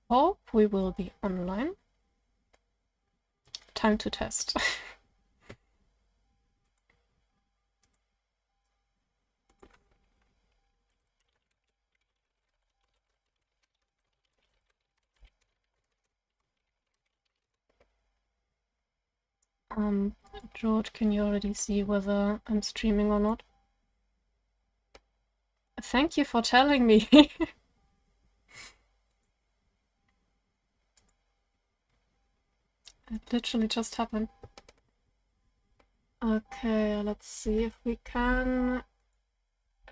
hope we will be online. Time to test. George, can you already see whether I'm streaming or not? Thank you for telling me. It literally just happened. Okay, let's see if we can...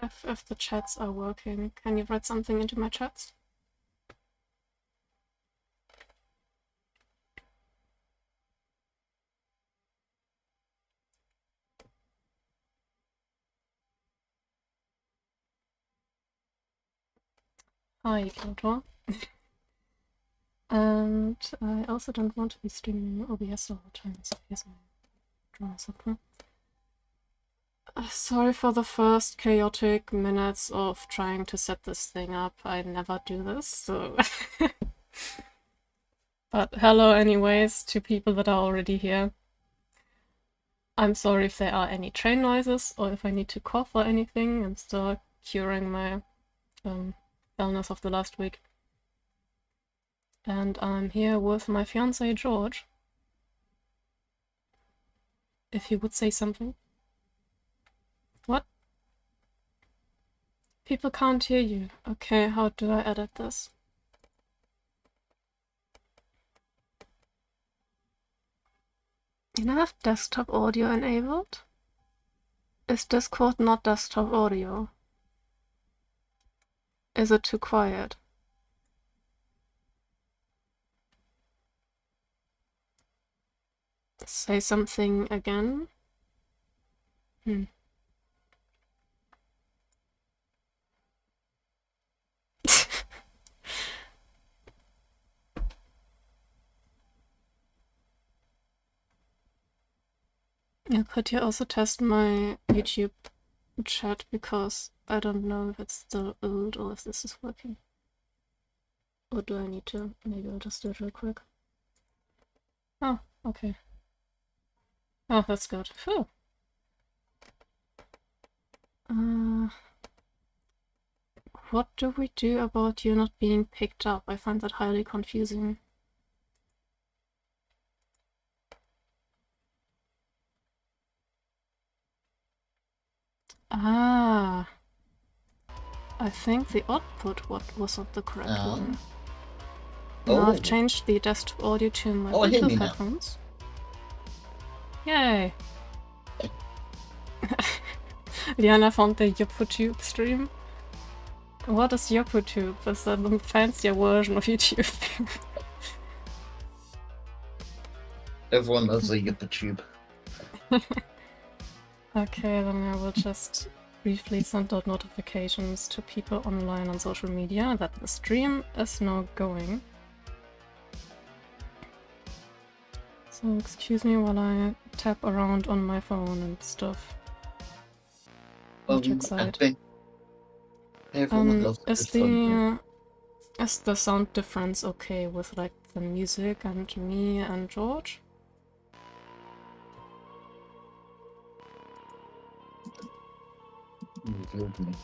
If the chats are working. Can you write something into my chats? Hi, Kyoto. And I also don't want to be streaming OBS all the time, so here's my drawing software. Sorry for the first chaotic minutes of trying to set this thing up. I never do this, so... But hello anyways to people that are already here. I'm sorry if there are any train noises or if I need to cough or anything. I'm still curing my illness of the last week. And I'm here with my fiancé George. If he would say something. What? People can't hear you. Okay, how do I edit this? You have desktop audio enabled? Is Discord not desktop audio? Is it too quiet? Say something again? Yeah, could you also test my YouTube chat, because I don't know if it's still old or if this is working. Or do I need to? Maybe I'll just do it real quick. Oh, okay. Oh, that's good. Phew. What do we do about you not being picked up? I find that highly confusing. Ah. I think the output wasn't the correct one. Now I've changed the desktop audio to my Bluetooth headphones. Yay! Liana found the YopoTube stream. What is YopoTube? Is that the fancier version of YouTube? Everyone loves a YopoTube. Okay, then I will just briefly send out notifications to people online on social media that the stream is now going. So excuse me while I tap around on my phone and stuff. Excited. Is the sound difference okay with like the music and me and George? Revealed me.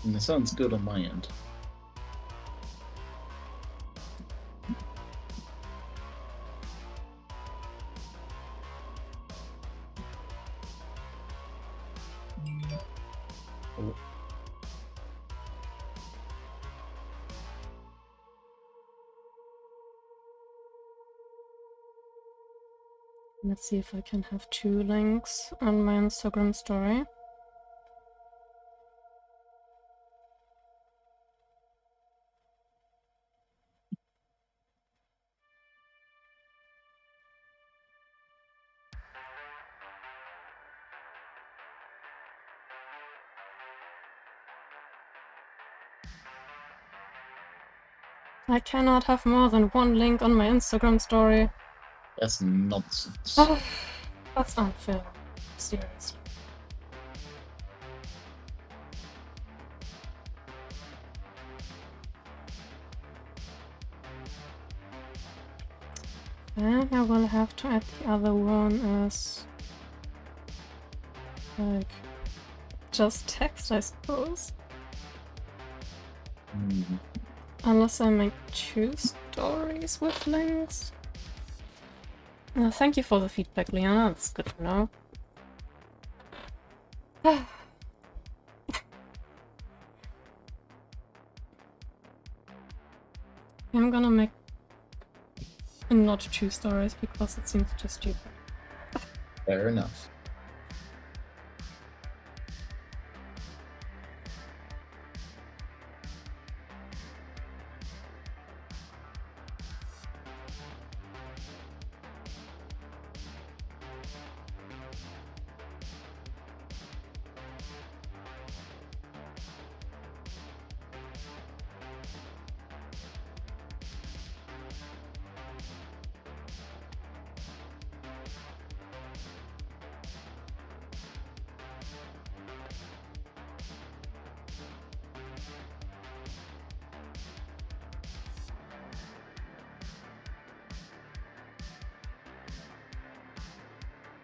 And it sounds good on my end. Oh. Let's see if I can have 2 links on my Instagram story. I cannot have more than 1 link on my Instagram story. That's nonsense. Oh, that's unfair. Seriously. Then I will have to add the other one as like just text, I suppose. Unless I make 2 stories with links. Thank you for the feedback, Liana. That's good to know. I'm gonna make not 2 stories because it seems too stupid. Fair enough.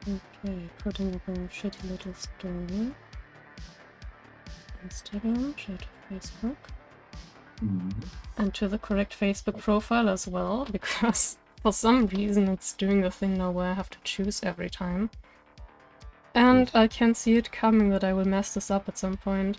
Okay, putting up a shitty little story. Instagram, share to Facebook. And to the correct Facebook profile as well, because for some reason it's doing the thing now where I have to choose every time. And I can see it coming that I will mess this up at some point.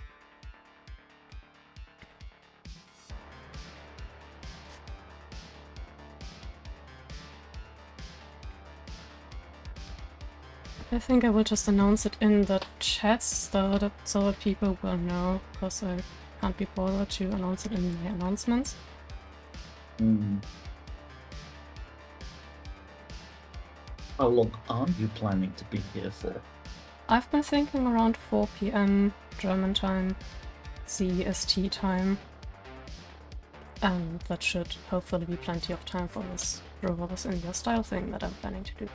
I think I will just announce it in the chats so that people will know, because I can't be bothered to announce it in the announcements. How long are you planning to be here for? I've been thinking around 4 PM German time, CEST time. And that should hopefully be plenty of time for this Brothers India style thing that I'm planning to do.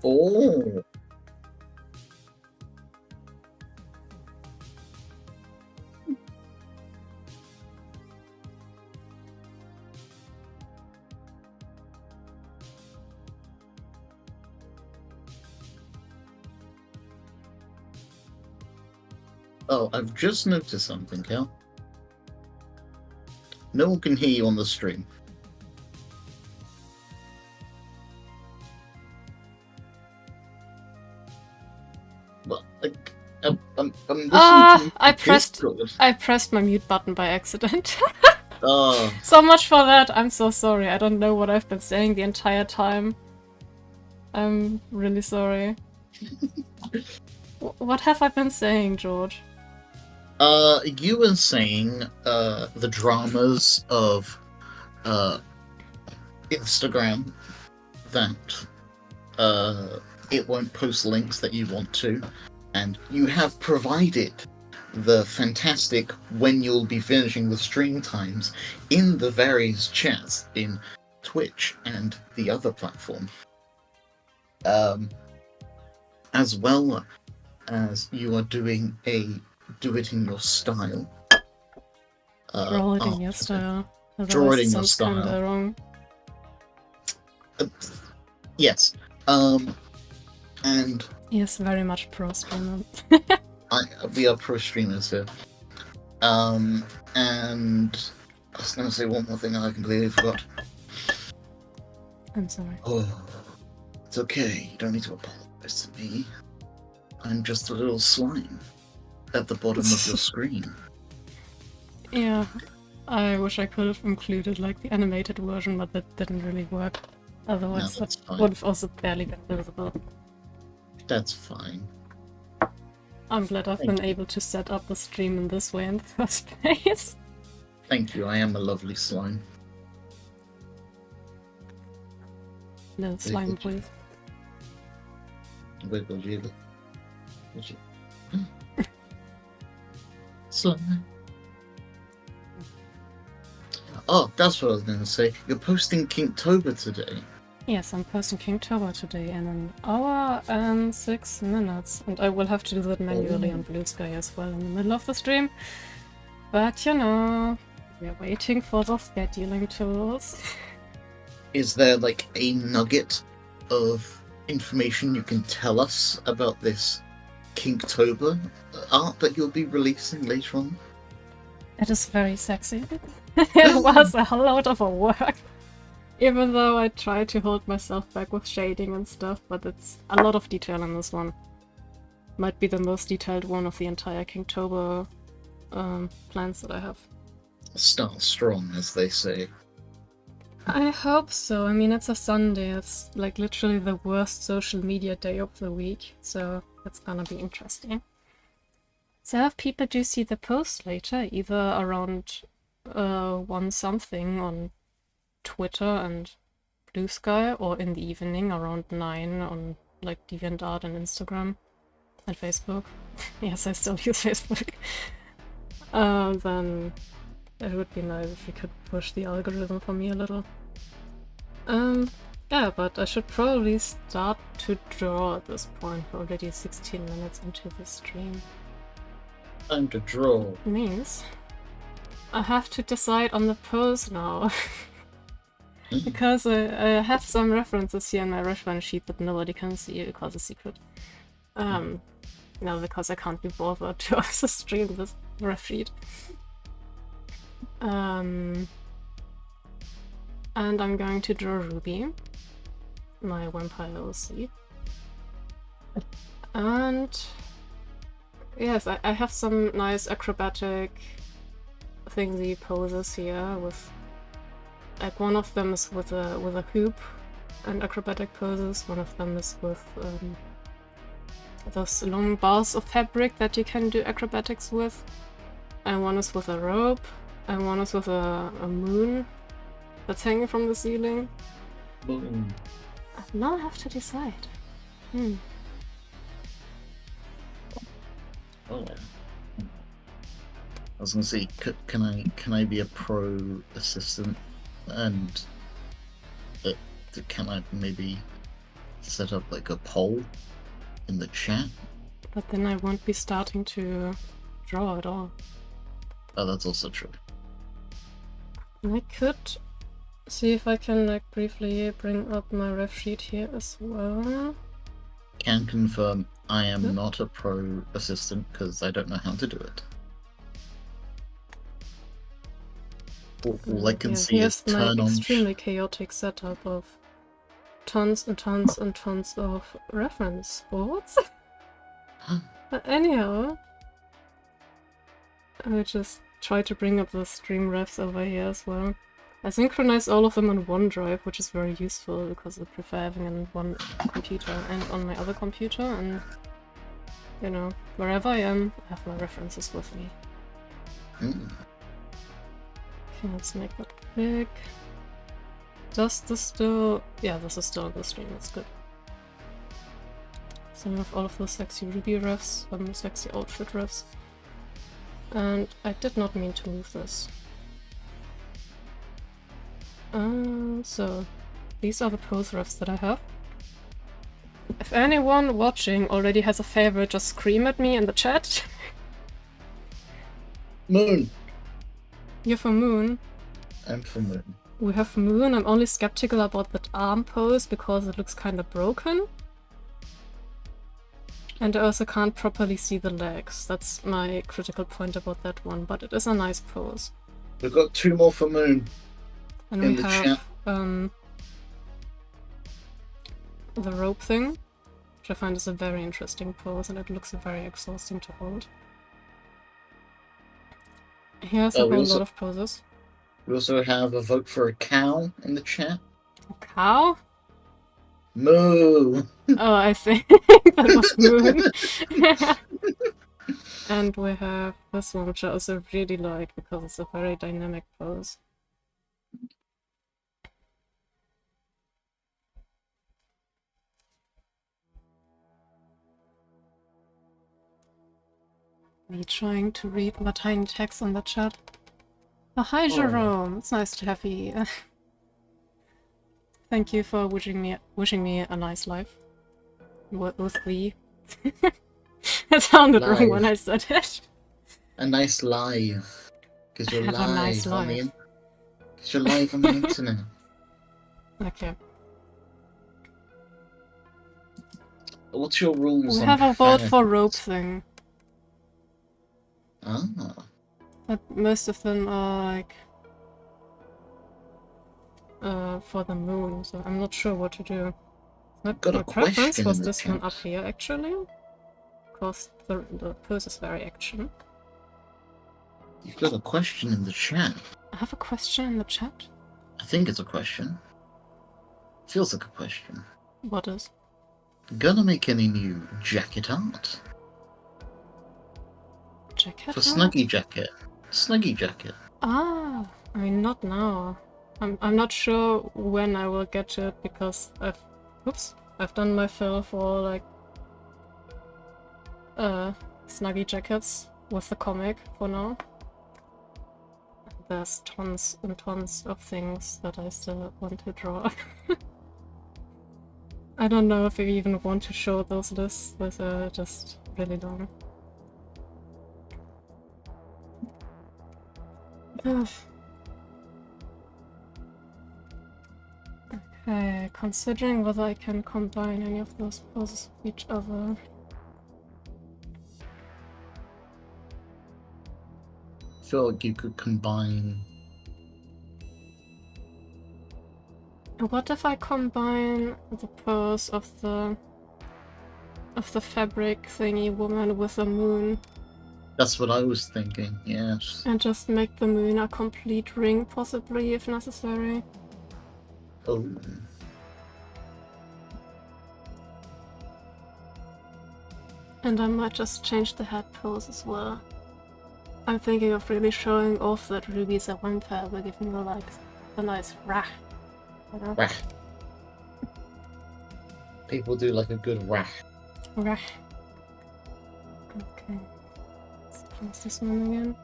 Oh. Oh, I've just noticed something, Cal. No one can hear you on the stream. Well, I'm listening to I pressed my mute button by accident. Oh, So much for that. I'm so sorry. I don't know what I've been saying the entire time. I'm really sorry. What have I been saying, George? you were saying the dramas of Instagram that it won't post links that you want to, and you have provided the fantastic when you'll be finishing the stream times in the various chats in Twitch and the other platform. As well as you are doing a do it in your style. Draw it in your art. style. Draw it Otherwise in your sounds kinda style. wrong. Yes. And Yes, very much pro streamer. we are pro streamers here. And I was going to say one more thing and I completely forgot. I'm sorry. Oh, it's okay. You don't need to apologize to me. I'm just a little slime at the bottom of your screen. Yeah, I wish I could have included like the animated version, but that didn't really work. Otherwise, No, that's that fine. would have also barely been visible. That's fine. I'm glad I've Thank been you. able to set up the stream in this way in the first place. Thank you. I am a lovely slime. No slime, please. Wiggle jiggle. Slime. Oh, that's what I was going to say. You're posting Kinktober today. Yes, I'm posting Kingtober today in an hour and 6 minutes, and I will have to do that manually on Blue Sky as well in the middle of the stream. But you know, we're waiting for the scheduling tools. Is there like a nugget of information you can tell us about this Kinktober art that you'll be releasing later on? It is very sexy. It was a lot of work. Even though I try to hold myself back with shading and stuff, but it's a lot of detail in this one. Might be the most detailed one of the entire Kinktober plans that I have. Start strong, as they say. I hope so. I mean, it's a Sunday. It's like literally the worst social media day of the week, so it's gonna be interesting. So if people do see the post later, either around 1 something on Twitter and Blue Sky, or in the evening around 9 on like DeviantArt and Instagram and Facebook. Yes, I still use Facebook. Then it would be nice if you could push the algorithm for me a little. Yeah, but I should probably start to draw at this point. We're already 16 minutes into the stream. Time to draw. Means I have to decide on the pose now. Because I have some references here in my reference sheet that nobody can see because it's secret. No, because I can't be bothered to also stream this ref sheet. And I'm going to draw Ruby, my vampire OC. And yes, I have some nice acrobatic thingy poses here with, like, one of them is with a hoop and acrobatic poses. One of them is with those long bars of fabric that you can do acrobatics with. And one is with a rope. And one is with a moon that's hanging from the ceiling. Boom. Now I have to decide. Oh. I was gonna say, can I be a pro assistant, and can I maybe set up like a poll in the chat? But then I won't be starting to draw at all. Oh, that's also true. I could see if I can like briefly bring up my ref sheet here as well. Can confirm I am not a pro assistant because I don't know how to do it. All I can see is here's my turn on. extremely chaotic setup of tons and tons and tons of reference boards. But anyhow, I just try to bring up the stream refs over here as well. I synchronize all of them on OneDrive, which is very useful because I prefer having it on one computer and on my other computer, and you know, wherever I am, I have my references with me. Mm. Okay, let's make that big. Does this still... yeah, this is still the stream, that's good. So I have all of those sexy Ruby refs, sexy outfit refs. And I did not mean to move this. So, these are the pose refs that I have. If anyone watching already has a favorite, just scream at me in the chat. Moon! You're for Moon. I'm for Moon. We have Moon. I'm only skeptical about that arm pose because it looks kind of broken. And I also can't properly see the legs. That's my critical point about that one, but it is a nice pose. We've got 2 more for Moon. And in we the have chat. The rope thing, which I find is a very interesting pose, and it looks very exhausting to hold. Here's a whole lot of poses. We also have a vote for a cow in the chat. A cow? Moo! Oh, I think that was Moon. And we have this one, which I also really like because it's a very dynamic pose. Me trying to read the tiny text on the chat. Oh, hi Jerome! It's nice to have you. Thank you for wishing me a nice life. With thee. That sounded wrong when I said it. A nice live. Because you're Have a nice life. Because you're live on the internet. Okay. What's your rules We on have a vote profanity? for rope thing. Ah. But most of them are like for the moon, so I'm not sure what to do. Got My a preference question was in the this one chat. up here actually. Because the pose is very action. You've got a question in the chat. I have a question in the chat? I think it's a question. Feels like a question. What is? Gonna make any new jacket art? Jacket For art? Snuggie Jacket. Snuggie Jacket. Ah, I mean not now. I'm not sure when I will get to it because I've done my fill for like Snuggie jackets with the comic for now. There's tons and tons of things that I still want to draw. I don't know if I even want to show those lists, but just really long. Okay, considering whether I can combine any of those poses with each other. I feel like you could combine... What if I combine the pose of the fabric thingy woman with the moon? That's what I was thinking, yes. And just make the moon a complete ring, possibly, if necessary. Oh. And I might just change the head pose as well. I'm thinking of really showing off that Ruby's a vampire by giving her like a nice rah. You know? Rah. People do like a good rah. Rah. Okay. Let's close this one again.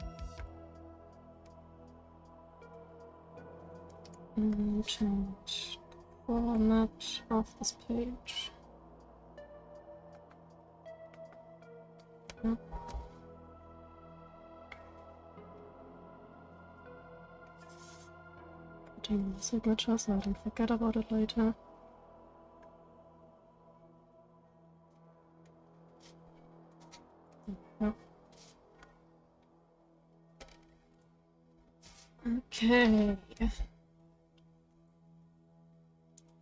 And change the format of this page. Yep. Putting the signature so I don't forget about it later. Yep. Okay.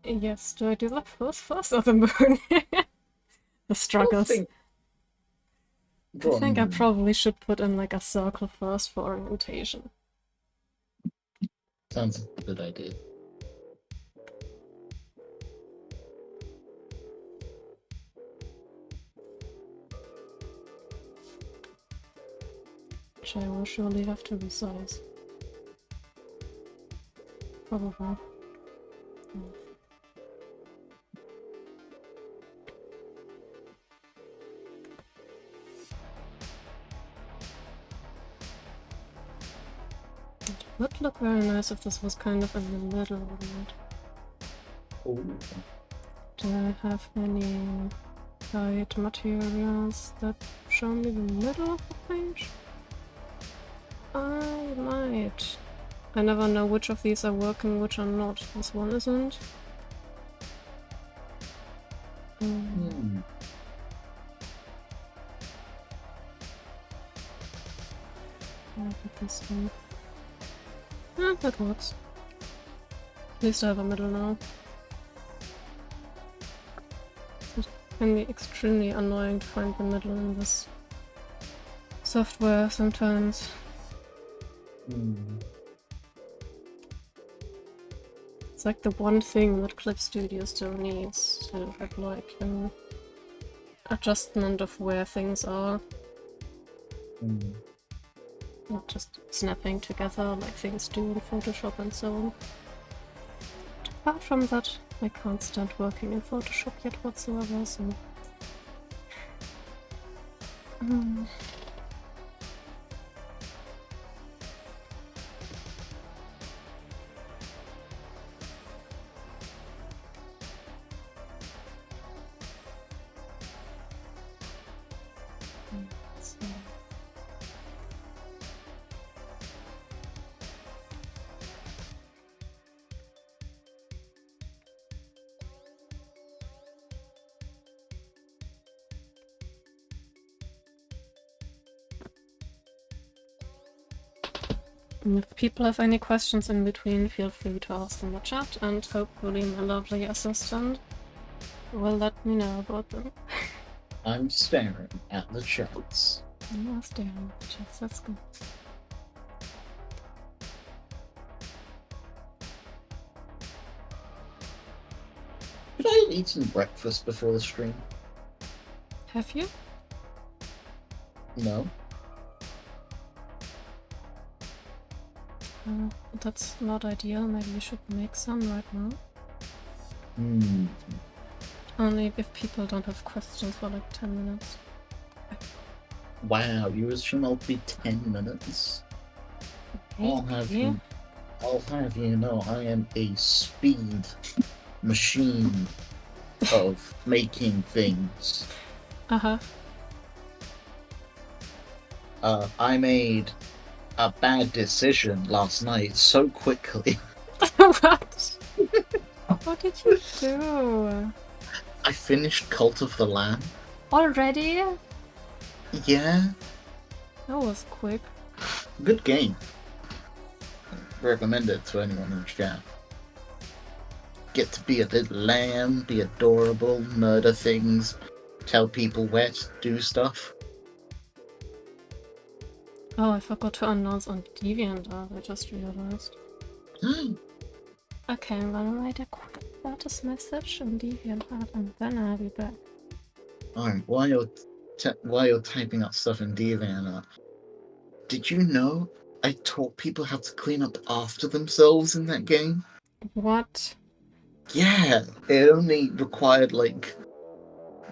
Yes, do I do the pose first or the moon? The struggles. I think I Drawn. probably should put in like a circle first for orientation. Sounds like a good idea. Which I will surely have to resize. Probably. It would look very nice if this was kind of in the middle, wouldn't it? Ooh. Do I have any guide materials that show me the middle of the page? I might. I never know which of these are working, which are not. This one isn't. I'll put this one. That works. At least I have a middle now. It can be extremely annoying to find the middle in this software sometimes. It's like the one thing that Clip Studio still needs to have like an adjustment of where things are. Not just snapping together like things do in Photoshop and so on. But apart from that, I can't stand working in Photoshop yet whatsoever, so... If people have any questions in between, feel free to ask in the chat, and hopefully my lovely assistant will let me know about them. I'm staring at the chats. You are staring at the chats, that's good. Did I have eaten breakfast before the stream? Have you? No. That's not ideal, maybe you should make some right now. Only if people don't have questions for like 10 minutes. Wow, you assume I'll be 10 minutes? I'll have you know I am a speed machine of making things. I made a bad decision last night so quickly. What? What did you do? I finished Cult of the Lamb. Already? Yeah. That was quick. Good game. Recommend it to anyone in the chat. Get to be a little lamb, be adorable, murder things, tell people where to do stuff. Oh, I forgot to announce on DeviantArt, I just realized. Okay, I'm gonna write a quick status message on DeviantArt and then I'll be back. Alright, while you're typing out stuff in DeviantArt, did you know I taught people how to clean up after themselves in that game? What? Yeah, it only required like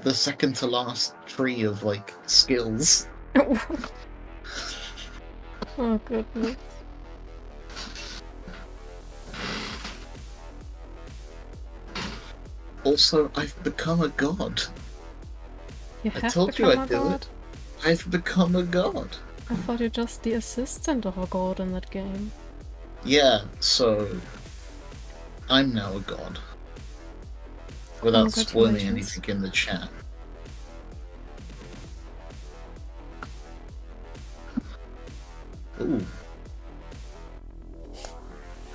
the second to last tree of like skills. Oh goodness. Also, I've become a god. You I have told you become I'd a do god? it. I've become a god. I thought you're just the assistant of a god in that game. Yeah, so I'm now a god. Without spoiling anything in the chat. Ooh.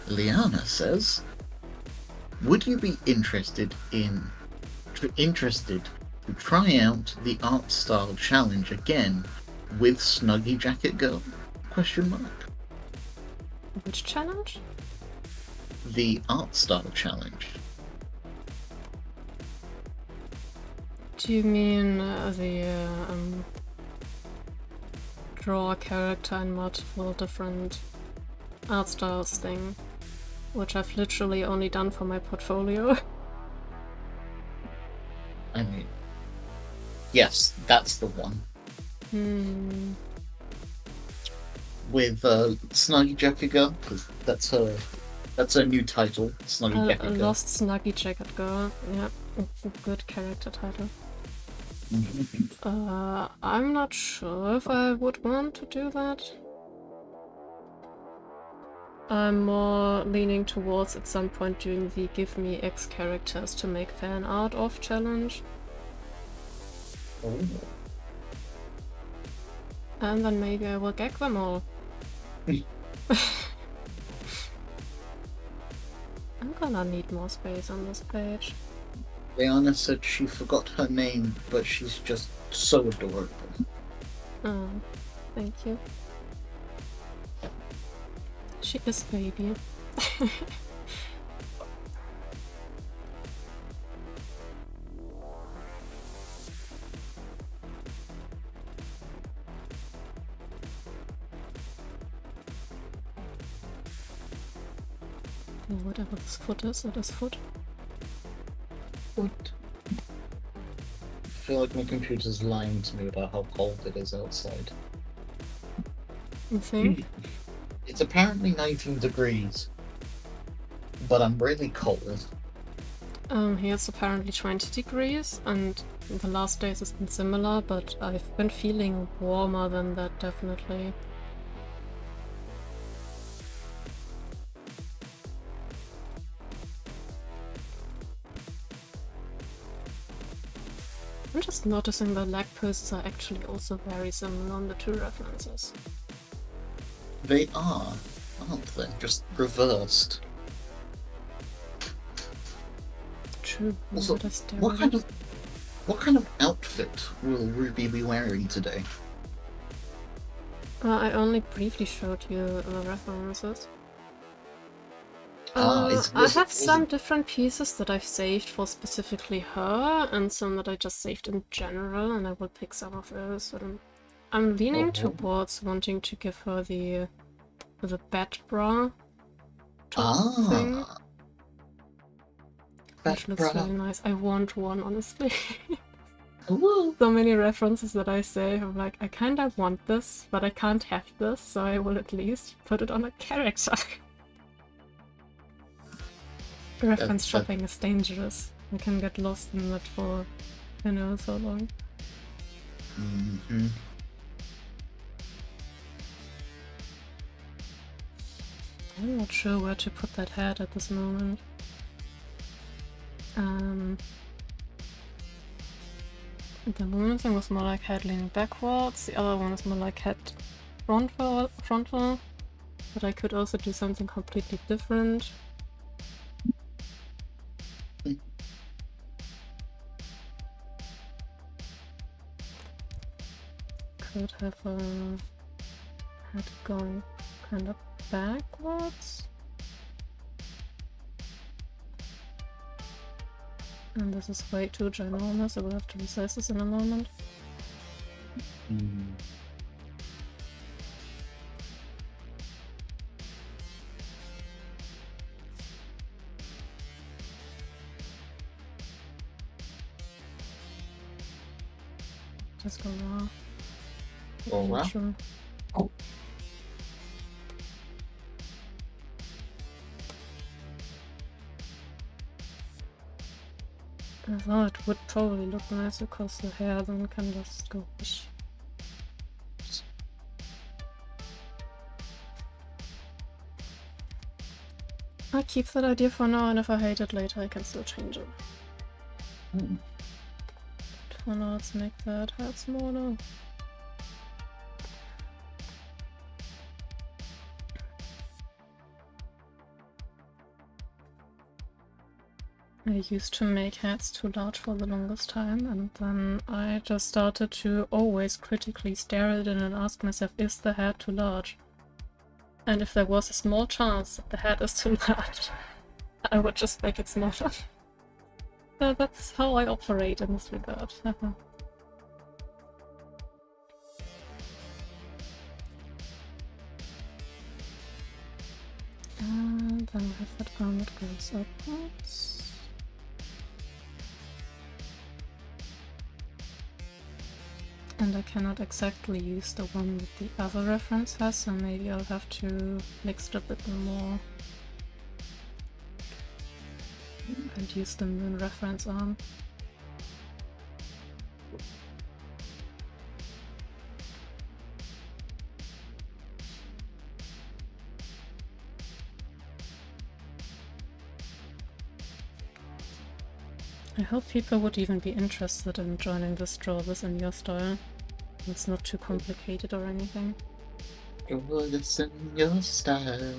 Liana says, would you be interested to try out the art style challenge again with Snuggie Jacket Girl? Question mark. Which challenge? The art style challenge. Do you mean draw a character in multiple different art styles thing, which I've literally only done for my portfolio? I mean, yes, that's the one. With Snuggie Jacket Girl, because that's her new title, Snuggie Jacket Girl. Lost Snuggie Jacket Girl. Yeah, good character title. I'm not sure if I would want to do that. I'm more leaning towards at some point doing the give me X characters to make fan art of challenge. Oh. And then maybe I will gag them all. I'm gonna need more space on this page. Rihanna said she forgot her name, but she's just so adorable. Oh, thank you. She is baby. Whatever this foot is, it is foot. What? I feel like my computer's lying to me about how cold it is outside. You think? It's apparently 19 degrees, but I'm really cold. Here it's apparently 20 degrees, and the last days has been similar, but I've been feeling warmer than that, definitely. I'm just noticing the lag poses are actually also very similar on the two references. They are, aren't they? Just reversed. True. Also, what kind of outfit will Ruby be wearing today? I only briefly showed you the references. Was I have it some different pieces that I've saved for specifically her, and some that I just saved in general, and I will pick some of those. I'm leaning towards wanting to give her the bat bra top thing. Which looks really nice. I want one, honestly. So many references that I say, I'm like, I kinda want this, but I can't have this, so I will at least put it on a character. Reference shopping is dangerous. I can get lost in that for, so long. Mm-hmm. I'm not sure where to put that head at this moment. The moon thing was more like head leaning backwards, the other one is more like head frontal, but I could also do something completely different. Could have a head going kind of backwards. And this is way too ginormous, I will have to resize this in a moment. Just go raw. Go raw? Sure. Oh. I thought it would probably look nice because the hair then can just go whoosh. I'll keep that idea for now, and if I hate it later I can still change it. But for now let's make that head smaller. I used to make hats too large for the longest time, and then I just started to always critically stare at it and ask myself, is the hat too large? And if there was a small chance that the hat is too large, I would just make it smaller. So that's how I operate in this regard. And then we have that arm that goes upwards. And I cannot exactly use the one that the other reference has, so maybe I'll have to mix it a bit more and use the moon reference arm. I hope people would even be interested in joining this draw this in your style. It's not too complicated or anything. It was in your style.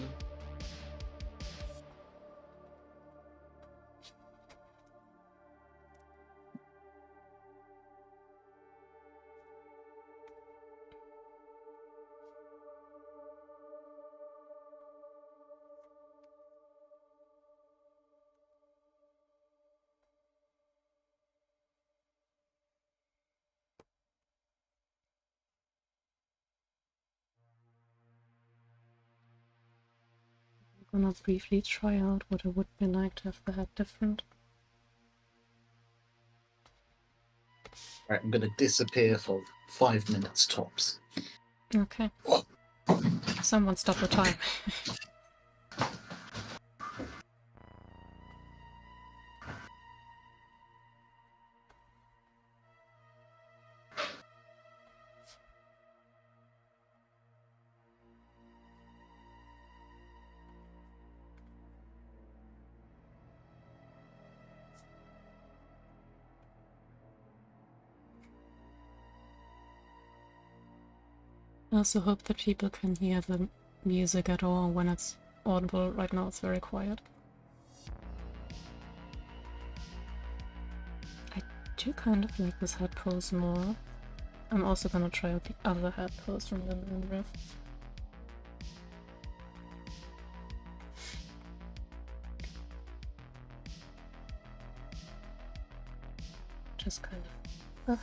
I'm gonna briefly try out what it would be like to have the hat different. Right, I'm gonna disappear for 5 minutes tops. Okay. Someone stop the time. I also hope that people can hear the music at all when it's audible. Right now it's very quiet. I do kind of like this head pose more. I'm also gonna try out the other head pose from the moon riff. Just kind of...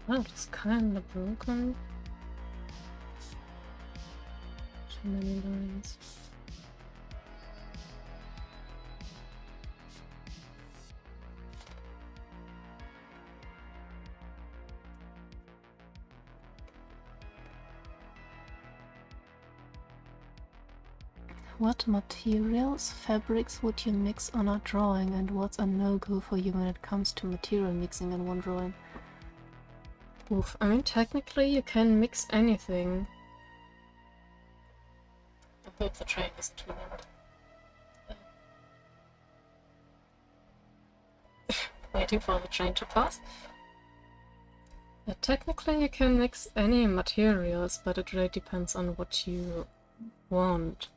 Wow, it's kind of broken. Too many lines. What materials, fabrics would you mix on a drawing, and what's a no-go for you when it comes to material mixing in one drawing? Oof, I mean, technically you can mix anything. I hope the train isn't too loud. Waiting for the train to pass. Technically you can mix any materials, but it really depends on what you want.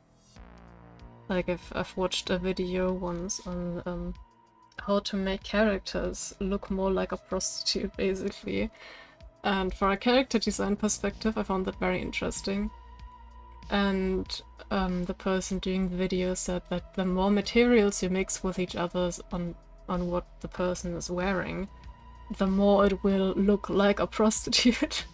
Like, I've watched a video once on how to make characters look more like a prostitute, basically. And for a character design perspective, I found that very interesting. And the person doing the video said that the more materials you mix with each other on what the person is wearing, the more it will look like a prostitute.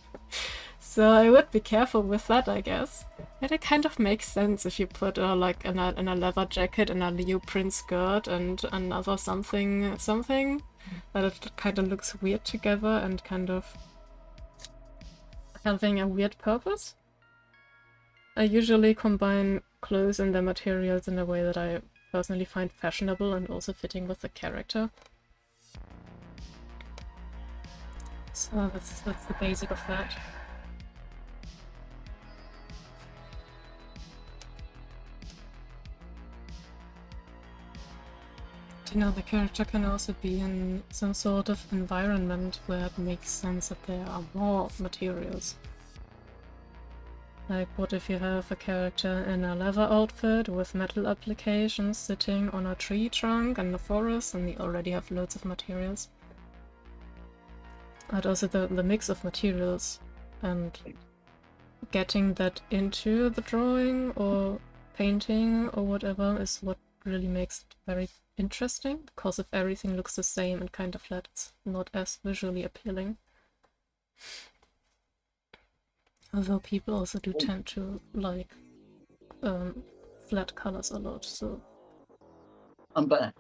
So I would be careful with that, I guess. And it kind of makes sense if you put like in a leather jacket and a leopard skirt and another something, that it kind of looks weird together and kind of having a weird purpose. I usually combine clothes and their materials in a way that I personally find fashionable and also fitting with the character. So that's the basic of that. You know, the character can also be in some sort of environment where it makes sense that there are more materials. Like, what if you have a character in a leather outfit with metal applications sitting on a tree trunk in the forest and they already have loads of materials? And also the mix of materials and getting that into the drawing or painting or whatever is what really makes it very interesting, because if everything looks the same and kind of flat, it's not as visually appealing. Although people also do tend to like flat colors a lot, so... I'm back.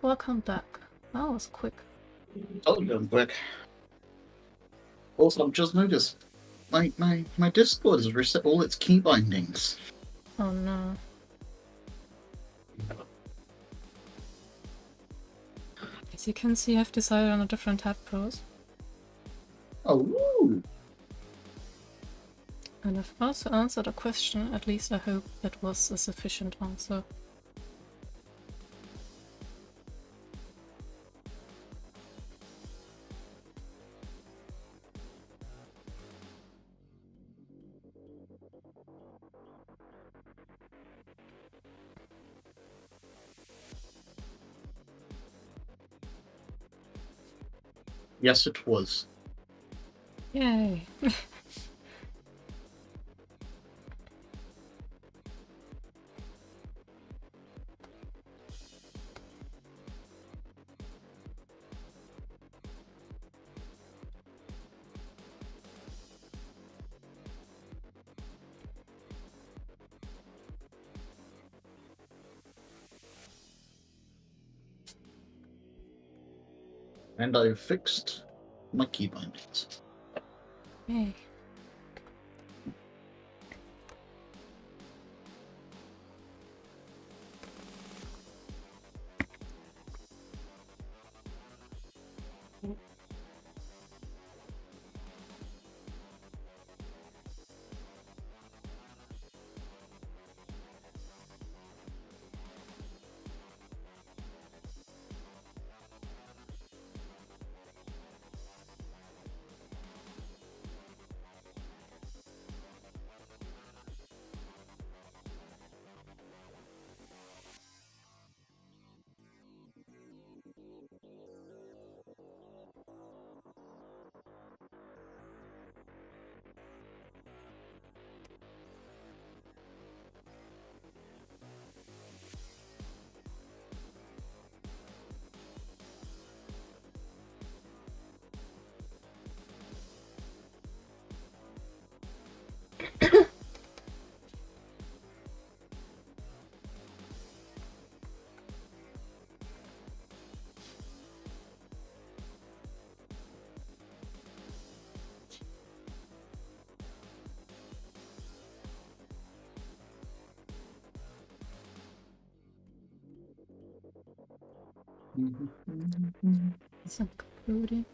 Welcome back. That was quick. Oh, you're quick. Also, I've just noticed my Discord has reset all its key bindings. Oh no. As you can see, I've decided on a different tab pose. Oh, woo. And I've also answered a question, at least I hope it was a sufficient answer. Yes, it was. Yay! And I've fixed my key bindings. Yay. Some concluding.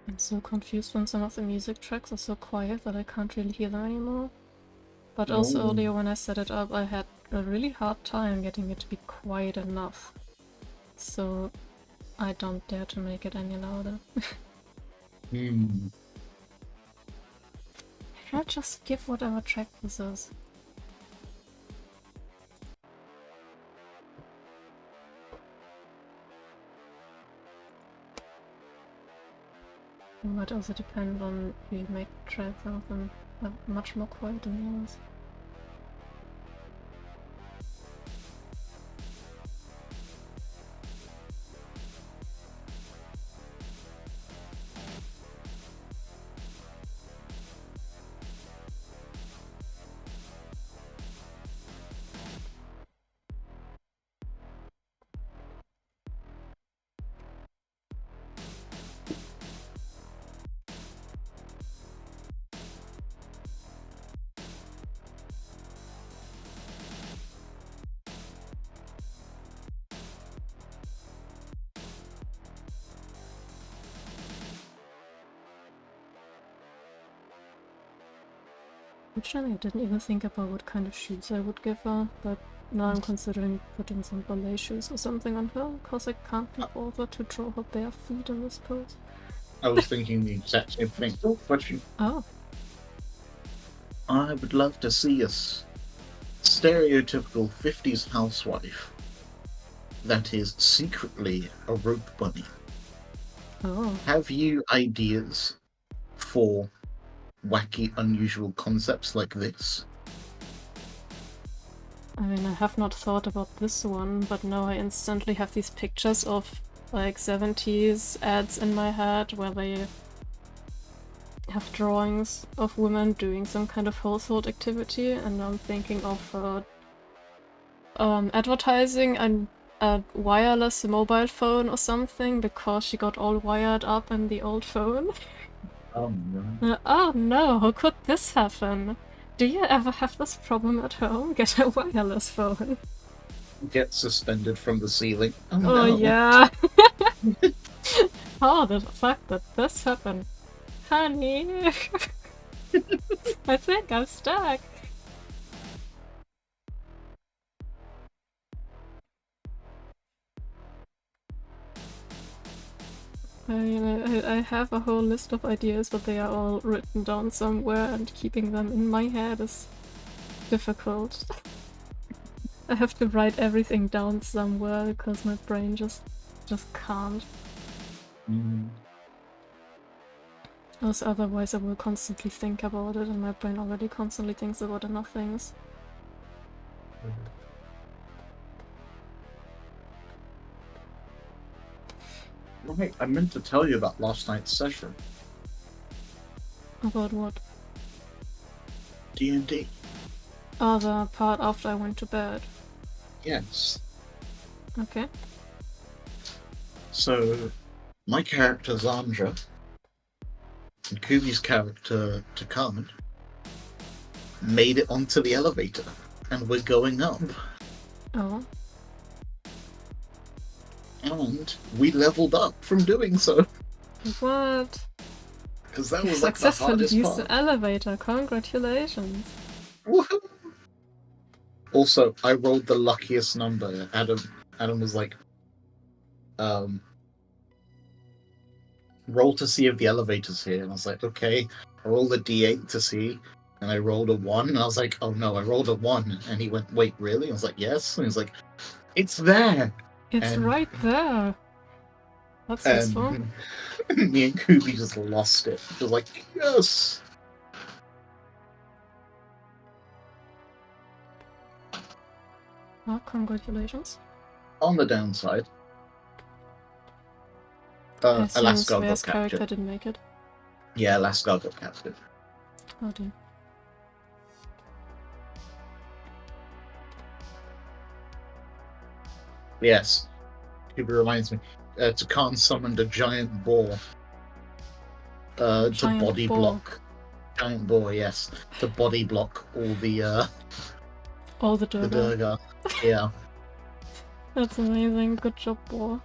I'm so confused when some of the music tracks are so quiet that I can't really hear them anymore. But also Oh. earlier when I set it up, I had a really hard time getting it to be quiet enough. So I don't dare to make it any louder. I'll just skip whatever track this is. It might also depend on who you make the track. Some of them are much more quiet than the others. Originally, I didn't even think about what kind of shoes I would give her, but now I'm considering putting some ballet shoes or something on her, because I can't be bothered to draw her bare feet in this pose. I was thinking the exact same thing. Oh, question. Oh. I would love to see a stereotypical 50s housewife that is secretly a rope bunny. Oh. Have you ideas for wacky, unusual concepts like this? I mean, I have not thought about this one, but now I instantly have these pictures of like 70s ads in my head where they have drawings of women doing some kind of household activity, and I'm thinking of advertising a wireless mobile phone or something because she got all wired up in the old phone. Oh no. Oh no, how could this happen? Do you ever have this problem at home? Get a wireless phone. Get suspended from the ceiling. Oh, Oh no. yeah. How the fuck did this happen? Honey! I think I'm stuck. I have a whole list of ideas, but they are all written down somewhere, and keeping them in my head is difficult. I have to write everything down somewhere because my brain just can't. Because otherwise I will constantly think about it, and my brain already constantly thinks about enough things. Right, I meant to tell you about last night's session. About what? D&D. Oh, the part after I went to bed. Yes. Okay. So, my character Zandra and Kubi's character Takan made it onto the elevator, and we're going up. Oh. And we leveled up from doing so. What? Because that You was like the successfully hardest used part. the elevator, congratulations! Woohoo! Also, I rolled the luckiest number. Adam was like, roll to see if the elevator's here. And I was like, okay. I rolled a d8 to see, and I rolled a 1. And I was like, oh no, I rolled a 1. And he went, wait, really? I was like, yes. And he was like, it's there! It's right there! That's useful. And me and Kubi just lost it. Just like, yes! Oh, congratulations. On the downside, I assume Alaska Svea's got character captured. didn't make it. Yeah, Alaska got captured. Oh dear. Yes. Kubi reminds me. Takan summoned a giant boar to Giant body boar. block. Giant boar, yes. To body block all the All the the Durga. Durga. Yeah. That's amazing. Good job, boar.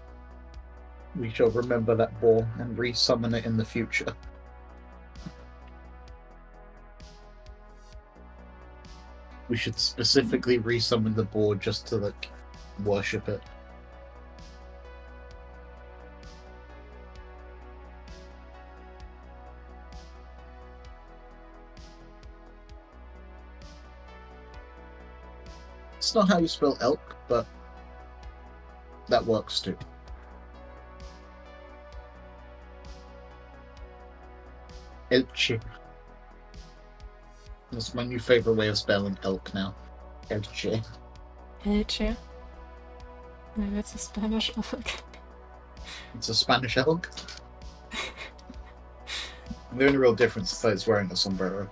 We shall remember that boar and resummon it in the future. We should specifically resummon the boar just to like worship it. It's not how you spell elk, but that works too. Elche. That's my new favorite way of spelling elk now. Elche. Elche. Maybe it's a Spanish elk. It's a Spanish elk. The only real difference is that it's wearing a sombrero.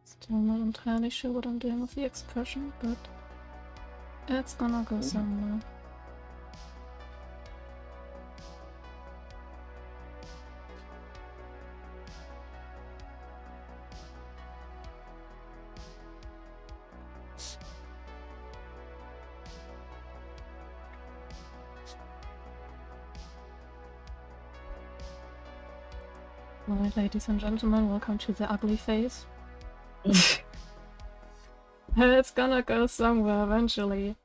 Still not entirely sure what I'm doing with the expression, but it's gonna go somewhere. Alright, ladies and gentlemen, welcome to the ugly phase. It's gonna go somewhere eventually.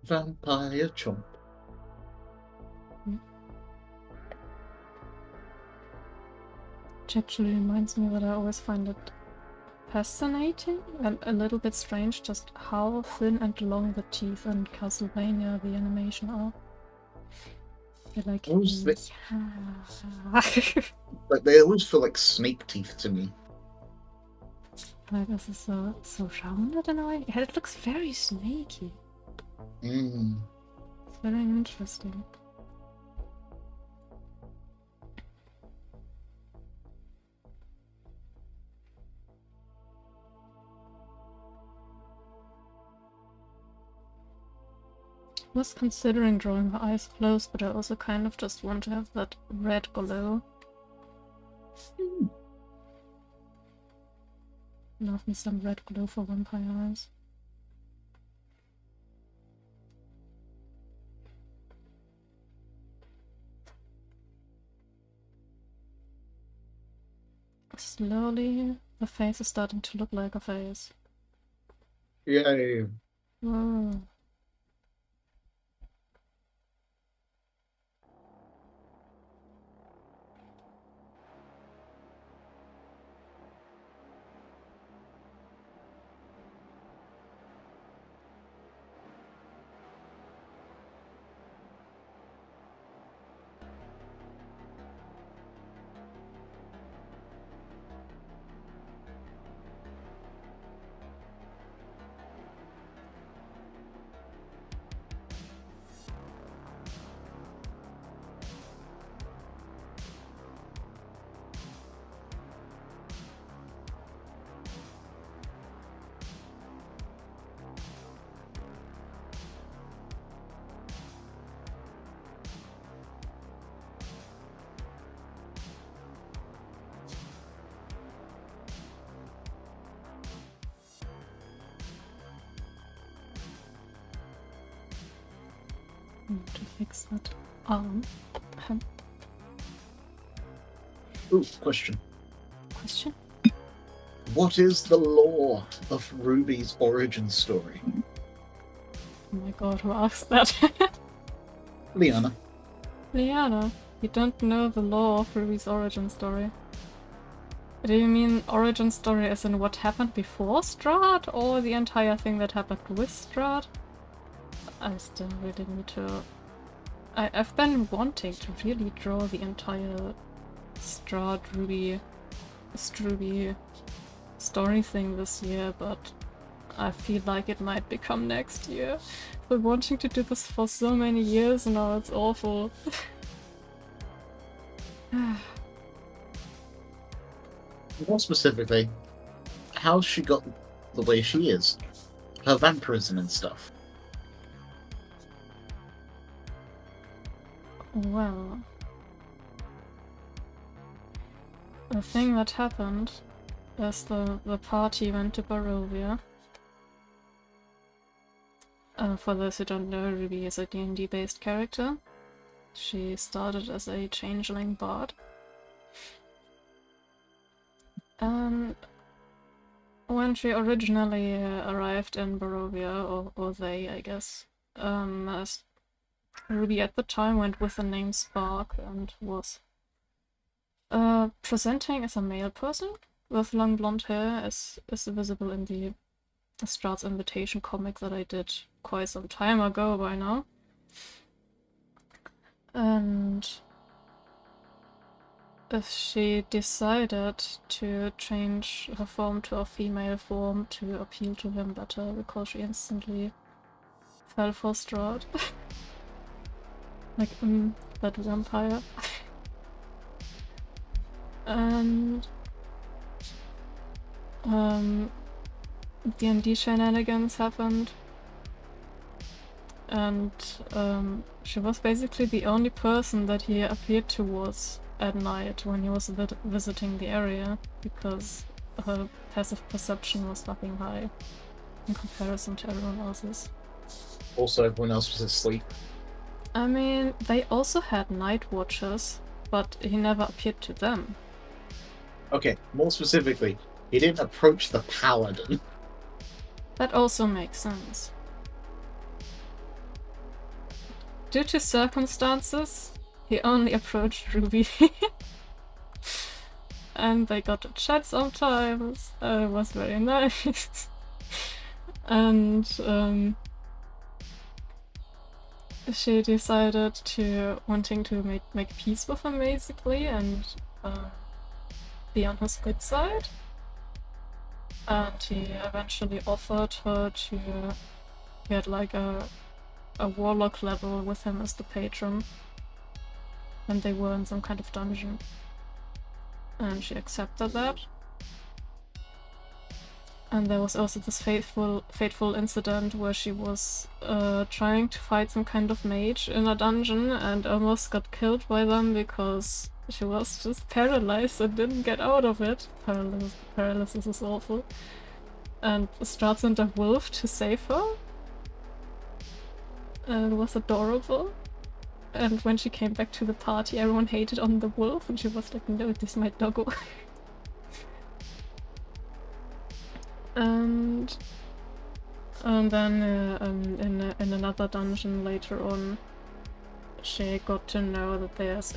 Vampire chomp. Which actually reminds me that I always find it fascinating and a little bit strange just how thin and long the teeth in Castlevania the animation are. They're like, yeah. Like they always feel like snake teeth to me. Like this is so rounded in a way. Yeah, it looks very snaky. Mm. It's very interesting. was considering drawing her eyes closed, but I also kind of just want to have that red glow. Love me some red glow for vampire eyes. Slowly, the face is starting to look like a face. Yay. Whoa. Need to fix that arm. Ooh, question. Question? What is the lore of Ruby's origin story? Oh my god, who asked that? Liana. Liana, you don't know the lore of Ruby's origin story. Do you mean origin story as in what happened before Strahd, or the entire thing that happened with Strahd? I still really need to... I've been wanting to really draw the entire Strahd Ruby story thing this year, but I feel like it might become next year. I've been wanting to do this for so many years now, it's awful. More specifically, how she got the way she is. Her vampirism and stuff. Well... the thing that happened is the party went to Barovia. For those who don't know, Ruby is a D&D based character. She started as a changeling bard. And when she originally arrived in Barovia, or they, I guess, as Ruby at the time went with the name Spark and was presenting as a male person with long blonde hair, as is visible in the Strahd's Invitation comic that I did quite some time ago by now. And she decided to change her form to a female form to appeal to him better, because she instantly fell for Strahd. Like, that vampire. And D&D shenanigans happened, and she was basically the only person that he appeared towards at night when he was visiting the area, because her passive perception was fucking high in comparison to everyone else's. Also, everyone else was asleep. I mean, they also had night watchers, but he never appeared to them. Okay, more specifically, he didn't approach the paladin. That also makes sense. Due to circumstances, he only approached Ruby. And they got to chat sometimes. It was very nice. And she decided to wanting to make peace with him, basically, and be on his good side. And he eventually offered her to get like a warlock level with him as the patron when they were in some kind of dungeon. And she accepted that. And there was also this fateful incident where she was trying to fight some kind of mage in a dungeon and almost got killed by them because she was just paralyzed and didn't get out of it. Paralysis is awful. And Strahd sent a wolf to save her. And it was adorable. And when she came back to the party, everyone hated on the wolf, and she was like, no, this is my doggo. And then in another dungeon later on, she got to know that there's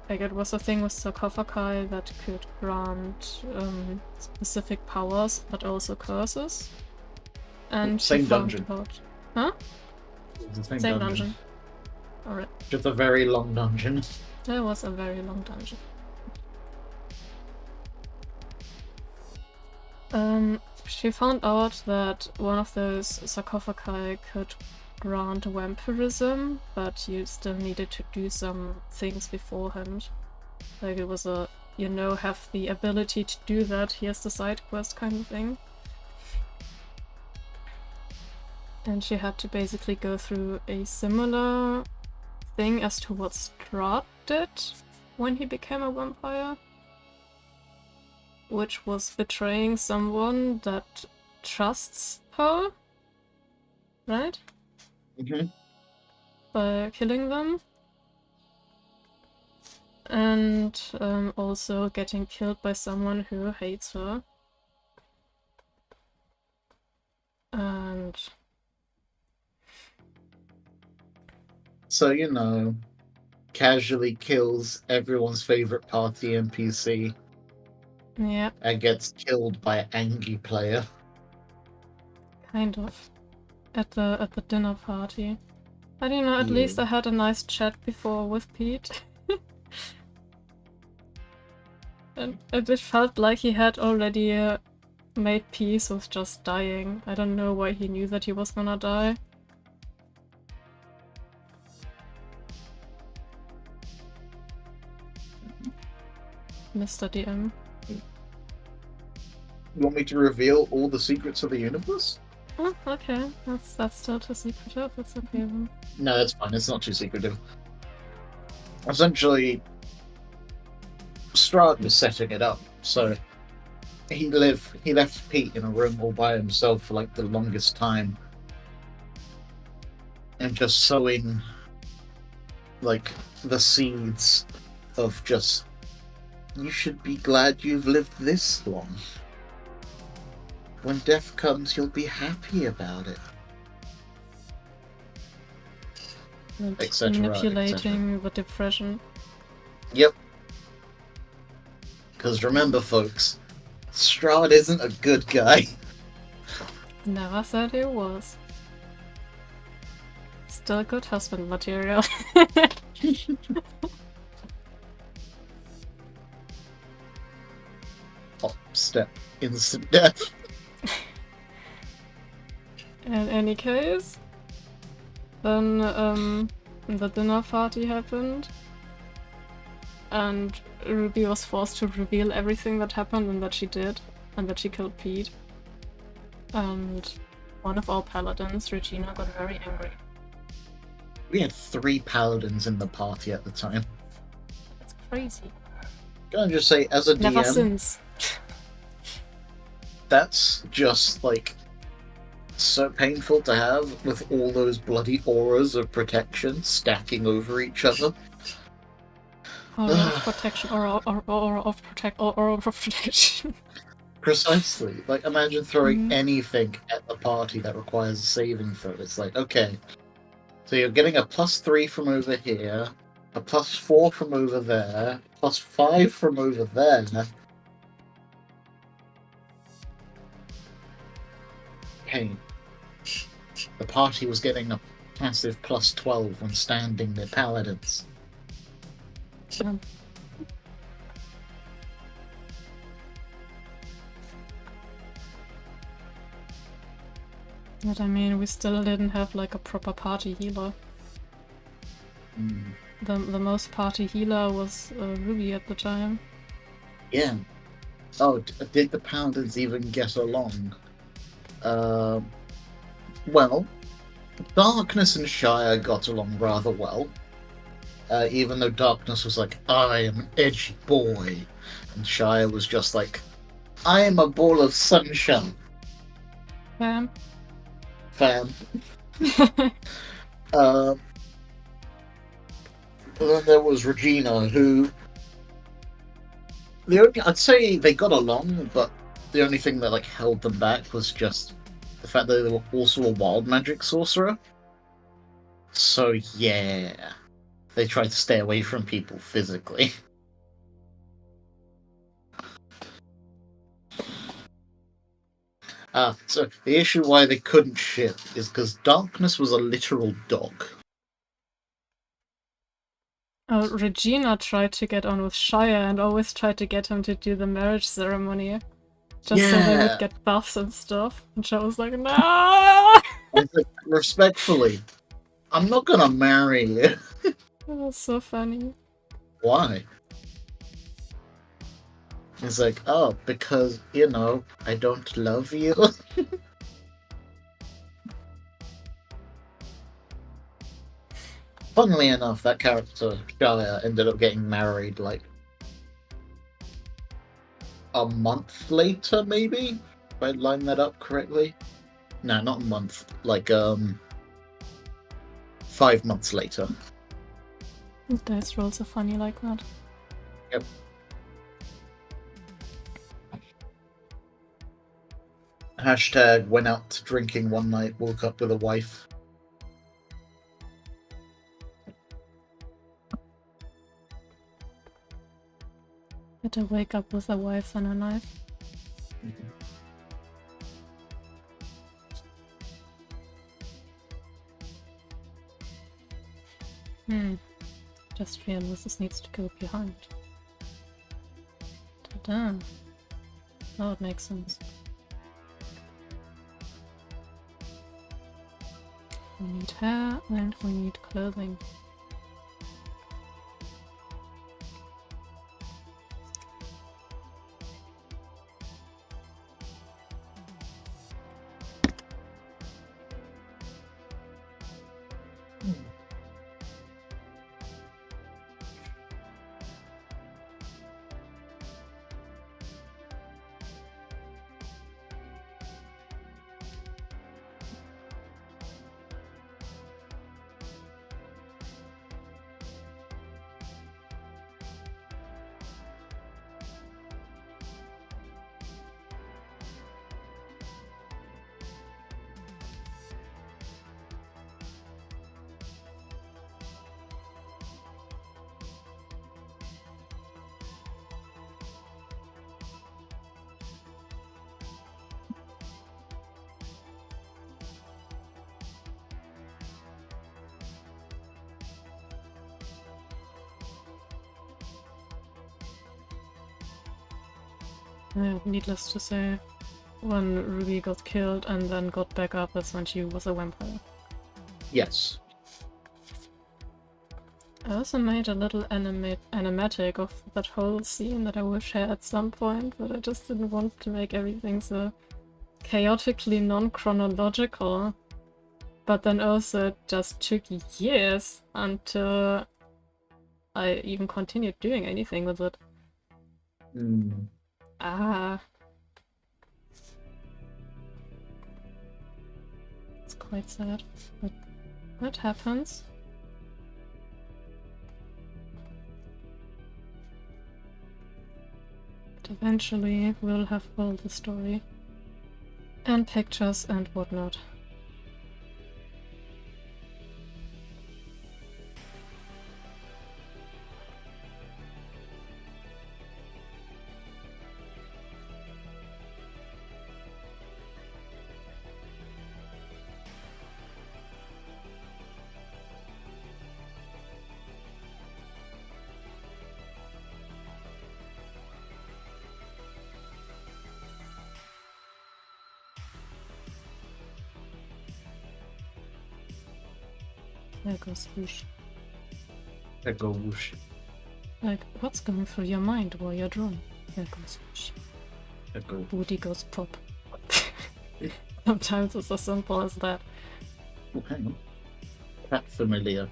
like it was a thing with sarcophagi that could grant specific powers, but also curses. And Same she found dungeon. out, huh? It's the Same dungeon. Alright. Just a very long dungeon. That was a very long dungeon. She found out that one of those sarcophagi could grant vampirism, but you still needed to do some things beforehand. Like it was a, you know, have the ability to do that, here's the side quest kind of thing. And she had to basically go through a similar thing as to what Strahd did when he became a vampire. Which was betraying someone that trusts her, right? Mm-hmm. By killing them. And also getting killed by someone who hates her. And... So, you know, casually kills everyone's favorite party NPC. yeah, And gets killed by an angry player. kind of. At the dinner party. I don't know, at least I had a nice chat before with Pete. And it felt like he had already made peace with just dying. I don't know why he knew that he was gonna die. Mr. DM. You want me to reveal all the secrets of the universe? Oh, okay. That's still too secretive. It's okay then. No, that's fine. It's not too secretive. Essentially, Strahd was setting it up, so he left Pete in a room all by himself for like the longest time, and just sowing like the seeds of just, you should be glad you've lived this long. When death comes, you'll be happy about it. And Etc., manipulating the depression. Yep. Because remember, folks, Strahd isn't a good guy. Never said he was. Still good husband material. Top step, instant death. In any case, then the dinner party happened, and Ruby was forced to reveal everything that happened and that she did, and that she killed Pete. And one of our paladins, Regina, got very angry. We had 3 paladins in the party at the time. That's crazy. Can I just say, as a Never DM, since. that's just like so painful to have with all those bloody auras of protection stacking over each other. Aura of protection, aura of protection. Precisely. Like, imagine throwing anything at the party that requires a saving throw. It's like, okay, so you're getting a +3 from over here, a +4 from over there, +5 from over there. Pain. The party was getting a passive +12 when standing near paladins. But I mean, we still didn't have like a proper party healer. Mm. The most party healer was Ruby at the time. Yeah. Oh, did the Pounders even get along? Well, Darkness and Shire got along rather well. Even though Darkness was like, I am an edgy boy, and Shire was just like, I am a ball of sunshine, Fam. fam. Uh, then there was Regina, who I'd say they got along, but the only thing that like held them back was just the fact that they were also a wild magic sorcerer. So yeah, they tried to stay away from people physically. So the issue why they couldn't ship is because Darkness was a literal dog. Oh, Regina tried to get on with Shire and always tried to get him to do the marriage ceremony. Just so they would get buffs and stuff. And Shire was like, no! Like, respectfully, I'm not gonna marry you. That was so funny. Why? It's like, oh, because, I don't love you. Funnily enough, that character, Shire, ended up getting married, like, a month later, maybe? If I line that up correctly? No, not a month. Like, 5 months later. Dice rolls are funny like that. Yep. Hashtag went out to drinking one night, woke up with a wife. Better wake up with a wife than a knife. Just realized this needs to go behind. Ta-da. Now it makes sense. We need hair and we need clothing. Needless to say, when Ruby got killed and then got back up, that's when she was a vampire. Yes. I also made a little animatic of that whole scene that I will share at some point, but I just didn't want to make everything so chaotically non-chronological. But then also it just took years until I even continued doing anything with it. It's quite sad, but that happens. But eventually we'll have all the story and pictures and whatnot. There goes whoosh. There goes whoosh. Like, what's going through your mind while you're drawing? There goes whoosh. Agreed. booty goes pop. Sometimes it's as simple as that. Oh, hang on. Cat familiar.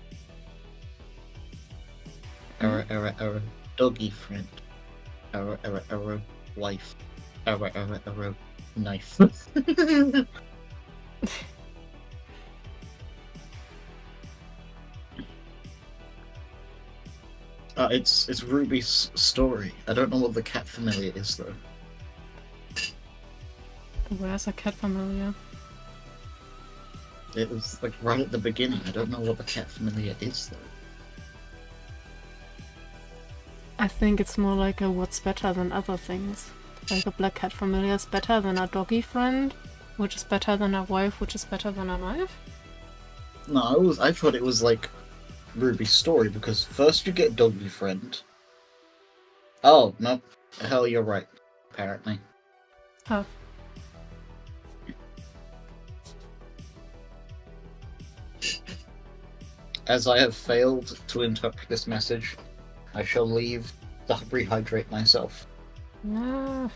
Error. Doggy friend. Error. Wife. Error. Knife. It's Ruby's story. I don't know what the cat familiar is though. Where's a cat familiar? It was like right at the beginning. I don't know what the cat familiar is though. I think it's more like a what's better than other things. Like a black cat familiar is better than a doggy friend, which is better than a wife, which is better than a knife. No, I thought it was like Ruby's story because first you get doggy friend. Oh no, hell, you're right. Apparently. Oh. As I have failed to interpret this message, I shall leave to rehydrate myself. No.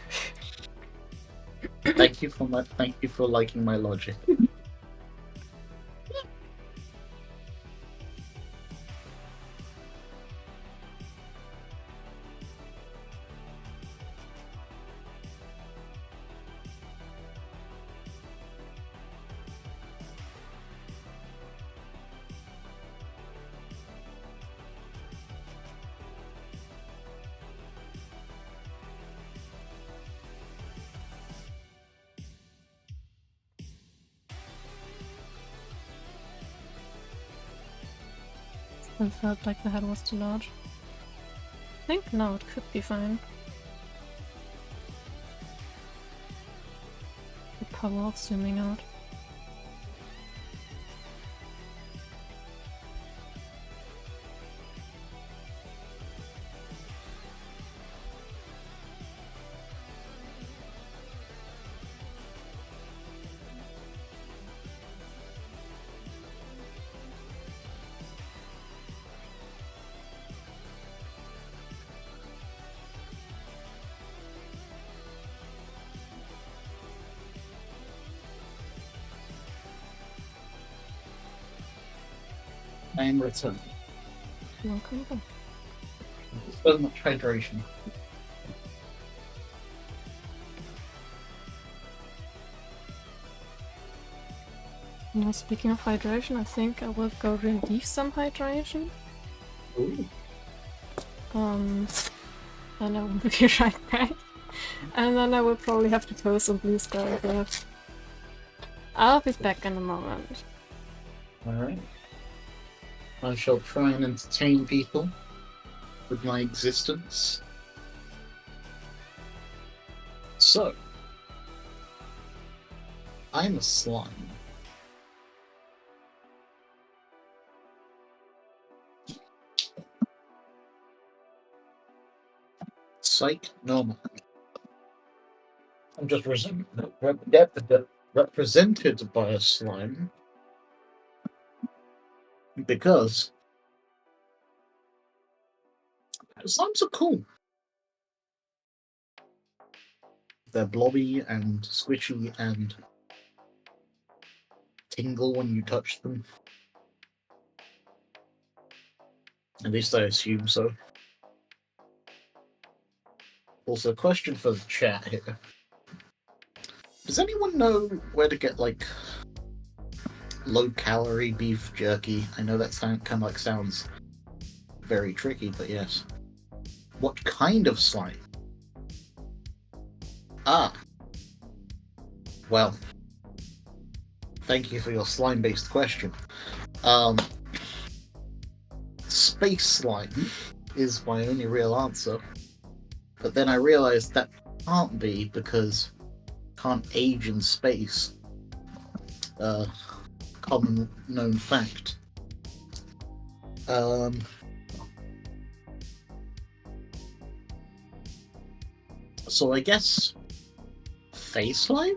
Thank you for liking my logic. Still felt like the head was too large. I think now it could be fine. The power of zooming out. I am returned. Welcome back. So much hydration. Now, speaking of hydration, I think I will go relieve some hydration. Ooh. And I will be right back. And then I will probably have to post some blue sky again. I'll be back in a moment. Alright. I shall try and entertain people with my existence. So, I'm a slime. Psych, normal. I'm just represented by a slime because slimes are cool. They're blobby and squishy and tingle when you touch them. At least I assume so. Also, question for the chat here. Does anyone know where to get, like, low-calorie beef jerky? I know that kind of like sounds very tricky, but yes. What kind of slime? Ah. Well. Thank you for your slime-based question. Space slime is my only real answer. But then I realized that can't be because can't age in space. Common known fact. So I guess face slime?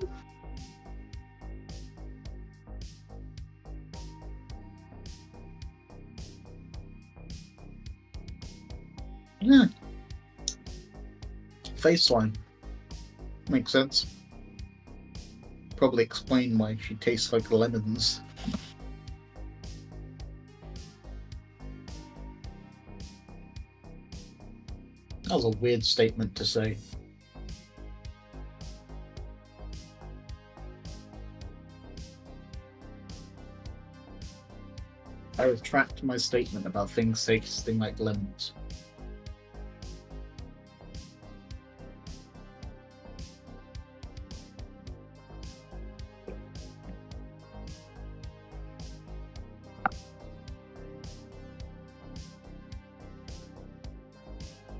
Yeah. Face slime. makes sense. Probably explain why she tastes like lemons. That was a weird statement to say. I retract my statement about things tasting like lemons.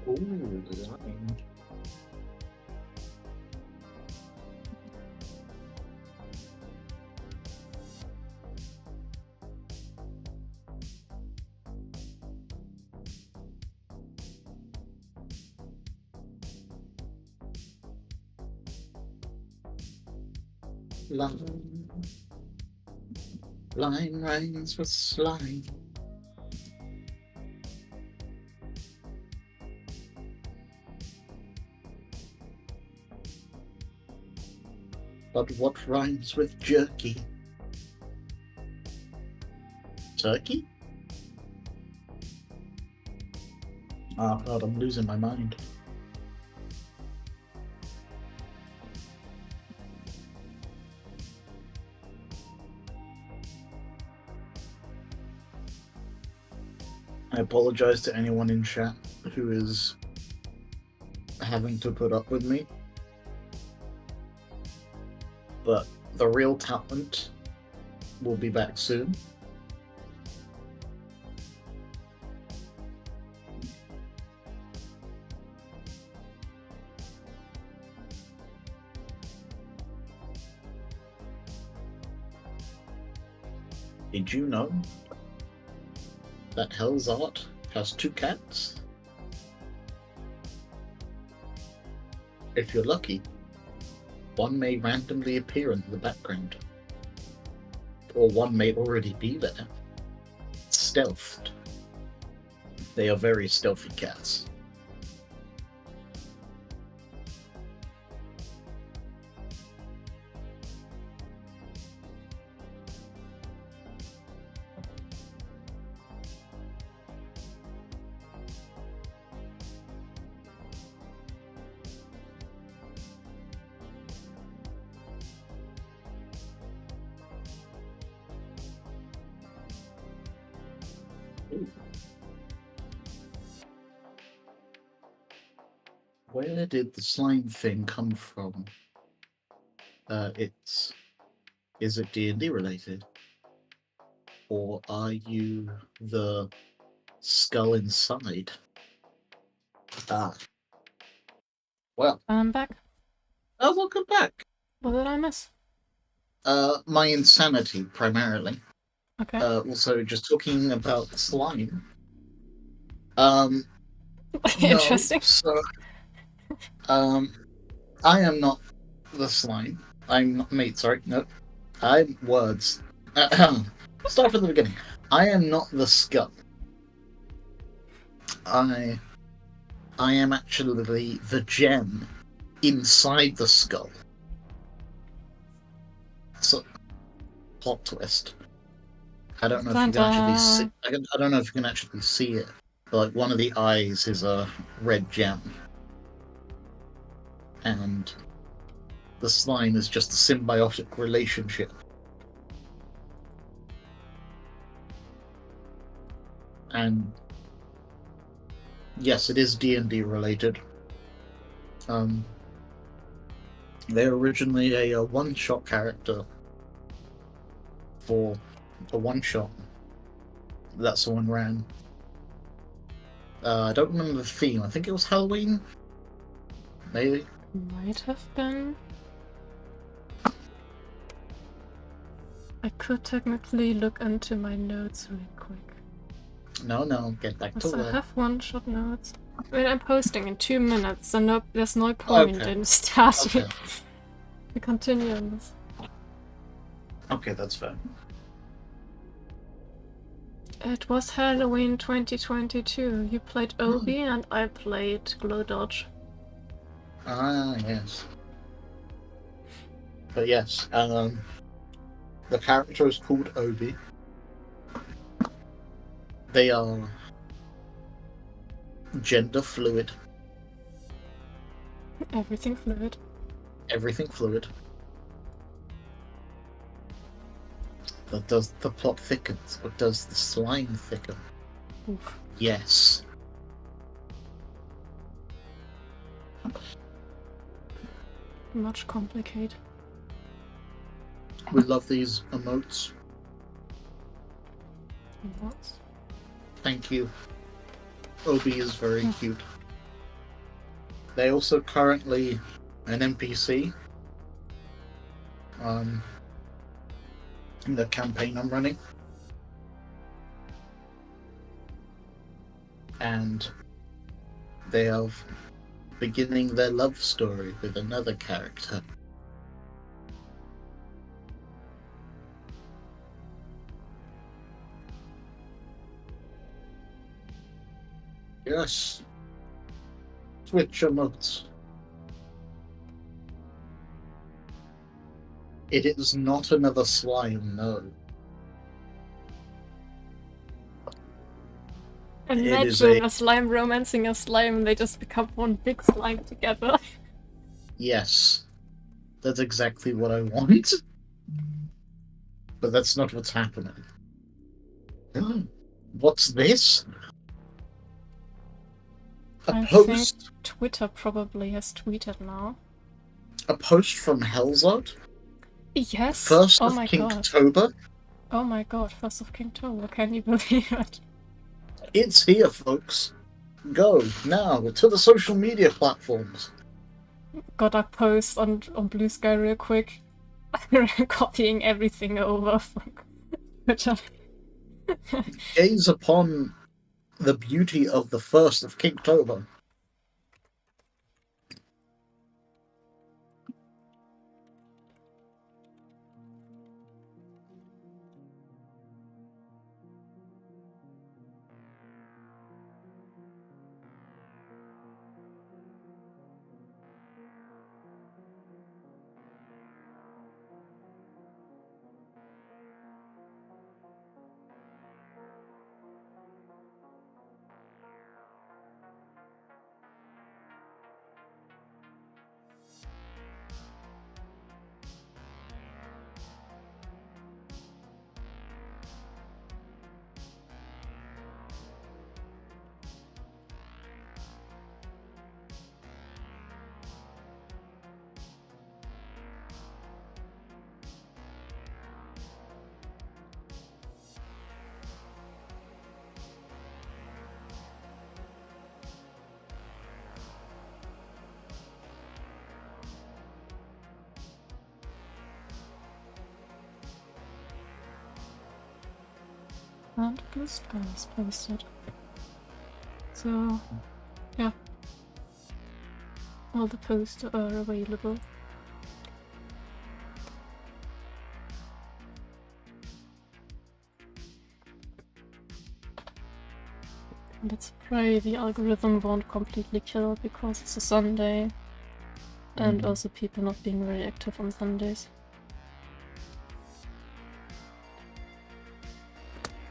Ooh, lime. Lime rhymes with slime. But what rhymes with jerky? Turkey? Oh god, I'm losing my mind. I apologize to anyone in chat who is having to put up with me. But the real talent will be back soon. Did you know that Hellzart has 2 cats? If you're lucky, one may randomly appear in the background, or one may already be there, stealthed. They are very stealthy cats. Where did the slime thing come from? Is it D&D related? Or are you the skull inside? Ah. Well. I'm back. Oh, welcome back. What did I miss? My insanity, primarily. Okay. Also, just talking about slime. Interesting. No, so, I am not the slime. I'm not mate, sorry, no. I'm words. Start from the beginning. I am not the skull. I am actually the gem inside the skull. So, plot twist. I don't know if you can actually see. I don't know if you can actually see it. But like one of the eyes is a red gem, and the slime is just a symbiotic relationship. And yes, it is D&D related. They're originally a one-shot character for a one-shot that someone ran. I don't remember the theme. I think it was Halloween? Maybe? Might have been. I could technically look into my notes really quick. No, get back to I work. have one-shot notes. I mean, I'm posting in 2 minutes, so there's no point in starting. We continue on this. Okay, that's fair. It was Halloween 2022. You played Obi and I played Glow Dodge. Ah, yes. But yes, the character is called Obi. They are gender fluid. Everything fluid. Everything fluid. But does the plot thickens, or does the slime thicken? Oof. Yes. Much complicated. We love these emotes. What? Thank you. Obi is very cute. They also currently an NPC. In the campaign I'm running. And they are beginning their love story with another character. Yes. Switch emotes. It is not another slime, no. Imagine a slime romancing a slime and they just become one big slime together. Yes. That's exactly what I want. But that's not what's happening. What's this? I think Twitter probably has tweeted now. A post from Hellzart? Yes. 1st oh of my Kinktober? God. Oh my God, 1st of Kinktober. Can you believe it? It's here, folks. Go, now, to the social media platforms. Got a post on Blue Sky real quick. Copying everything over from Twitter. Gaze upon the beauty of the 1st of Kinktober. And Blue Sky is posted. So, yeah. All the posts are available. Let's pray the algorithm won't completely kill because it's a Sunday. And also people not being very active on Sundays.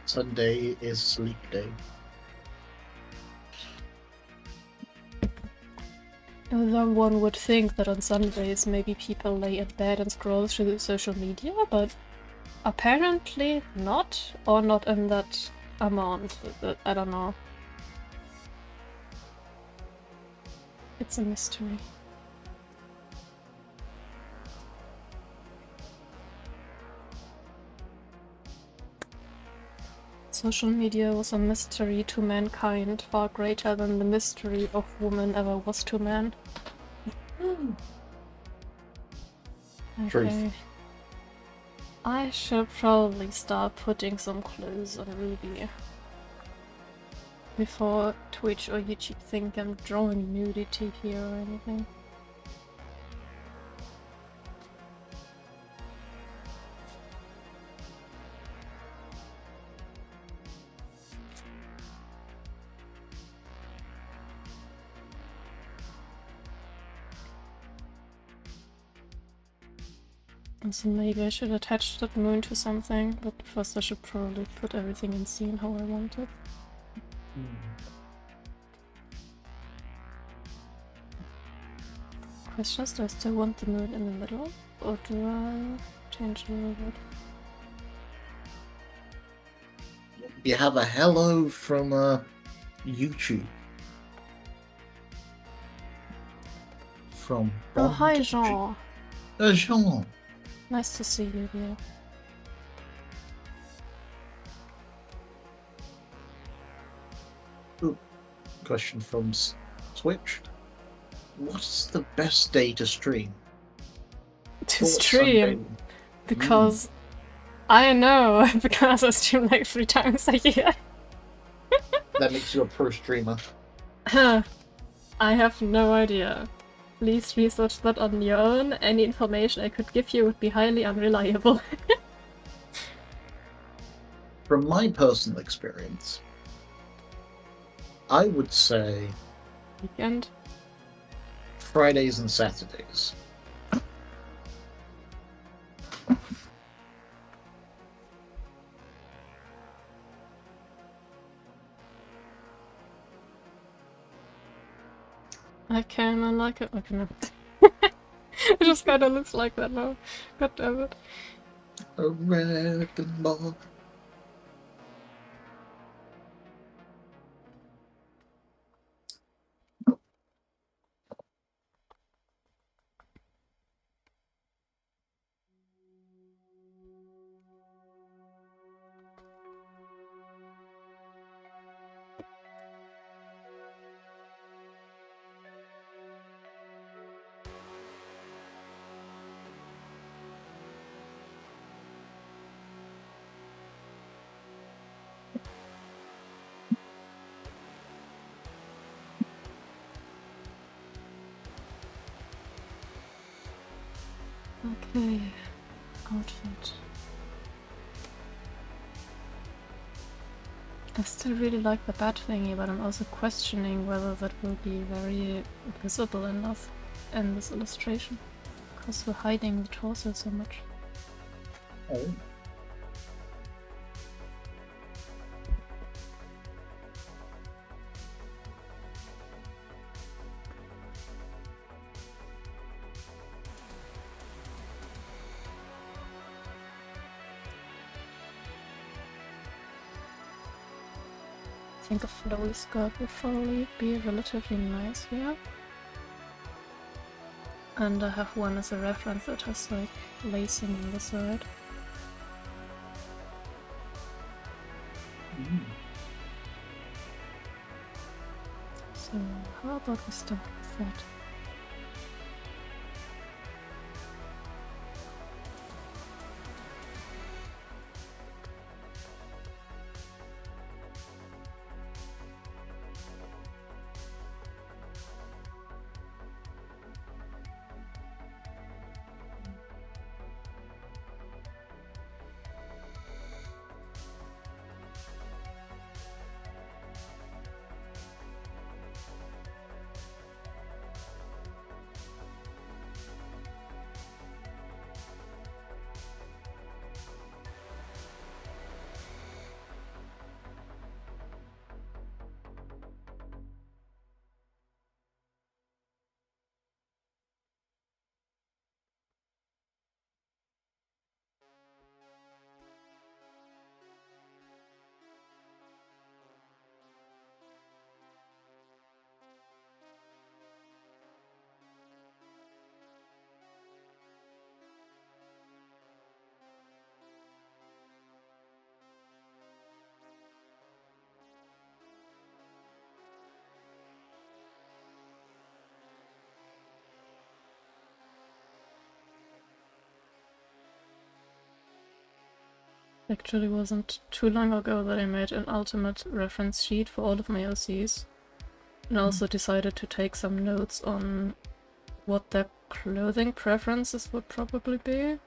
Sunday is sleep day. Although one would think that on Sundays maybe people lay in bed and scroll through social media, but apparently not, or not in that amount. I don't know. It's a mystery. Social media was a mystery to mankind, far greater than the mystery of woman ever was to man. Okay. Truth. I should probably start putting some clothes on Ruby before Twitch or YouTube think I'm drawing nudity here or anything. And so maybe I should attach that moon to something, but first I should probably put everything in scene how I want it. Question is, do I still want the moon in the middle? Or do I change a little bit? You have a hello from YouTube. From Oh, hi Bond. Jean! Jean. Nice to see you here. Ooh, question from Twitch. What's the best day to stream? To Thought stream! Sunday. Because I know, because I stream like 3 times a year. That makes you a pro streamer. I have no idea. Please research that on your own. Any information I could give you would be highly unreliable. From my personal experience, I would say Weekend? Fridays and Saturdays. I like it. Okay, no. It just kinda looks like that now. God damn it. A red ball. Okay. Outfit. I still really like the bat thingy, but I'm also questioning whether that will be very visible enough in this illustration. Because we're hiding the torso so much. Oh. I think a flowy skirt would probably be relatively nice here. And I have one as a reference that has like lacing on the side. So how about we start with that? Actually wasn't too long ago that I made an ultimate reference sheet for all of my OCs. And also decided to take some notes on what their clothing preferences would probably be.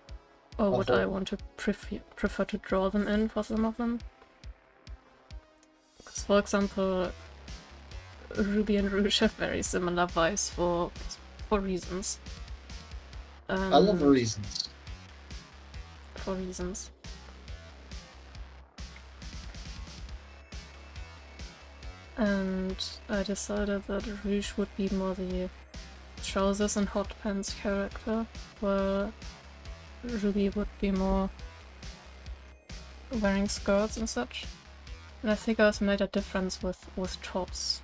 Or what I want to prefer to draw them in for some of them. Because for example, Ruby and Rouge have very similar vibes for reasons. I love reasons. for reasons. And I decided that Rouge would be more the trousers and hot pants character, while Ruby would be more wearing skirts and such. And I think I also made a difference with tops.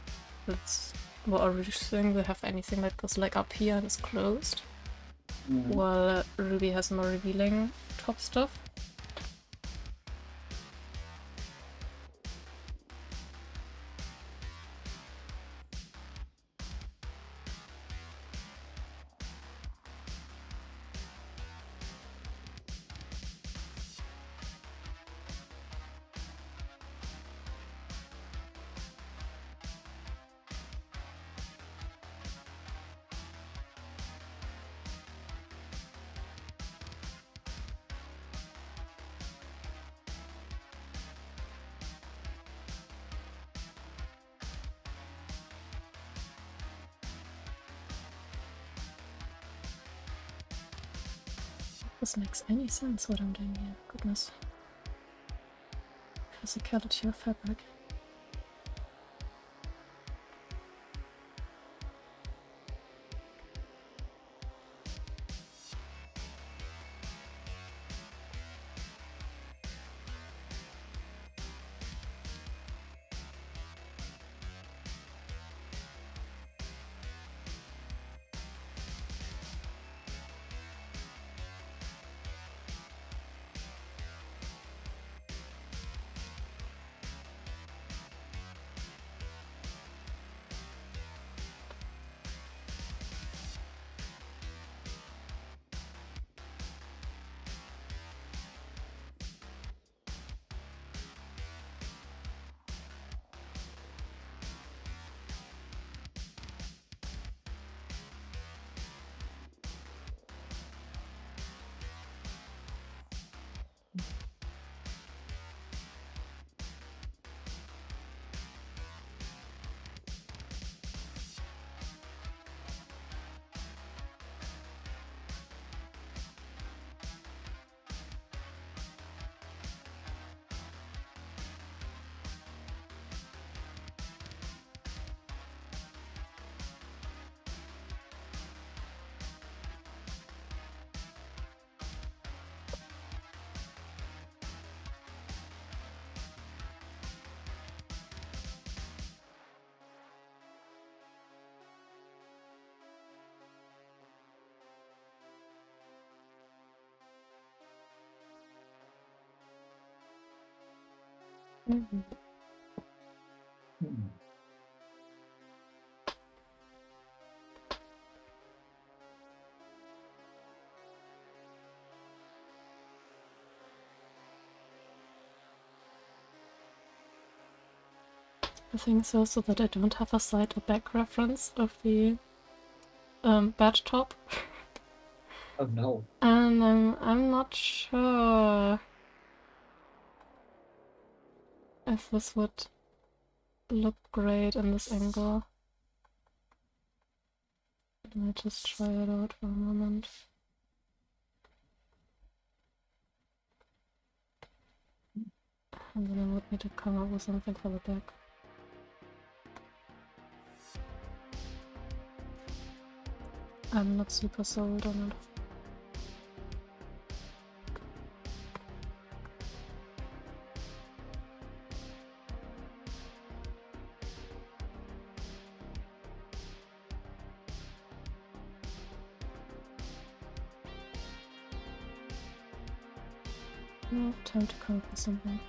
That's what a Rouge thing. We have anything that goes like up here and is closed, while Ruby has more revealing top stuff. This makes any sense what I'm doing here. Goodness. Physicality of fabric. The thing is also that I don't have a side or back reference of the badge top. Oh no. And I'm not sure if this would look great in this angle. Let me just try it out for a moment. And then I would need to come up with something for the back. I'm not super sold on it. Oh, time to come up with something.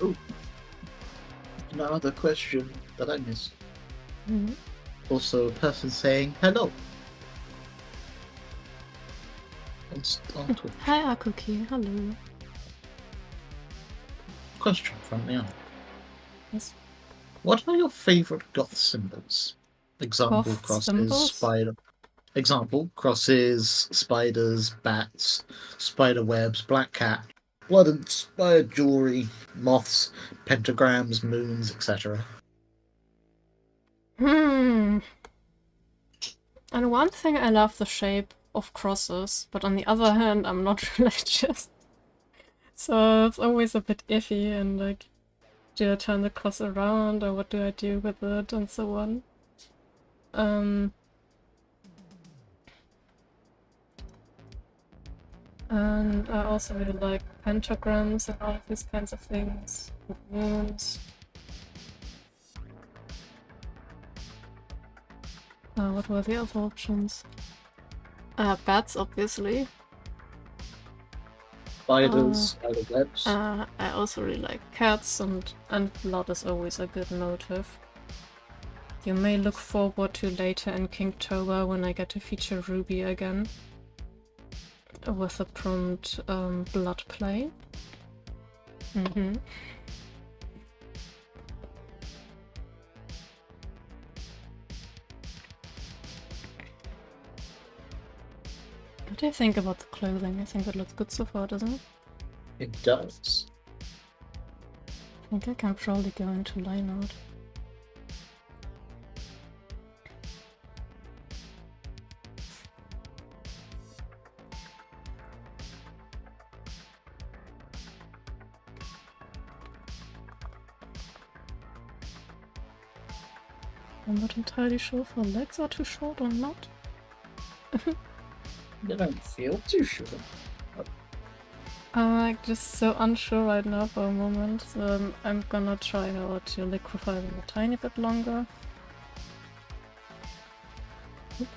Oh, another question that I missed. Mhm. Also, a person saying hello on Twitch. Hi, Akuki. Hello. Question from Leon. Yes. What are your favorite goth symbols? Example, Goth crosses, symbols? spider. Example, crosses, spiders, bats, spider webs, black cat, blood and spider jewelry, moths, pentagrams, moons, etc. Hmm. On one thing, I love the shape of crosses, but on the other hand, I'm not religious. So it's always a bit iffy, and like, do I turn the cross around, or what do I do with it, and so on. And I also really like pentagrams and all of these kinds of things, with moons. What were the other options? Bats, obviously. Spiders, spider webs. I also really like cats, and blood is always a good motive. You may look forward to later in Kingtober when I get to feature Ruby again. With the prompt blood play. Mm-hmm. What do you think about the clothing? I think it looks good so far, doesn't it? It does. I think I can probably go into line art. I'm not entirely sure if her legs are too short or not. You don't feel too sure. I'm like just so unsure right now for a moment, so I'm gonna try out to liquefy them a tiny bit longer. Oop.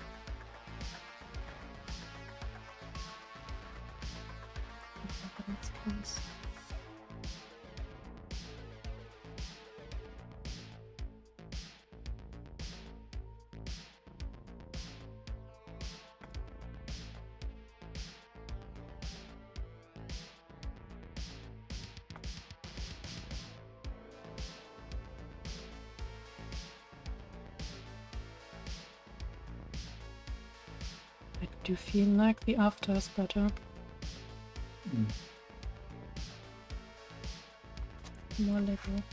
That's close. I do feel like the after is better. More Lego.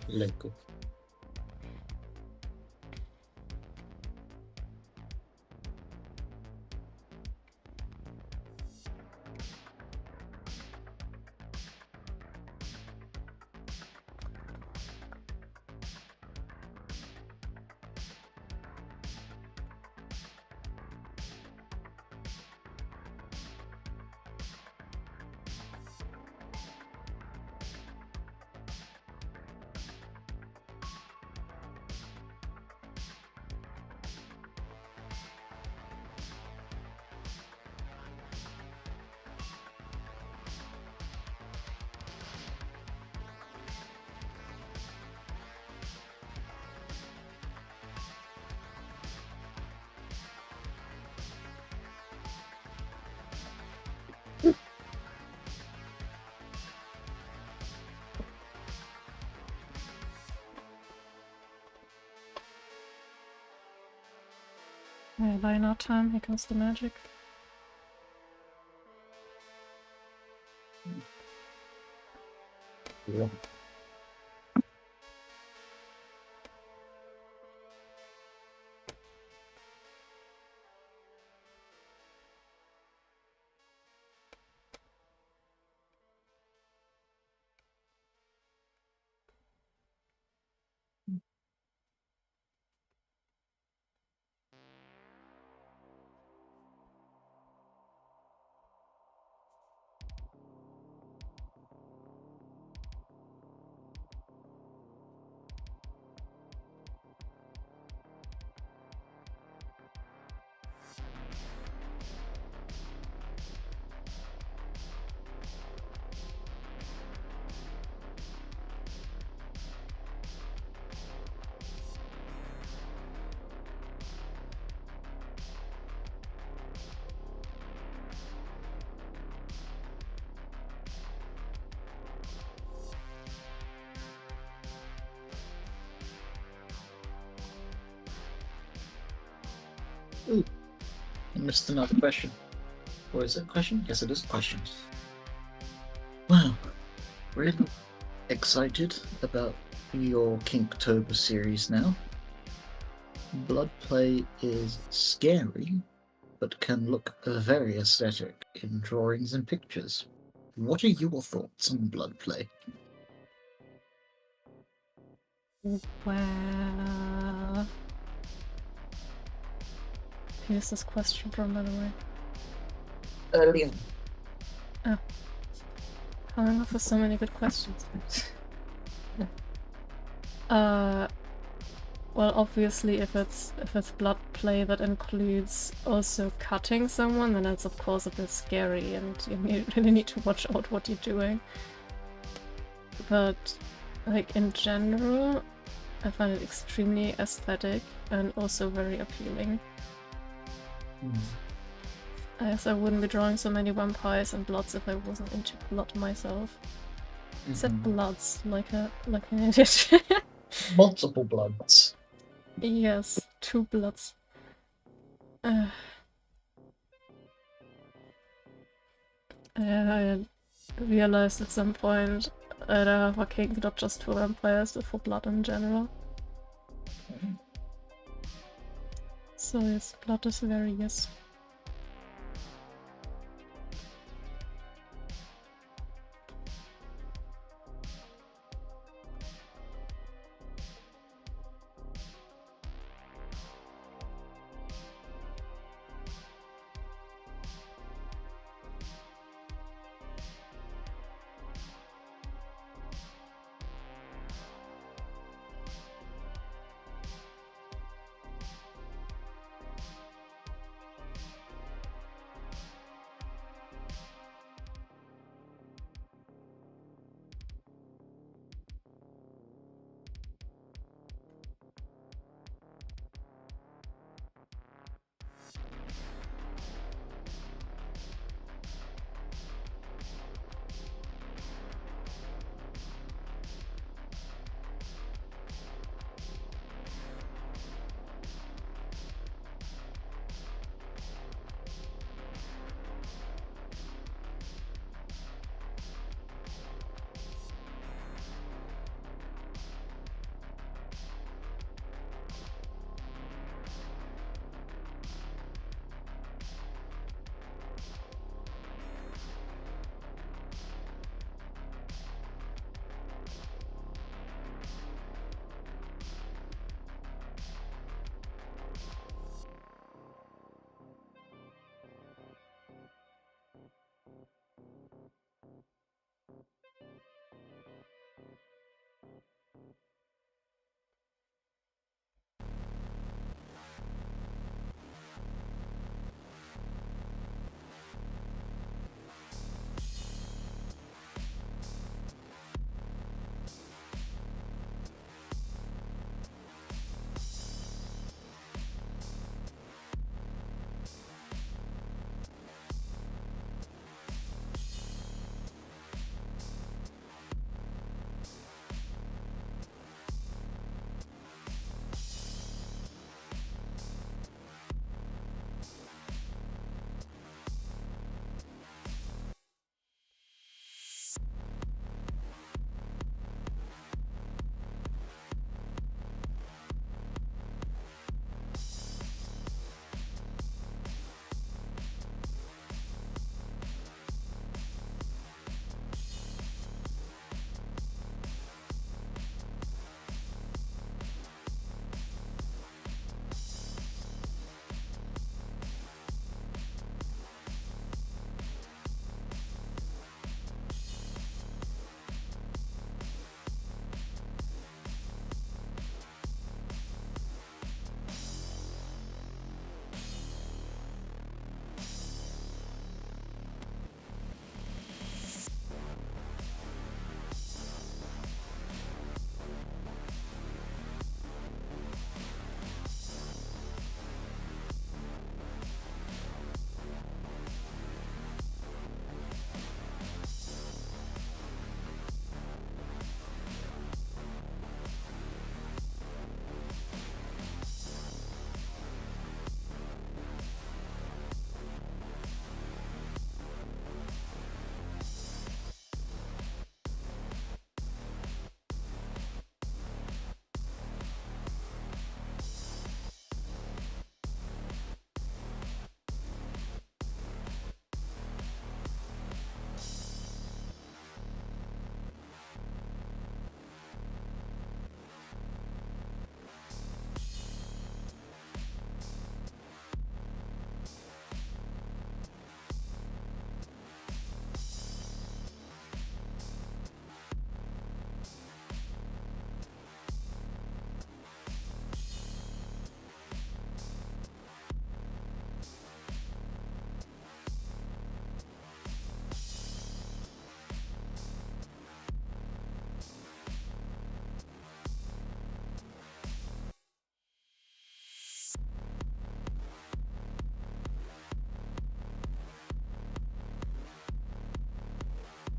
Lego. Line art time, here comes the magic. Yeah. Ooh, I missed another question. Or is it a question? Yes, it is a question. Wow, really excited about your Kinktober series now. Blood play is scary, but can look very aesthetic in drawings and pictures. What are your thoughts on blood play? Well... Here's this question from, by the way. Earlier. Oh. How am I for so many good questions? Well, obviously, if it's blood play that includes also cutting someone, then that's of course a bit scary, and you really need to watch out what you're doing. But, like, in general, I find it extremely aesthetic and also very appealing. I guess I wouldn't be drawing so many vampires and bloods if I wasn't into blood myself. I said bloods like an idiot. Multiple bloods. Yes, 2 bloods. I realized at some point that I have a kink not just for vampires, but for blood in general. So yes, blood is very yes.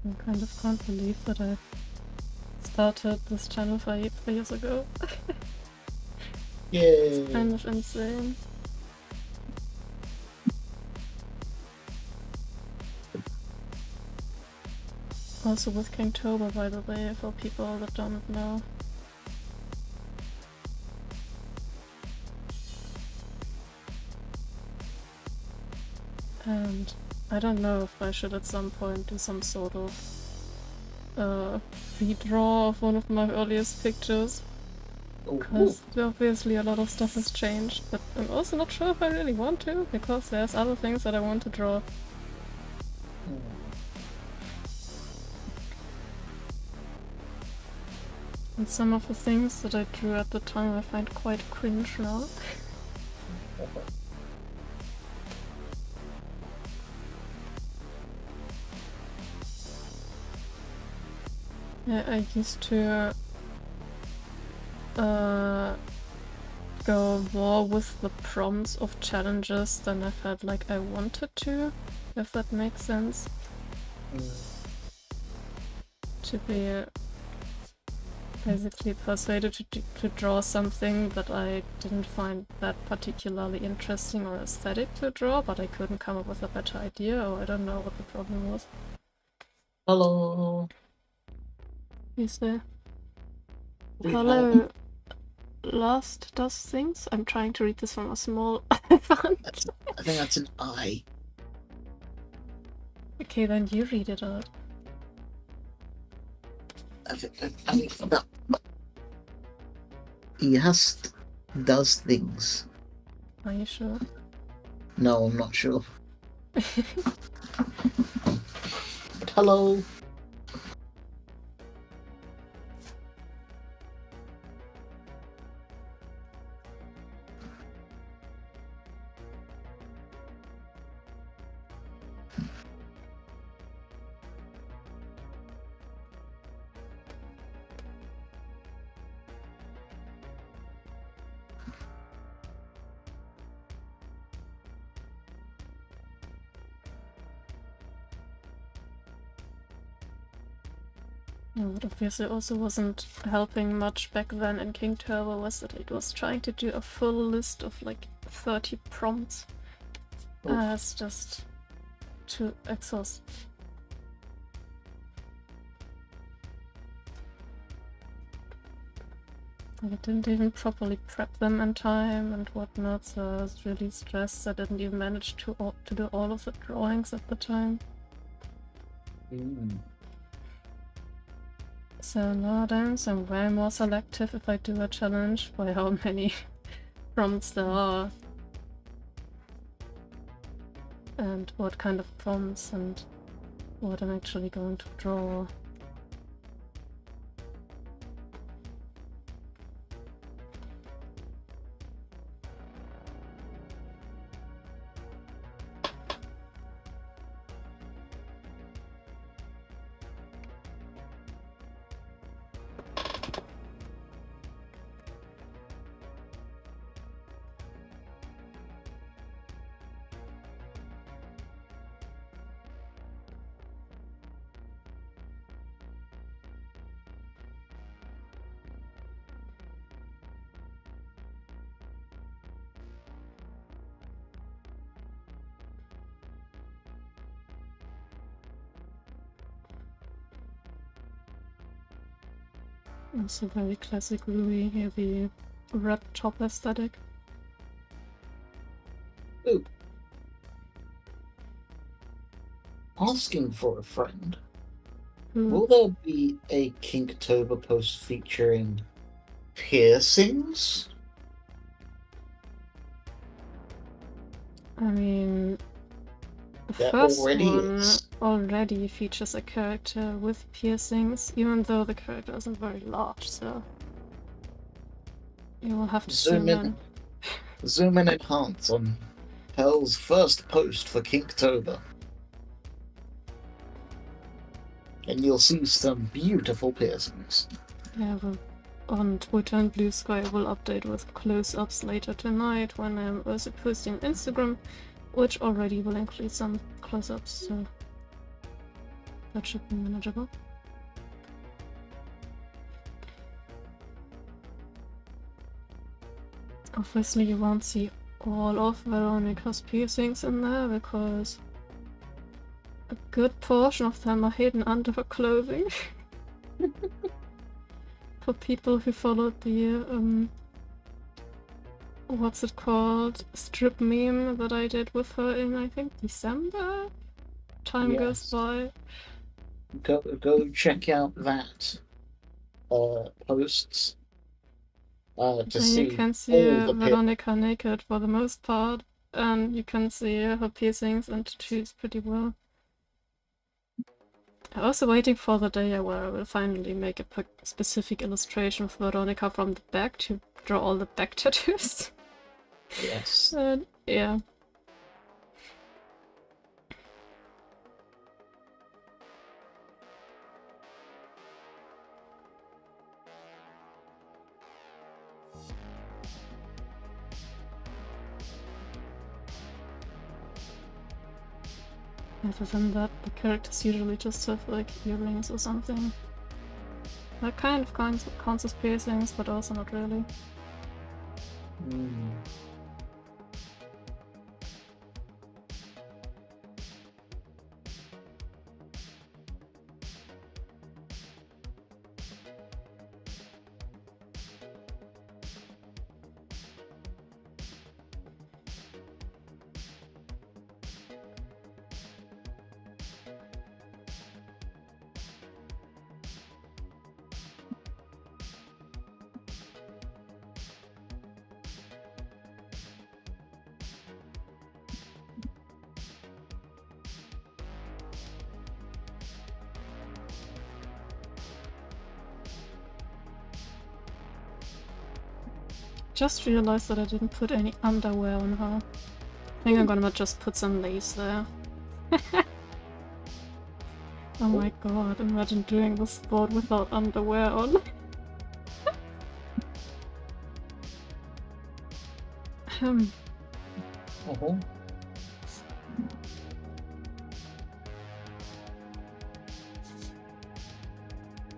I kind of can't believe that I started this channel 5 years ago. Yay! It's kind of insane. Also with Kingtober, by the way, for people that don't know. And I don't know if I should at some point do some sort of redraw of one of my earliest pictures. Because obviously a lot of stuff has changed, but I'm also not sure if I really want to, because there's other things that I want to draw. And some of the things that I drew at the time I find quite cringe now. Yeah, I used to go more with the prompts of challenges than I felt like I wanted to, if that makes sense. To be basically persuaded to draw something that I didn't find that particularly interesting or aesthetic to draw, but I couldn't come up with a better idea, or I don't know what the problem was. Hello. Who's there? Hello. Last does things? I'm trying to read this from a small font. I think that's an I. Okay, then you read it out. I mean, Last does things. Are you sure? No, I'm not sure. But hello. What obviously also wasn't helping much back then in Kingtober was that it was trying to do a full list of like 30 prompts. It's just too exhausting. I didn't even properly prep them in time and whatnot, so I was really stressed. I didn't even manage to do all of the drawings at the time. So nowadays I'm way more selective if I do a challenge by how many prompts there are. And what kind of prompts and what I'm actually going to draw. Also very classic Louis here, the red top aesthetic. Ooh. Asking for a friend. Will there be a Kingtober post featuring piercings? I mean, the There first already one is. already features a character with piercings, even though the character isn't very large, so you will have to zoom in. Zoom in and enhance on Hell's first post for Kingtober. And you'll see some beautiful piercings. Yeah, well, on Twitter and Blue Sky I will update with close-ups later tonight when I'm also posting on Instagram, which already will include some close-ups, so... That should be manageable. Obviously you won't see all of Veronica's piercings in there because a good portion of them are hidden under her clothing. For people who followed the what's it called, strip meme that I did with her in, I think, December? Time goes by. Go check out that posts to see. You can see all the Veronica naked for the most part, and you can see her piercings and tattoos pretty well. I'm also waiting for the day where I will finally make a specific illustration of Veronica from the back to draw all the back tattoos. Yes. Yeah. Other than that, the characters usually just have like earrings or something. That kind of counts as piercings, but also not really. Just realized that I didn't put any underwear on her. I think I'm gonna just put some lace there. Oh my god, imagine doing the sport without underwear on. I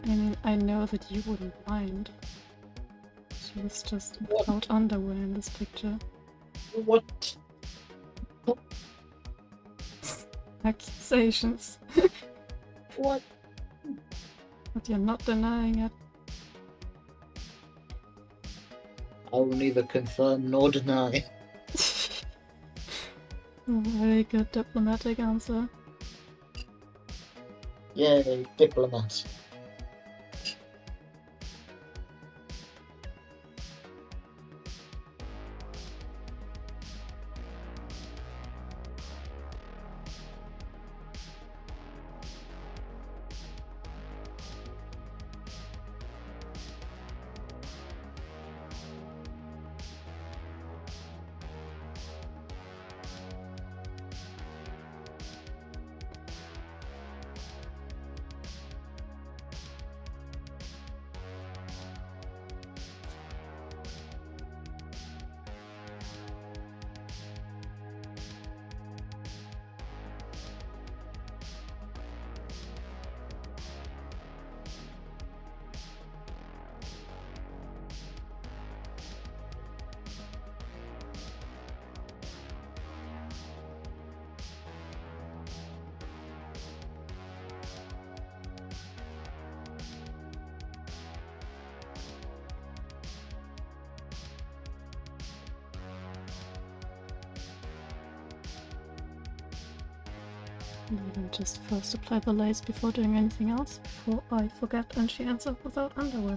mean, I know that you wouldn't mind. She was just without underwear in this picture. What? Accusations. What? But you're not denying it. I will neither confirm nor deny. Very good diplomatic answer. Yay, diplomat. Even just first apply the lace before doing anything else, before I forget and she ends up without underwear.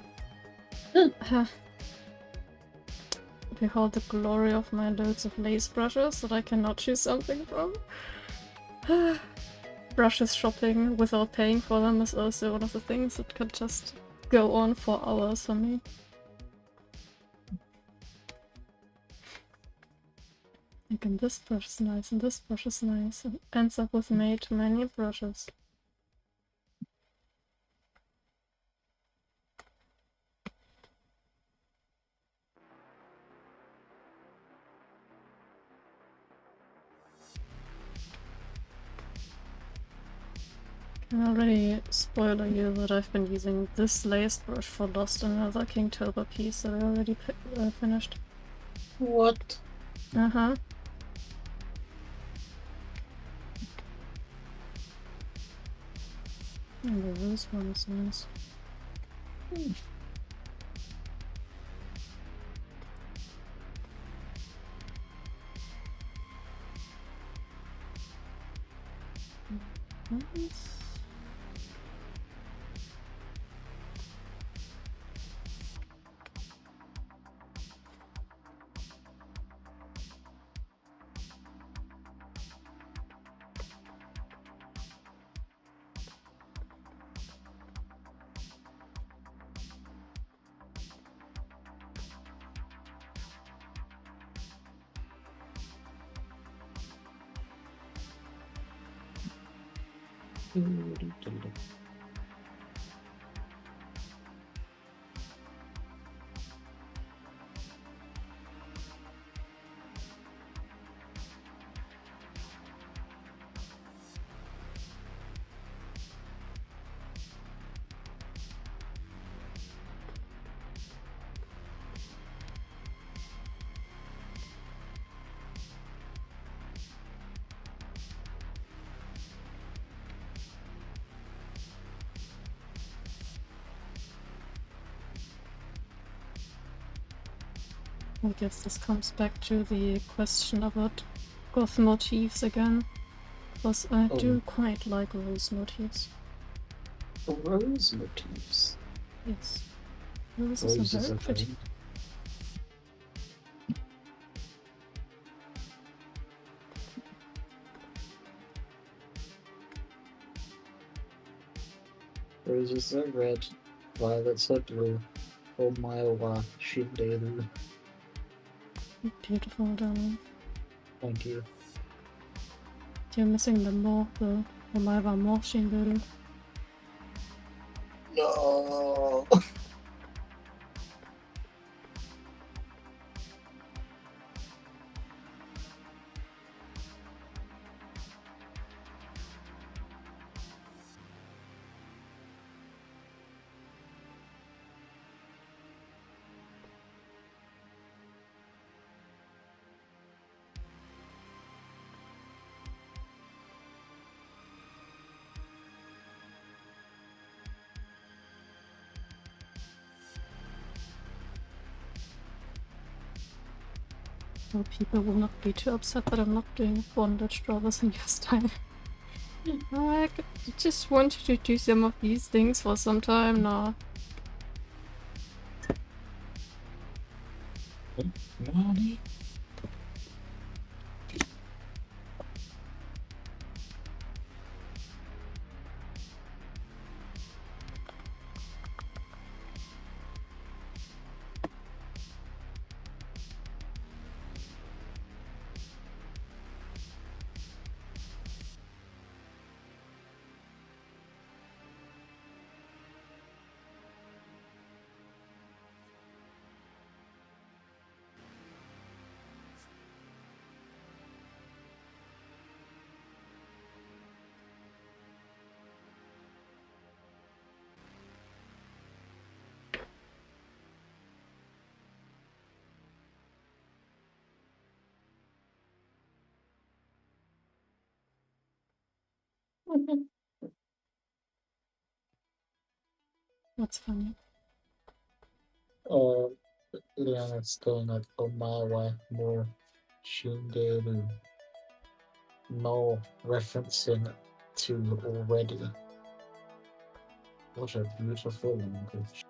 Behold the glory of my loads of lace brushes that I cannot choose something from. Brushes shopping without paying for them is also one of the things that could just go on for hours for me. And this brush is nice, and this brush is nice, and ends up with many brushes. I already spoiler you that I've been using this lace brush for Lost and another Kingtober piece that I already finished. What? Uh-huh. Oh, this one is nice. Nice. I guess this comes back to the question about goth motifs again, because I do quite like rose motifs. Rose motifs? Yes. Roses are very pretty. Roses are red, violets are blue. Oh my wa shinderu. Beautiful, darling. Thank you. You're missing the Omaiwa mo shinderu. No. So people will not be too upset that I'm not doing bondage drawers in your style. I just wanted to do some of these things for some time now. Nani? That's funny. Liana's going at Omawa more Shinderu. No referencing to already. What a beautiful language.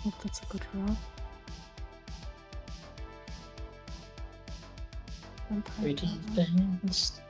Hope that's a good roll. Pretty fast.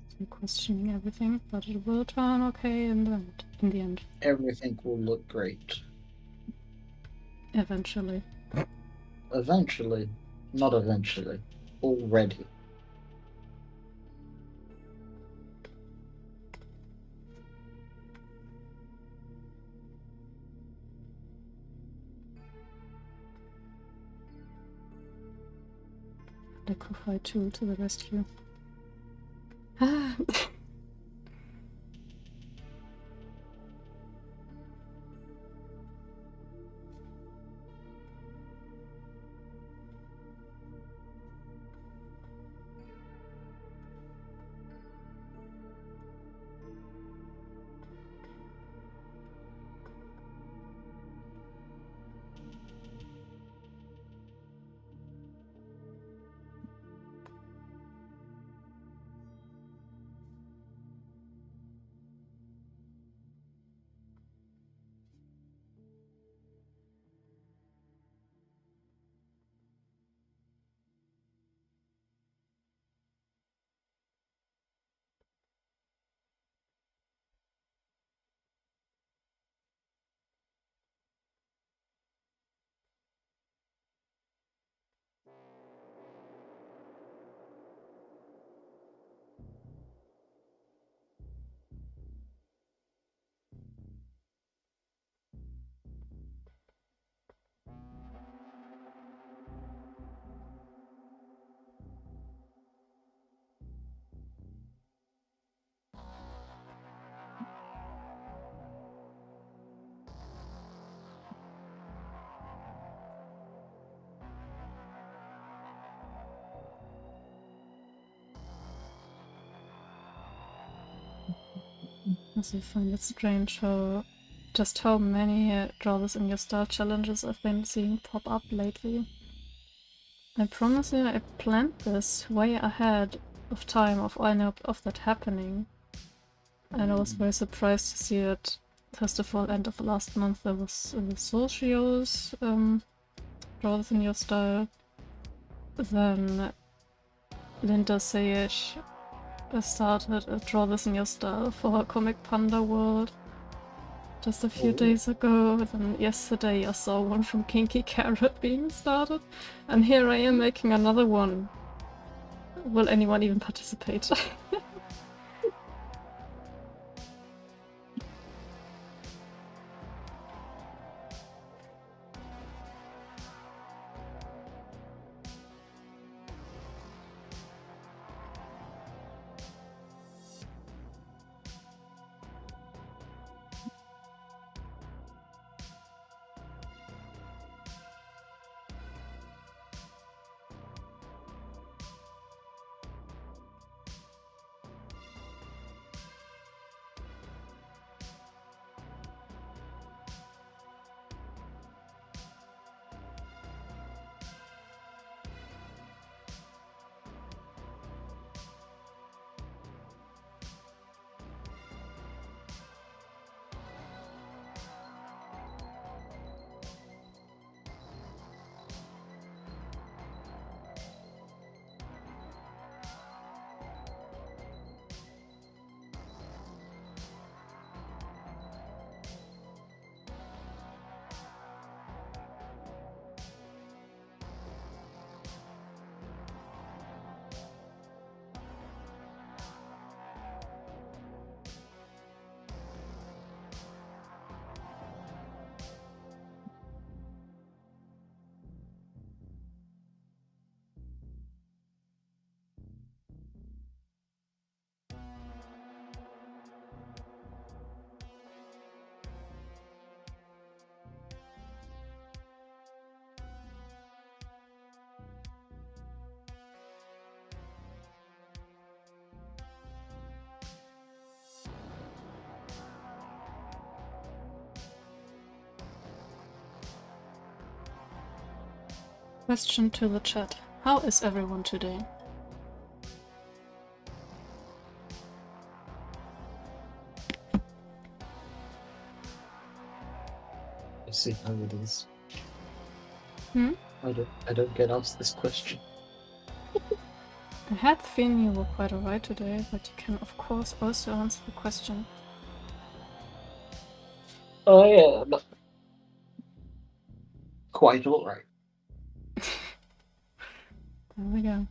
Still questioning everything, but it will turn okay in the end. In the end, Everything will look great. eventually. Eventually. Not eventually. Already. Liquefy tool to the rescue. Ah. also find it strange how many draw this in your style challenges I've been seeing pop up lately. I promise you, I planned this way ahead of time of that happening. And I was very surprised to see it. First of all, end of last month there was the Socios, draw this in your style. Then Linda Sayech started a draw this in your style for her Comic Panda World just a few days ago. Then yesterday I saw one from Kinky Carrot being started, and here I am making another one. Will anyone even participate? Question to the chat. How is everyone today? I see how it is. Hmm? I don't get asked this question. I had the feeling you were quite alright today, but you can of course also answer the question. I am quite alright. There we go.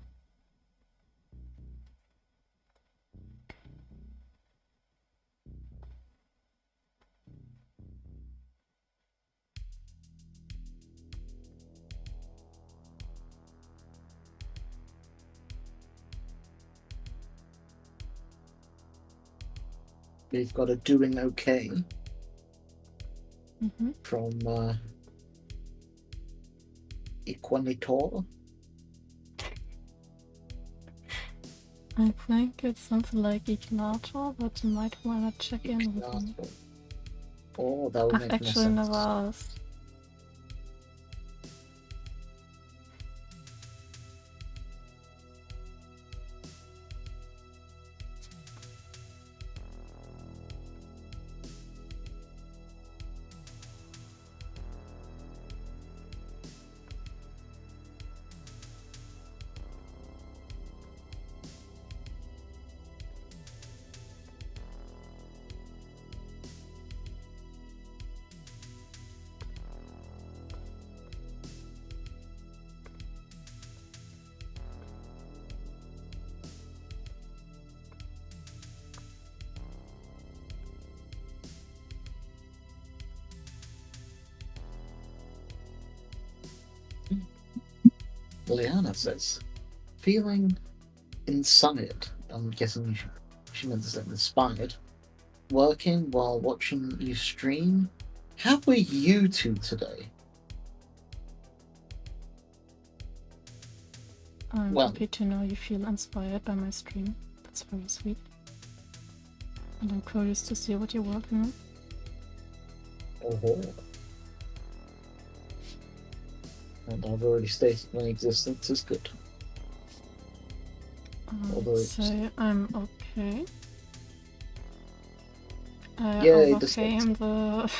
We've got a doing okay Mm-hmm. from Equanitor. I think it's something like Ignator, but you might wanna check in with him. Oh, that would I've make more actually sense. never asked. Liana says, feeling inspired. I'm guessing she meant to say inspired. Working while watching you stream. How are you two today? I'm Well, happy to know you feel inspired by my stream. That's very sweet. And I'm curious to see what you're working on. Oh. And I've already stated my existence is good. Although I'd say I'm okay. I Yay, overcame the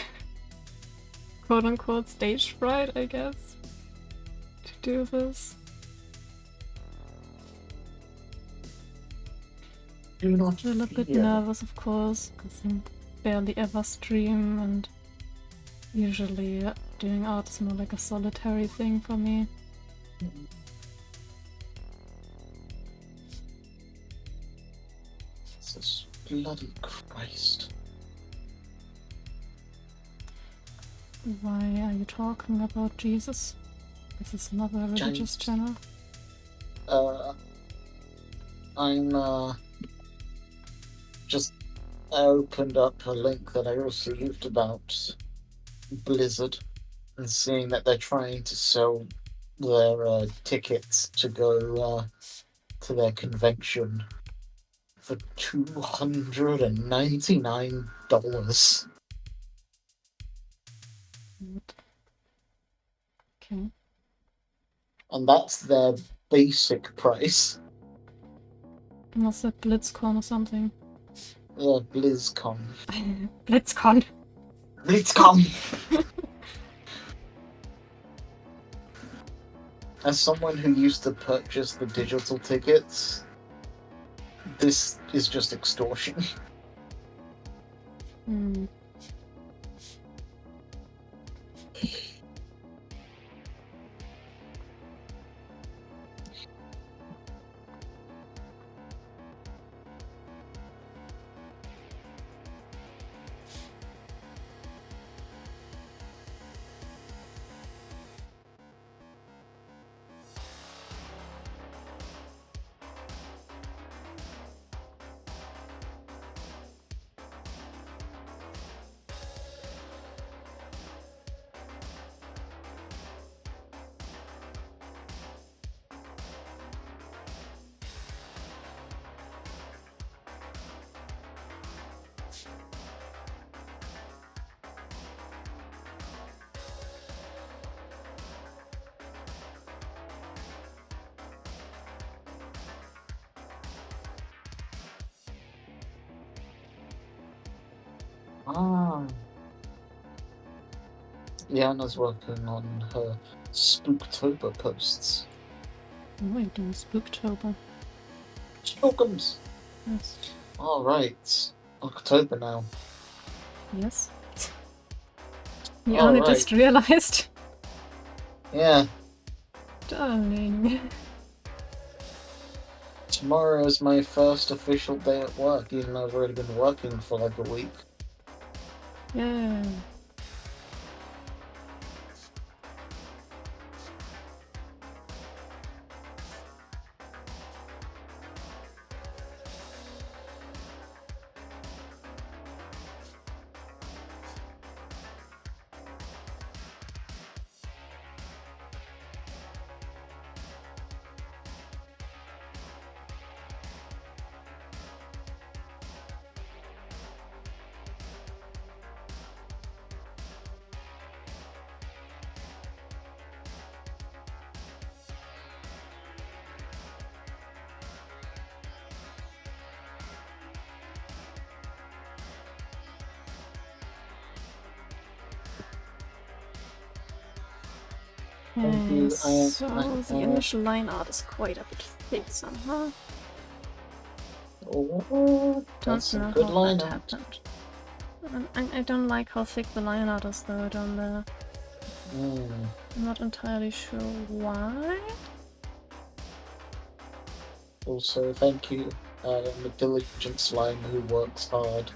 quote-unquote stage fright, I guess, to do this. do not Still a bit fear. nervous, of course, because I barely ever stream, and usually doing art is more like a solitary thing for me. Jesus bloody Christ. Why are you talking about Jesus? This is not a religious channel. I'm just I opened up a link that I received about Blizzard and seeing that they're trying to sell their tickets to go to their convention for $299. Okay. And that's their basic price. Was it BlizzCon or something? Yeah, BlizzCon. BlizzCon! BlizzCon! As someone who used to purchase the digital tickets, this is just extortion. Hmm. Ah. Liana's working on her Spooktober posts. Oh, you're doing Spooktober. Spookums! Yes. Alright. October now. Yes. You All only right. just realized. Yeah. Darling. Tomorrow is my first official day at work, even though I've already been working for like a week. Yeah. Thank you. So the initial line art is quite a bit thick somehow. Oh, that's some Don't good know how line that art. happened. I don't like how thick the line art is though down there. I'm not entirely sure why. Also, thank you, the diligent slime who works hard.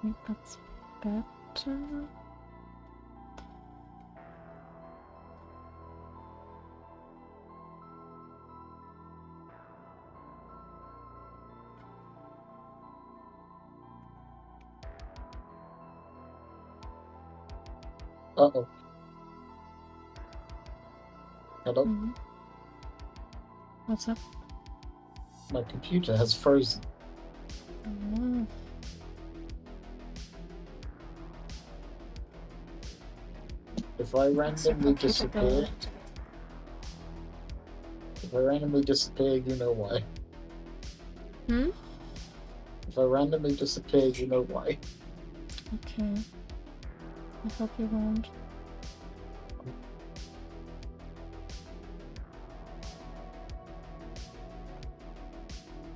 think that's better. Uh-oh. Hello? Mm-hmm. What's up? My computer has frozen. Oh. If I randomly disappear, you know why. Hmm? If I randomly disappear, you know why. Okay. I hope you won't.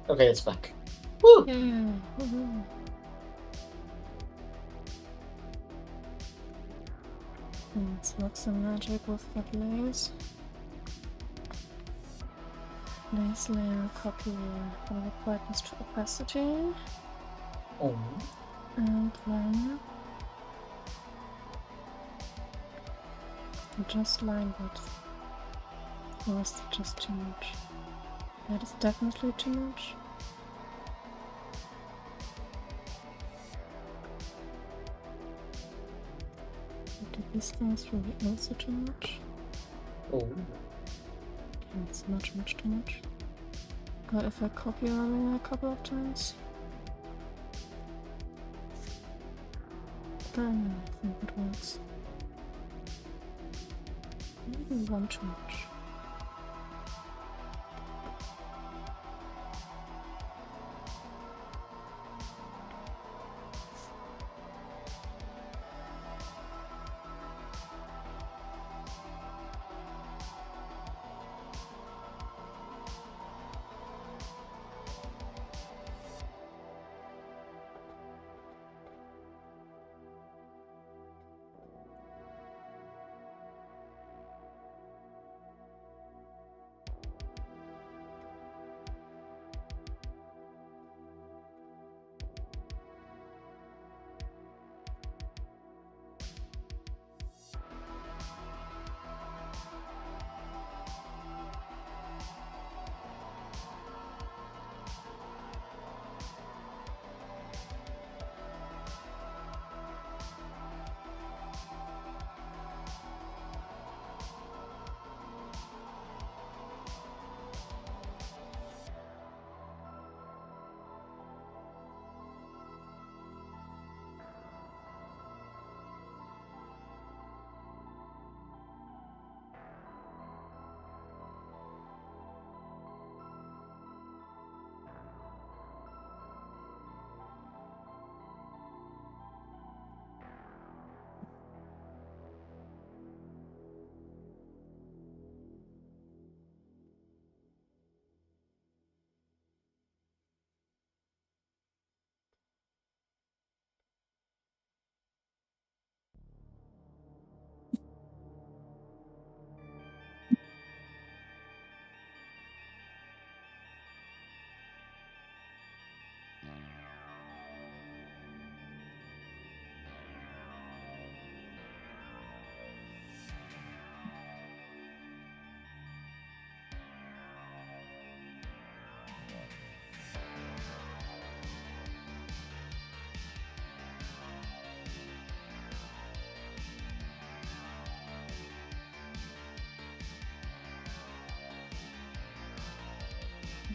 Okay, it's back. Woo! Yeah. Woohoo. Let's work some magic with that lace. Lace layer, copy layer. Gonna get brightness to opacity. Oh. And then just line width. Or is it just too much? That is definitely too much. These things really also too much. Oh. Okay, it's much too much. But if I copy around a couple of times, then I think it works. Maybe one too much.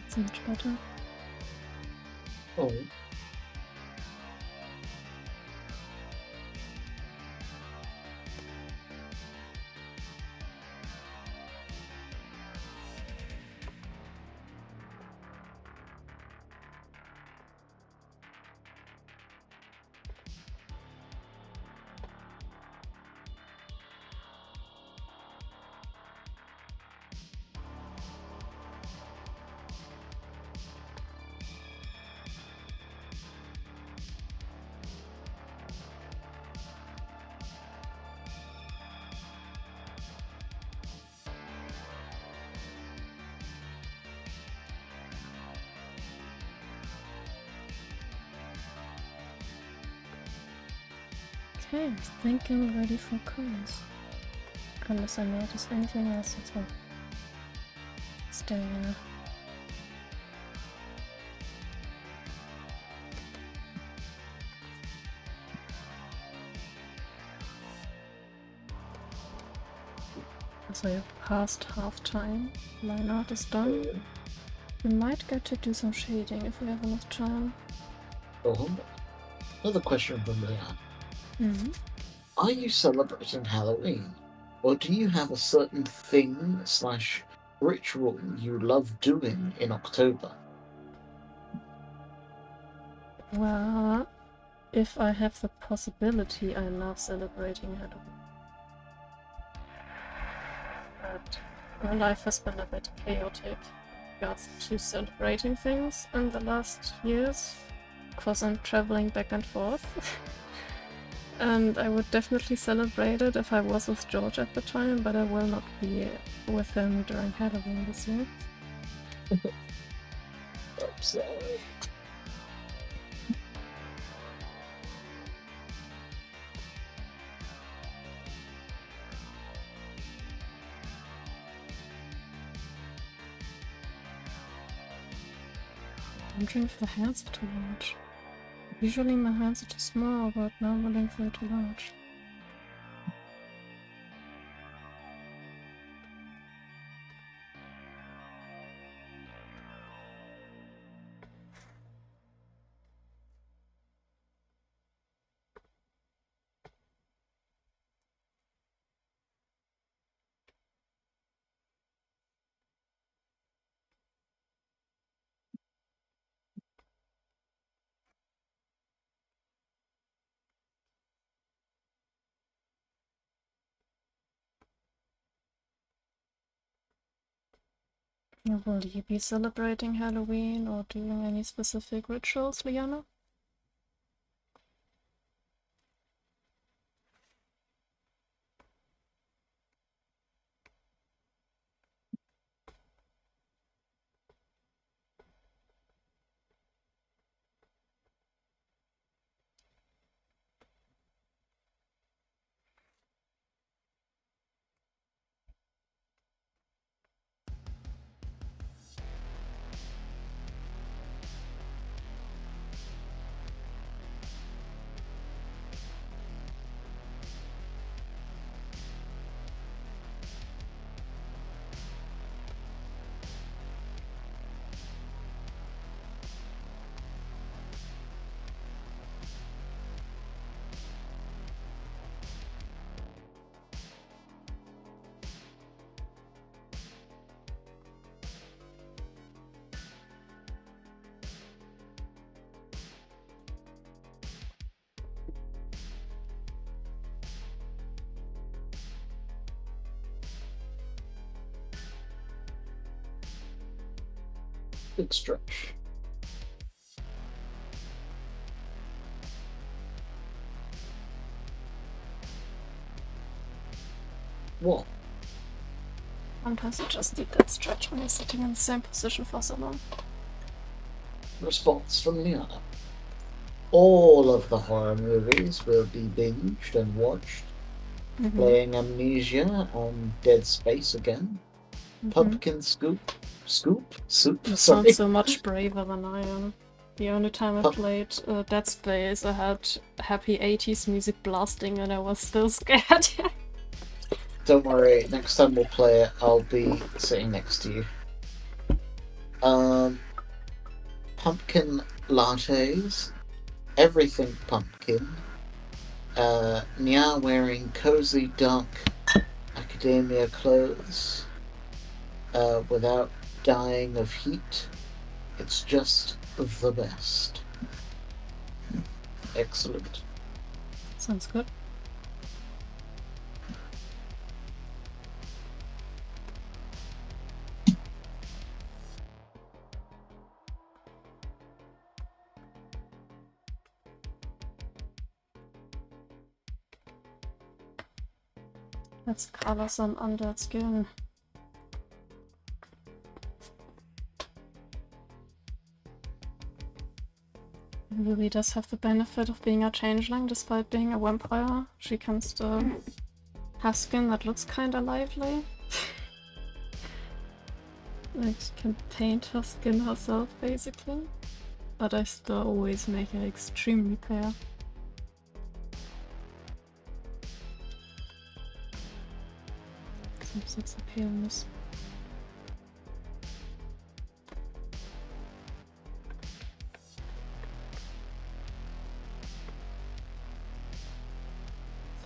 That's much better. Oh. Okay, I think I'm ready for cons. Unless I notice anything else at all. Stay there. So you're past half time. Line art is done. We might get to do some shading if we have enough time. Oh, another question from Leanne. Mm-hmm. Are you celebrating Halloween? Or do you have a certain thing / ritual you love doing in October? Well, if I have the possibility, I love celebrating Halloween. But my life has been a bit chaotic with regards to celebrating things in the last years, because I'm traveling back and forth. And I would definitely celebrate it if I was with George at the time, but I will not be with him during Halloween this year. I'm sorry. I'm wondering if the hands are too large. Usually my hands are too small, but now I'm wondering if they're too large. Will you be celebrating Halloween or doing any specific rituals, Liana? Big stretch. What? Sometimes you just need that stretch when you're sitting in the same position for so long. Response from Liana. All of the horror movies will be binged and watched. Playing Amnesia on Dead Space again. Pumpkin Soup. You Sorry. sound so much braver than I am. The only time I played Dead Space, I had happy 80s music blasting and I was still scared. Don't worry, next time we'll play it, I'll be sitting next to you. Pumpkin lattes. Everything pumpkin. Nya wearing cozy dark academia clothes. Without dying of heat. It's just the best. Excellent. Sounds good. Let's color some undead skin. Lily does have the benefit of being a changeling despite being a vampire. She can still have skin that looks kinda lively. Like, she can paint her skin herself, basically. But I still always make her extremely pale. Some sets of paleness.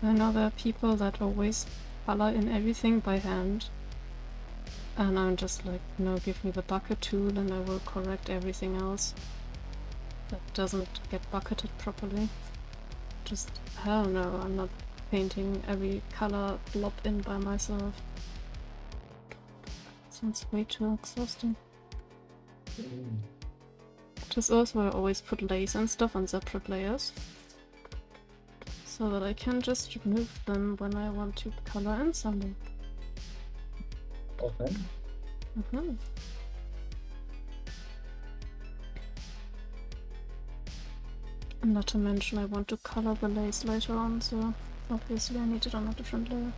So I know there are people that always color in everything by hand. And I'm just like, no, give me the bucket tool and I will correct everything else that doesn't get bucketed properly. Just, hell no, I'm not painting every color blob in by myself. Sounds way too exhausting. Just also I always put layers and stuff on separate layers. So that I can just remove them when I want to color in something. Okay. And not to mention I want to color the lace later on, so obviously I need it on a different layer.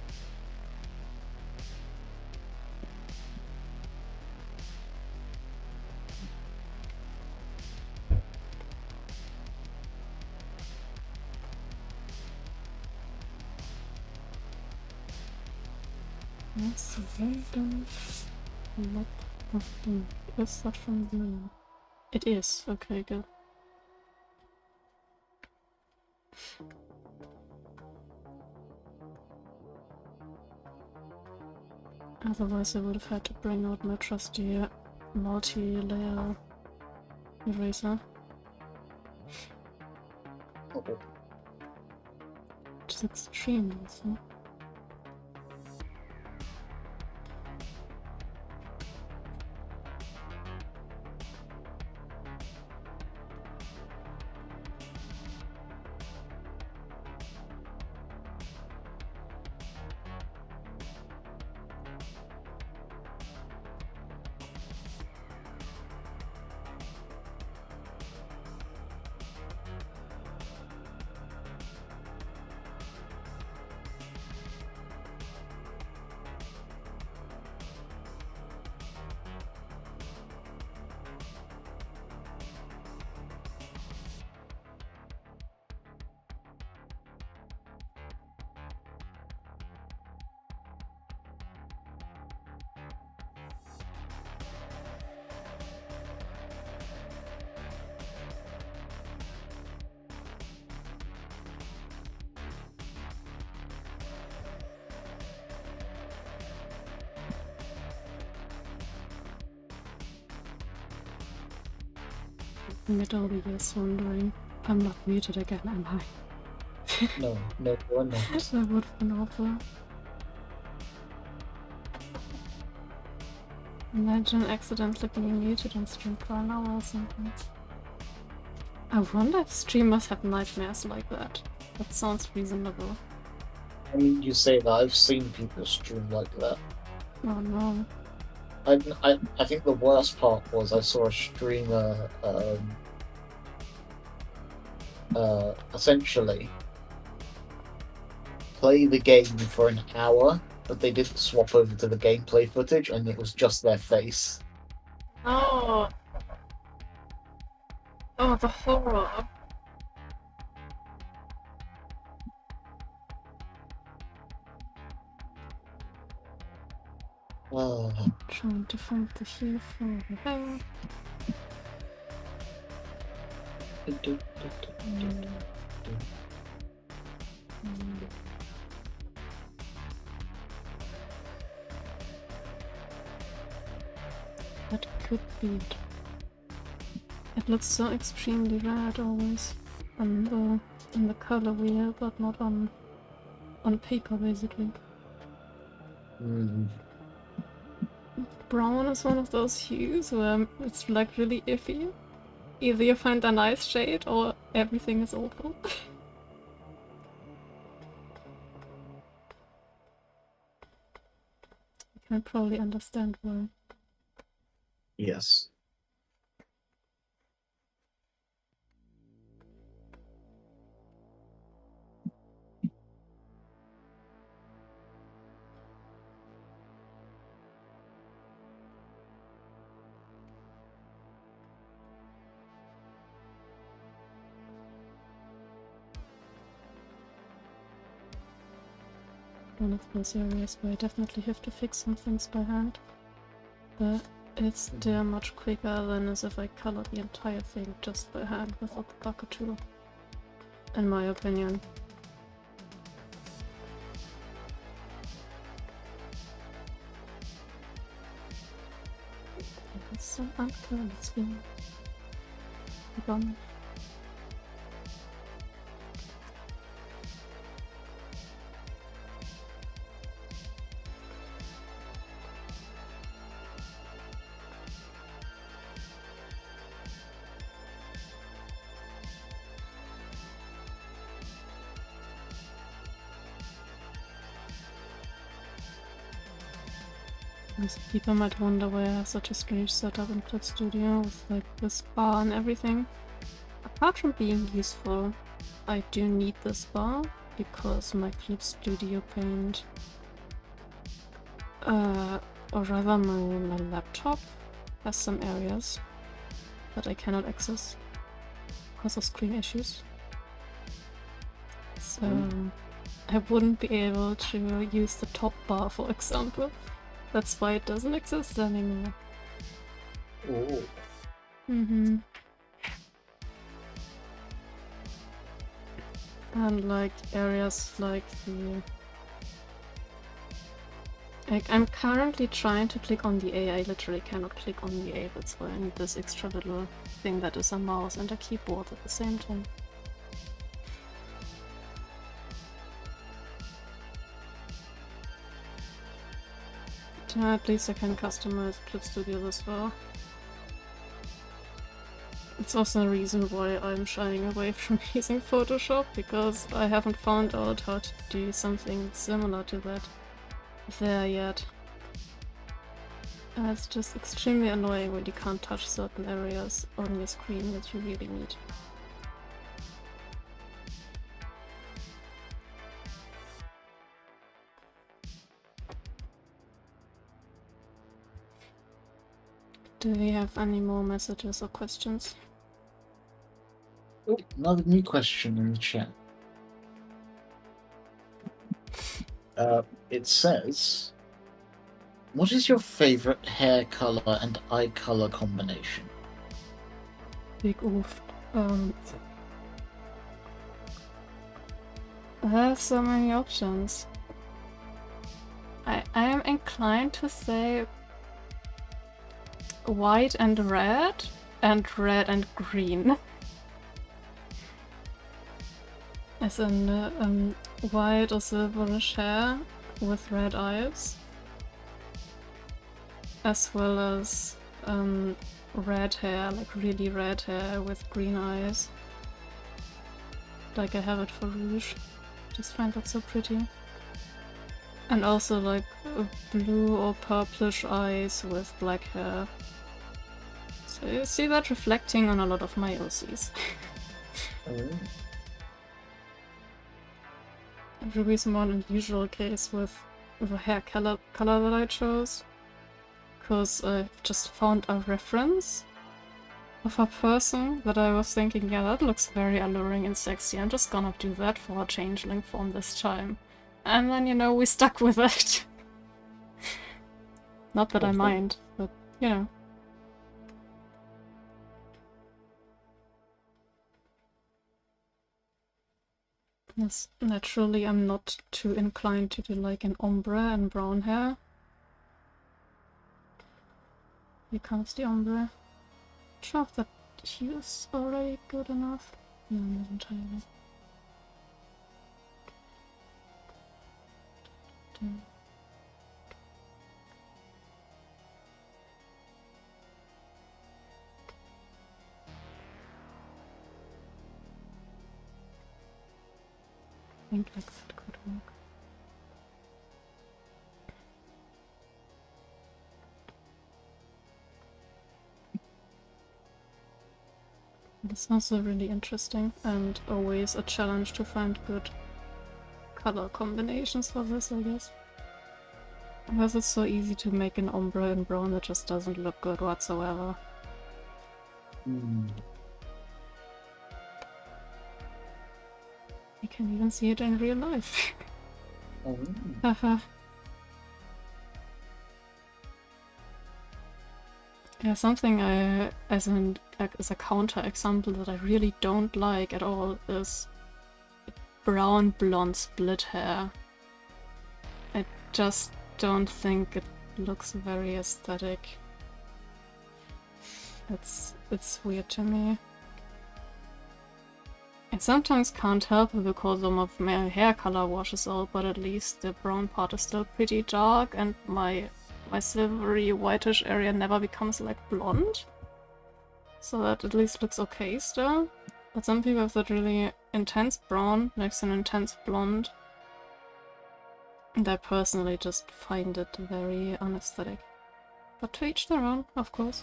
Yes, random blob of blue. Is that from blue? It is. Okay, good. Otherwise I would have had to bring out my trusty multi-layer eraser. Okay. Which is extremely useful. Middle ears wondering. I'm not muted again, am I? No, you're not. That would have been awful. Imagine accidentally being muted on stream for an hour or something. I wonder if streamers have nightmares like that. That sounds reasonable. I mean, you say that, I've seen people stream like that. Oh no. I think the worst part was I saw a streamer essentially play the game for an hour, but they didn't swap over to the gameplay footage, and it was just their face. Oh. Oh, the horror. Oh, Trying to find the here for the hair. That could be it. It looks so extremely red always in the color wheel, but not on paper basically. Brown is one of those hues where it's like really iffy. Either you find a nice shade or everything is awful. You can probably understand why. yes. one of those areas where I definitely have to fix some things by hand. But it's still much quicker than as if I color the entire thing just by hand without the bucket tool. In my opinion. Some unclear, let's go. Gone. Some people might wonder why I have such a strange setup in Clip Studio with like this bar and everything. Apart from being useful, I do need this bar because my Clip Studio Paint, or rather my laptop, has some areas that I cannot access because of screen issues. So I wouldn't be able to use the top bar, for example. That's why it doesn't exist anymore. Oh. Mm-hmm. And like areas like the... Like, I'm currently trying to click on the A. I literally cannot click on the A. That's why I need this extra little thing that is a mouse and a keyboard at the same time. At least I can customize Clip Studio as well. It's also a reason why I'm shying away from using Photoshop, because I haven't found out how to do something similar to that there yet. And it's just extremely annoying when you can't touch certain areas on your screen that you really need. Do we have any more messages or questions? Oh, another new question in the chat. It says, what is your favorite hair color and eye color combination? Big oof. There's so many options. I am inclined to say white and red and green. As in white or silverish hair with red eyes, as well as red hair, like really red hair with green eyes. Like I have it for Rouge. Just find that so pretty. And also like blue or purplish eyes with black hair. So you see that reflecting on a lot of my OCs. Ruby's more an unusual case with the hair color that I chose, because I've just found a reference of a person that I was thinking, yeah, that looks very alluring and sexy, I'm just gonna do that for a changeling form this time. And then, you know, we stuck with it. Not that I mind, but, you know. Yes, naturally I'm not too inclined to do like an ombre and brown hair. Here comes the ombre. Not sure if that hue is already good enough. No, not entirely. I think like that could work. It's also really interesting and always a challenge to find good color combinations for this, I guess. Because it's so easy to make an ombre in brown that just doesn't look good whatsoever. You can even see it in real life. Oh. Haha. Yeah, something as a counter example that I really don't like at all is brown blonde split hair. I just don't think it looks very aesthetic. It's weird to me. I sometimes can't help it because some of my hair color washes out, but at least the brown part is still pretty dark and my silvery whitish area never becomes like blonde. So that at least looks okay still. But some people have that really intense brown next to an intense blonde. And I personally just find it very unaesthetic. But to each their own, of course.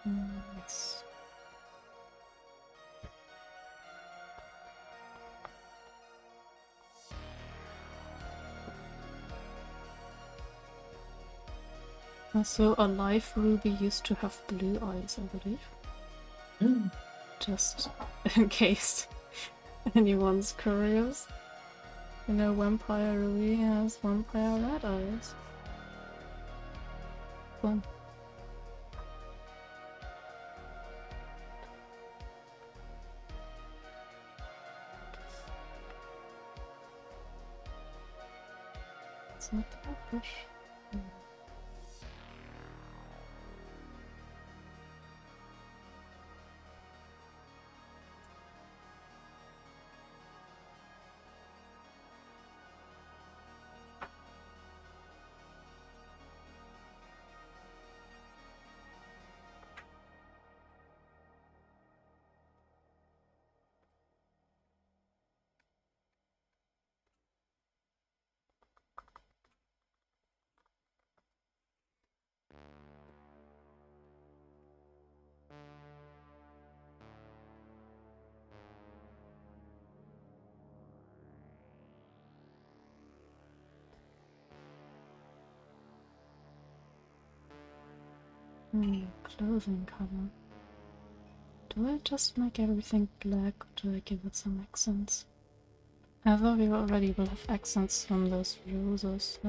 Yes. Also, a live ruby used to have blue eyes, I believe. Mm. Just in case anyone's curious. You know, Vampire Ruby has vampire red eyes. Fun. It's not that bush. Clothing color. Do I just make everything black or do I give it some accents? I thought we already will have accents from those roses.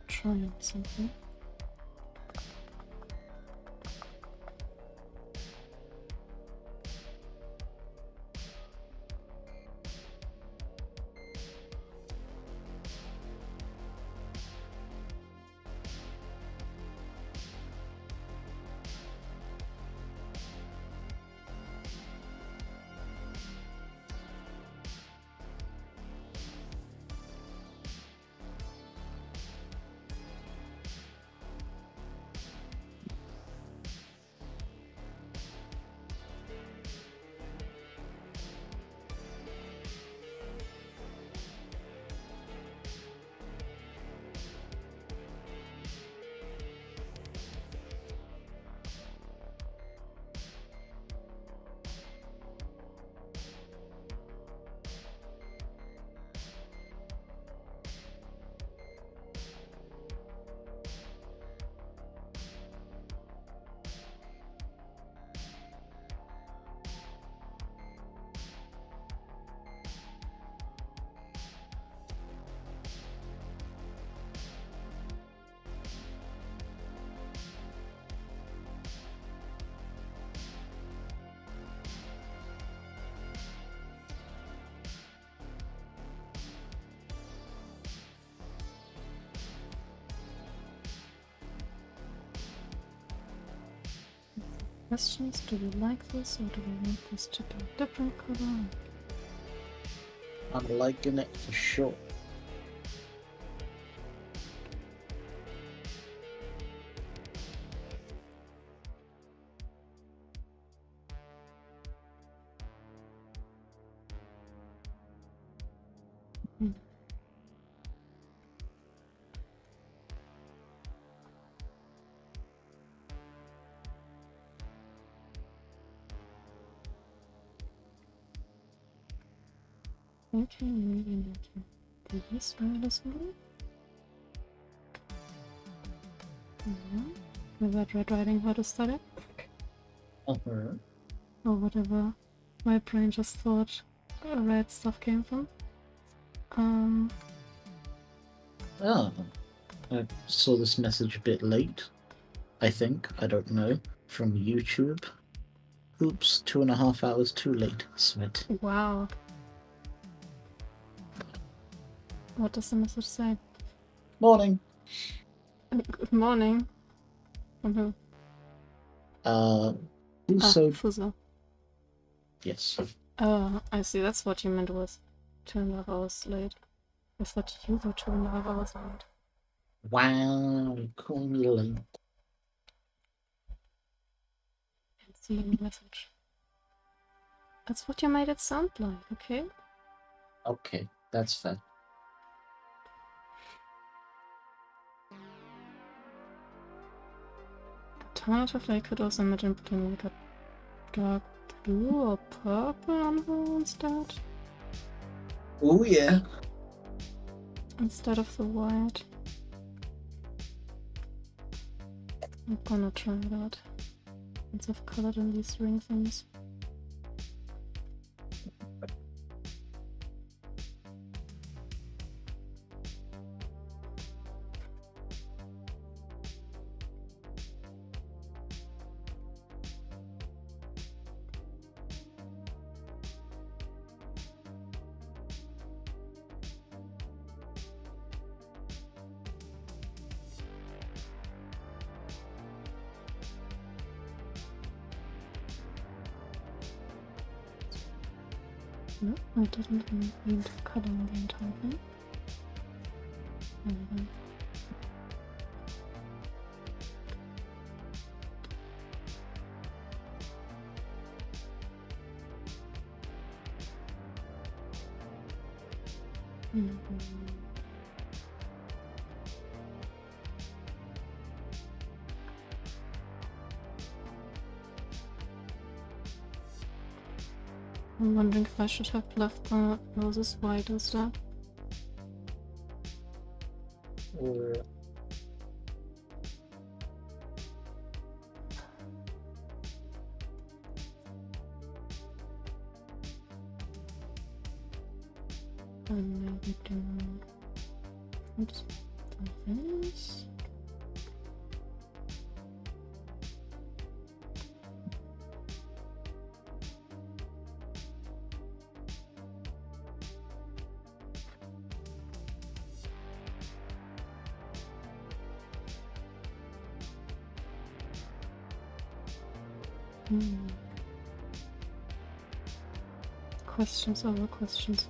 Trying something. questions? Do we like this, or do we want this to be a different color? I'm liking it for sure. Okay, maybe I can do this right as well. With that Red Riding Hood aesthetic, Uh-huh. or whatever my brain just thought red stuff came from. Ah, I saw this message a bit late, I think. I don't know. From YouTube. Oops, 2.5 hours too late, Smith. Wow. What does the message say? Morning. Good morning. From who? Also, Fuso. yes. I see, that's what you meant with 2.5 hours late. I thought you were 2.5 hours late. Wow, call me late. Can't see any message. That's what you made it sound like, okay? Okay, that's fair. Alternatively, I could also imagine putting like a dark blue or purple on her instead. Oh yeah. Instead of the white. I'm gonna try that. Once I've colored in these ring things. No, I didn't mean to color in the entire thing. I'm wondering if I should have left the roses white instead. Or And maybe do... Oops. Do this. Questions over questions.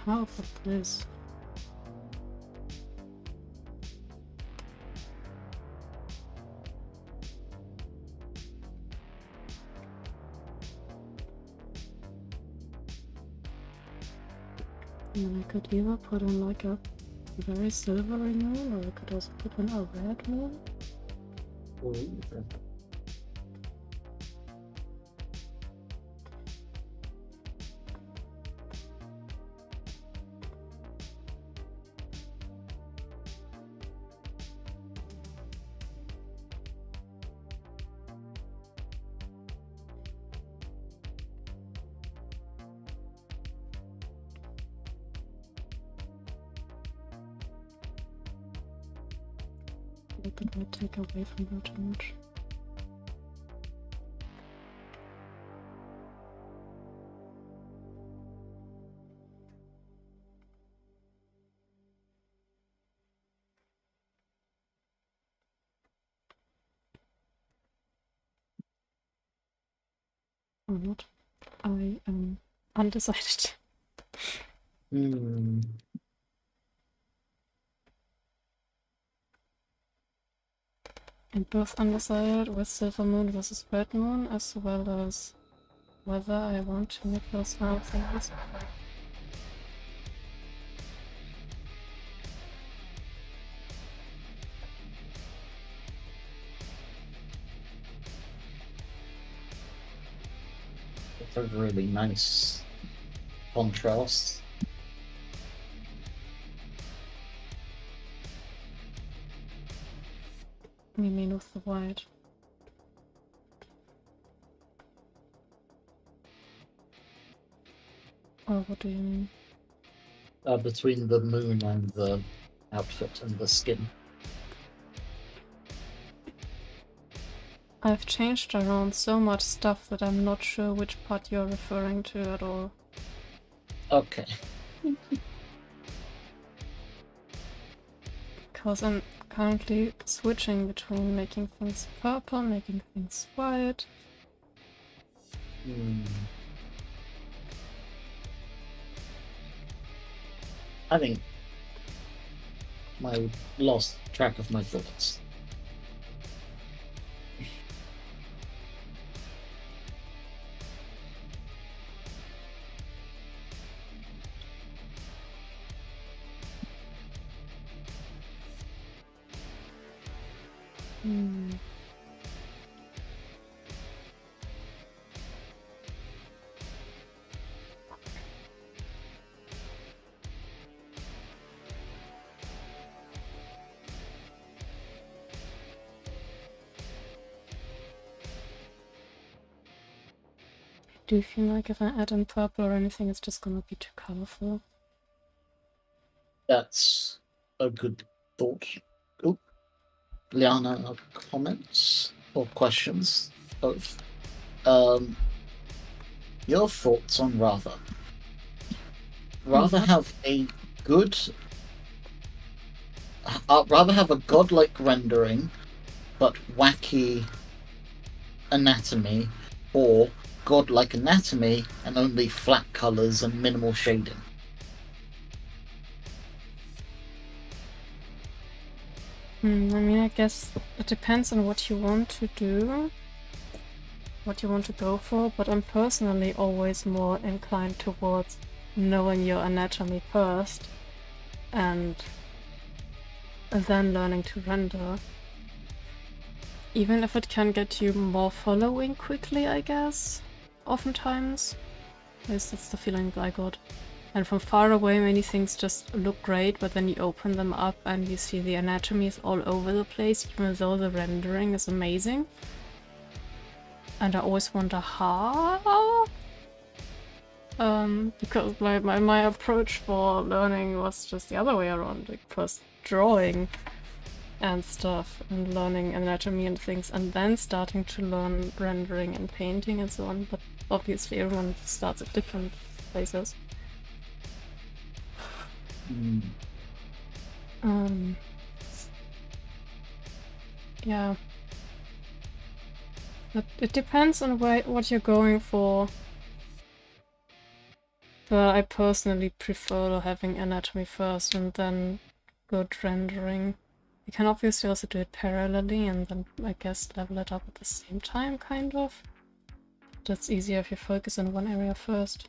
How about this? And then I could either put in like a very silvery moon, or I could also put in a red moon. like that might take away from her too much. Or not. I am undecided. Hmm. And both undecided with Silver Moon versus Red Moon, as well as whether I want to make those arms in this way. It's a really nice contrast. You mean with the white? Or what do you mean? Between the moon and the outfit and the skin. I've changed around so much stuff that I'm not sure which part you're referring to at all. Okay. Because I'm currently switching between making things purple, making things white. I think I lost track of my thoughts. Do you feel like if I add in purple or anything, it's just gonna be too colorful? That's a good thought. Oh, Liana, comments or questions? Both. Your thoughts on Ratha? Rather have a good, rather have a godlike rendering, but wacky anatomy, or godlike anatomy and only flat colors and minimal shading. I mean, I guess it depends on what you want to do, what you want to go for, but I'm personally always more inclined towards knowing your anatomy first and then learning to render. Even if it can get you more following quickly, I guess, oftentimes. At least that's the feeling I got. And from far away many things just look great, but then you open them up and you see the anatomy is all over the place, even though the rendering is amazing. And I always wonder how? Because my approach for learning was just the other way around, like first drawing and stuff, and learning anatomy and things, and then starting to learn rendering and painting and so on, but obviously everyone starts at different places. Yeah. But it depends on what you're going for. But I personally prefer having anatomy first and then good rendering. You can obviously also do it parallelly and then I guess level it up at the same time, kind of. That's easier if you focus on one area first.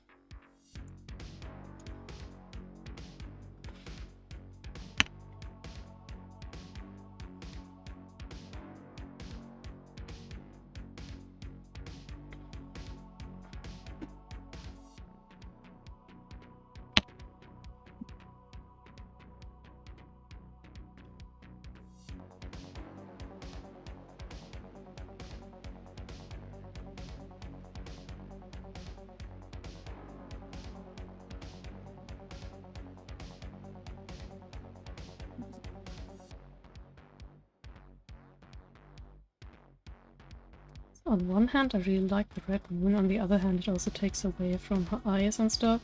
On one hand, I really like the red moon. On the other hand, it also takes away from her eyes and stuff.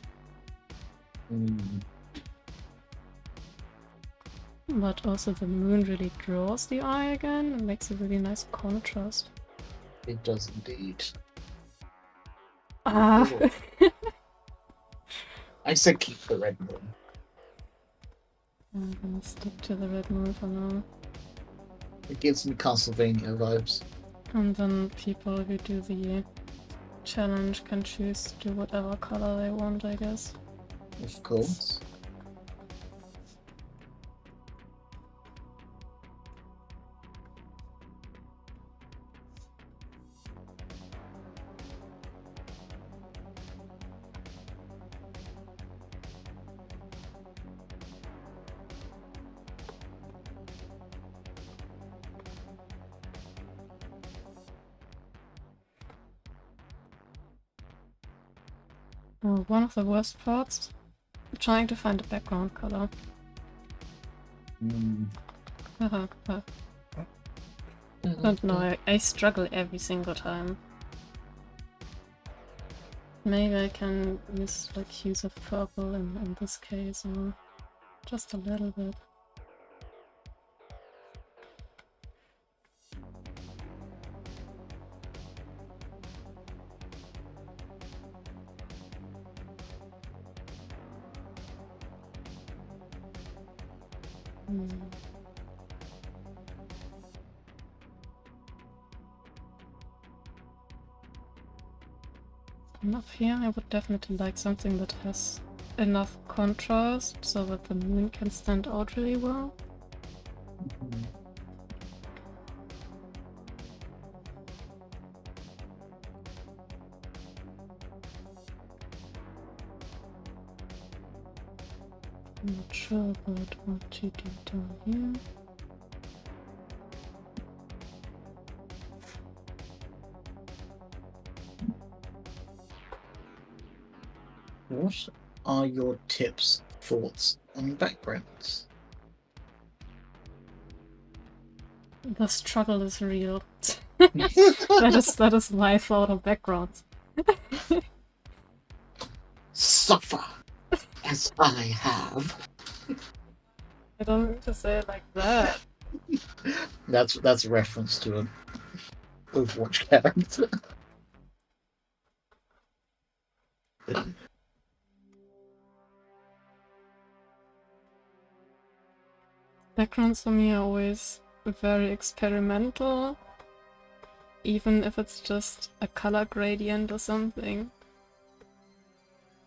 But also the moon really draws the eye again and makes a really nice contrast. It does indeed. Ah! I said keep the red moon. I'm gonna stick to the red moon for now. It gives me Castlevania vibes. And then people who do the challenge can choose to do whatever color they want, I guess. Of course. One of the worst parts, trying to find a background color. Don't know, I struggle every single time. Maybe I can use like hues of purple in this case, or just a little bit. Up here, I would definitely like something that has enough contrast so that the moon can stand out really well. I'm not sure about what to do down here. What are your tips, thoughts on backgrounds? The struggle is real. that is my thought on backgrounds. Suffer as I have. I don't mean to say it like that. That's a reference to an Overwatch character. Backgrounds for me are always very experimental, even if it's just a color gradient or something.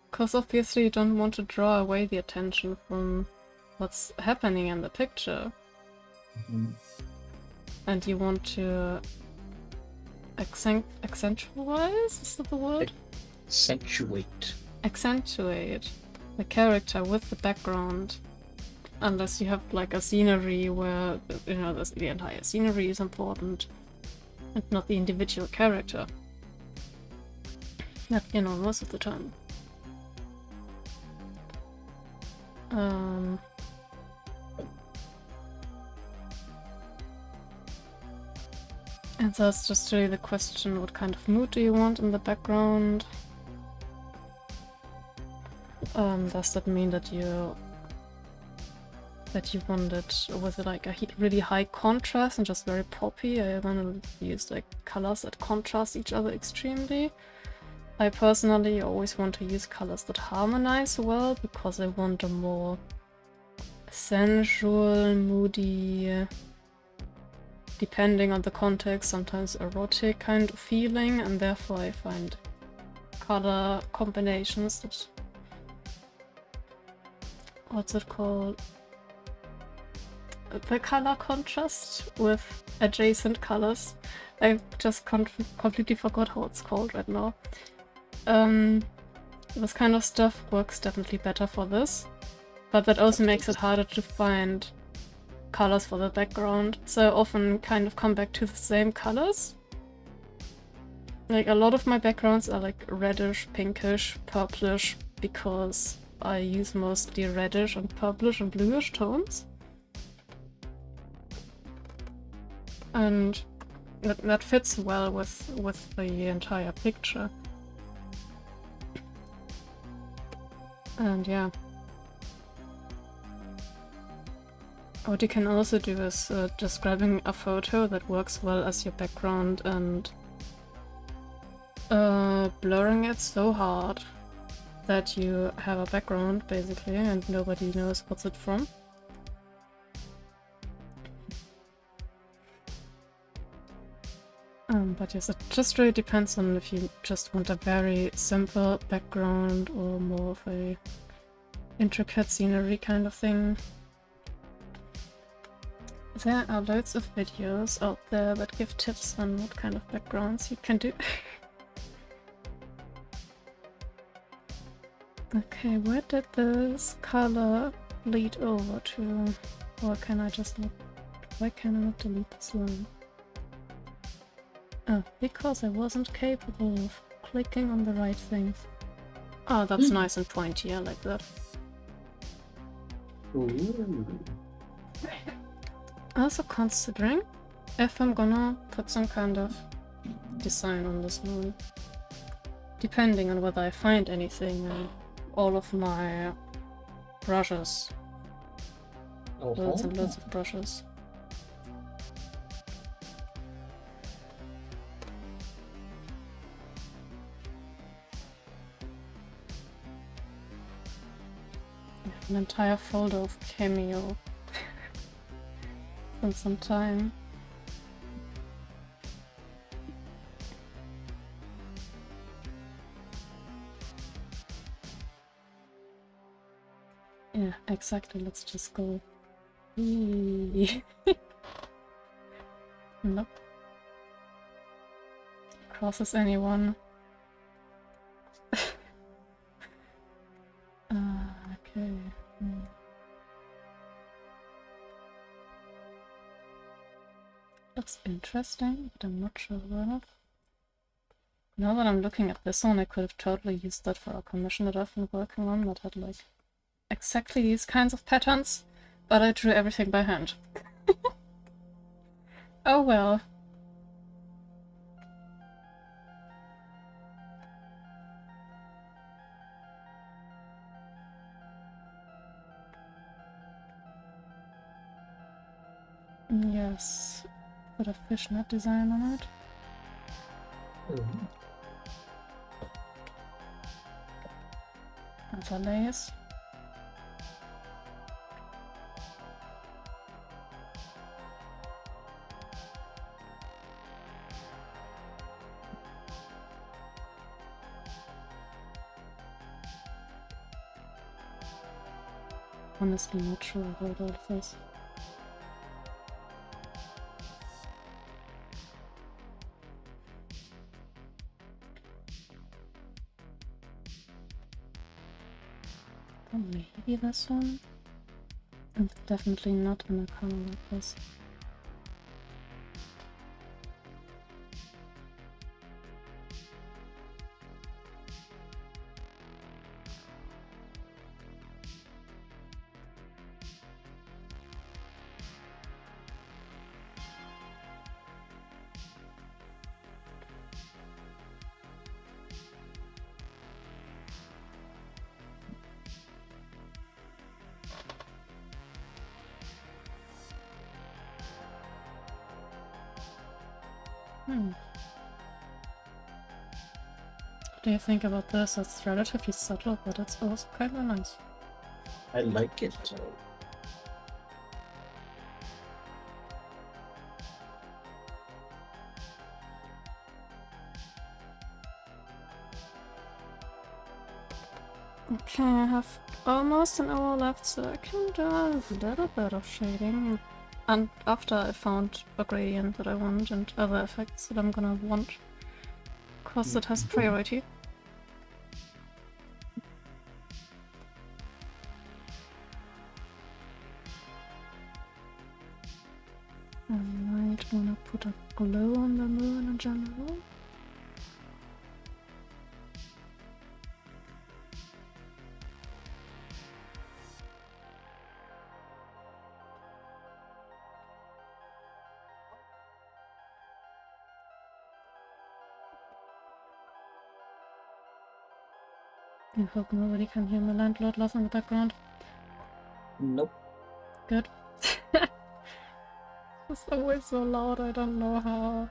Because obviously you don't want to draw away the attention from what's happening in the picture. And you want to accentuate, is that the word? Accentuate the character with the background. Unless you have like a scenery where, you know, the entire scenery is important and not the individual character. That, you know, most of the time. And so it's just really the question, what kind of mood do you want in the background? Does that mean that you want it with like a really high contrast and just very poppy? I want to use like colors that contrast each other extremely. I personally always want to use colors that harmonize well, because I want a more sensual, moody, depending on the context, sometimes erotic kind of feeling, and therefore I find color combinations that... what's it called? The color contrast with adjacent colors. I just completely forgot how it's called right now. This kind of stuff works definitely better for this, but that also makes it harder to find colors for the background, so I often kind of come back to the same colors. Like a lot of my backgrounds are like reddish, pinkish, purplish, because I use mostly reddish and purplish and bluish tones. And that fits well with the entire picture. And yeah. What you can also do is just grabbing a photo that works well as your background and blurring it so hard that you have a background basically and nobody knows what's it from. But yes, it just really depends on if you just want a very simple background or more of a intricate scenery kind of thing. There are loads of videos out there that give tips on what kind of backgrounds you can do. Okay, where did this color lead over to? Or can I just not... Why can I not delete this line? Oh, because I wasn't capable of clicking on the right things. Oh, that's nice and pointy, I like that. Ooh. Also considering if I'm gonna put some kind of design on this moon. Depending on whether I find anything and all of my brushes. Loads and loads of brushes. I have an entire folder of Cameo in some time. Yeah, exactly. Let's just go. Nope. Crosses anyone. Okay. Looks interesting, but I'm not sure about it. Now that I'm looking at this one, I could have totally used that for a commission that I've been working on that had like exactly these kinds of patterns, but I drew everything by hand. Oh well. Yes, put a fishnet design on it. Overlays. Honestly not sure about all of this. Oh, maybe this one? And definitely not in a color like this. What do you think about this? It's relatively subtle, but it's also kind of nice. I like it. Okay, I have almost an hour left, so I can do a little bit of shading. And after I found a gradient that I want and other effects that I'm gonna want, because it has priority. I might wanna put a glow on the moon in general. I hope nobody can hear my landlord laugh in the background. Nope. Good. It's always so loud, I don't know how.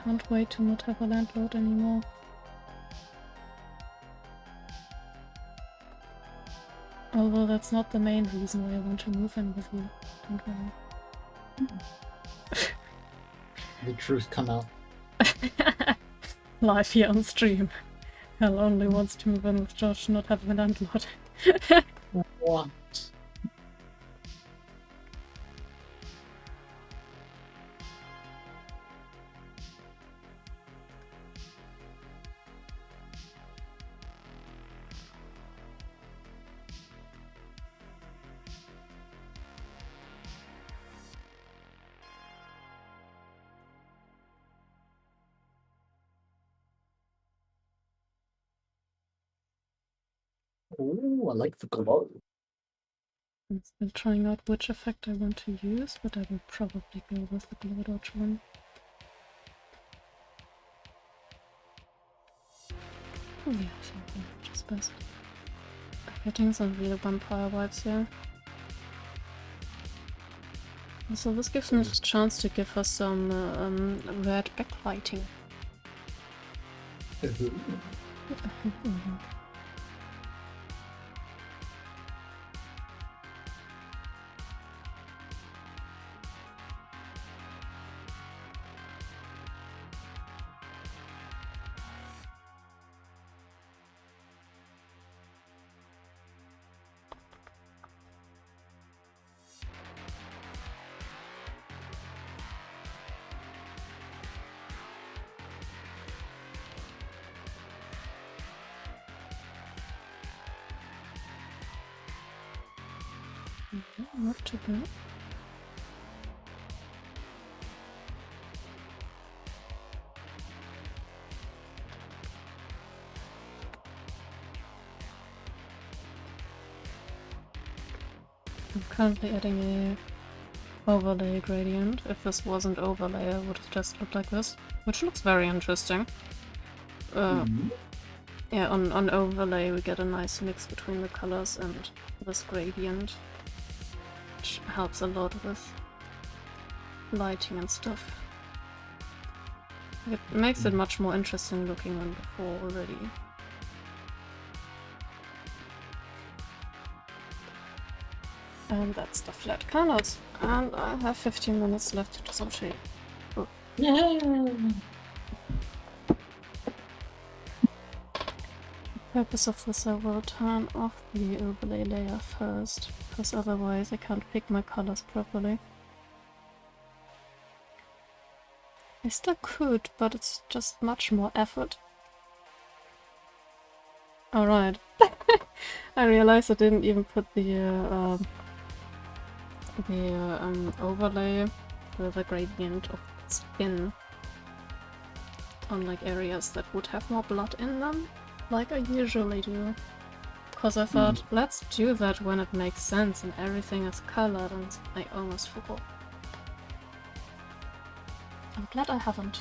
Can't wait to not have a landlord anymore. Although that's not the main reason why I want to move in with you. Don't worry. The truth come out. Live here on stream. Hell only wants to move in with Josh, not have a landlord. What? Oh, I like the glow. I'm still trying out which effect I want to use, but I will probably go with the glow dodge one. Oh yeah, I think the dodge is best. I'm getting some real vampire vibes here. So this gives me a chance to give her some red backlighting. Okay, not too bad. I'm currently adding a overlay gradient. If this wasn't overlay, it would have just looked like this, which looks very interesting. Yeah, on overlay we get a nice mix between the colors and this gradient, which helps a lot with lighting and stuff. It makes it much more interesting looking than before already. And that's the flat colors. And I have 15 minutes left to do some shade. Oh. Yeah. The purpose of this, I will turn off the overlay layer first, because otherwise I can't pick my colors properly. I still could, but it's just much more effort. Alright. I realized I didn't even put the overlay with the gradient of skin on like areas that would have more blood in them, like I usually do. Because I thought, let's do that when it makes sense and everything is colored, and I almost forgot. I'm glad I haven't.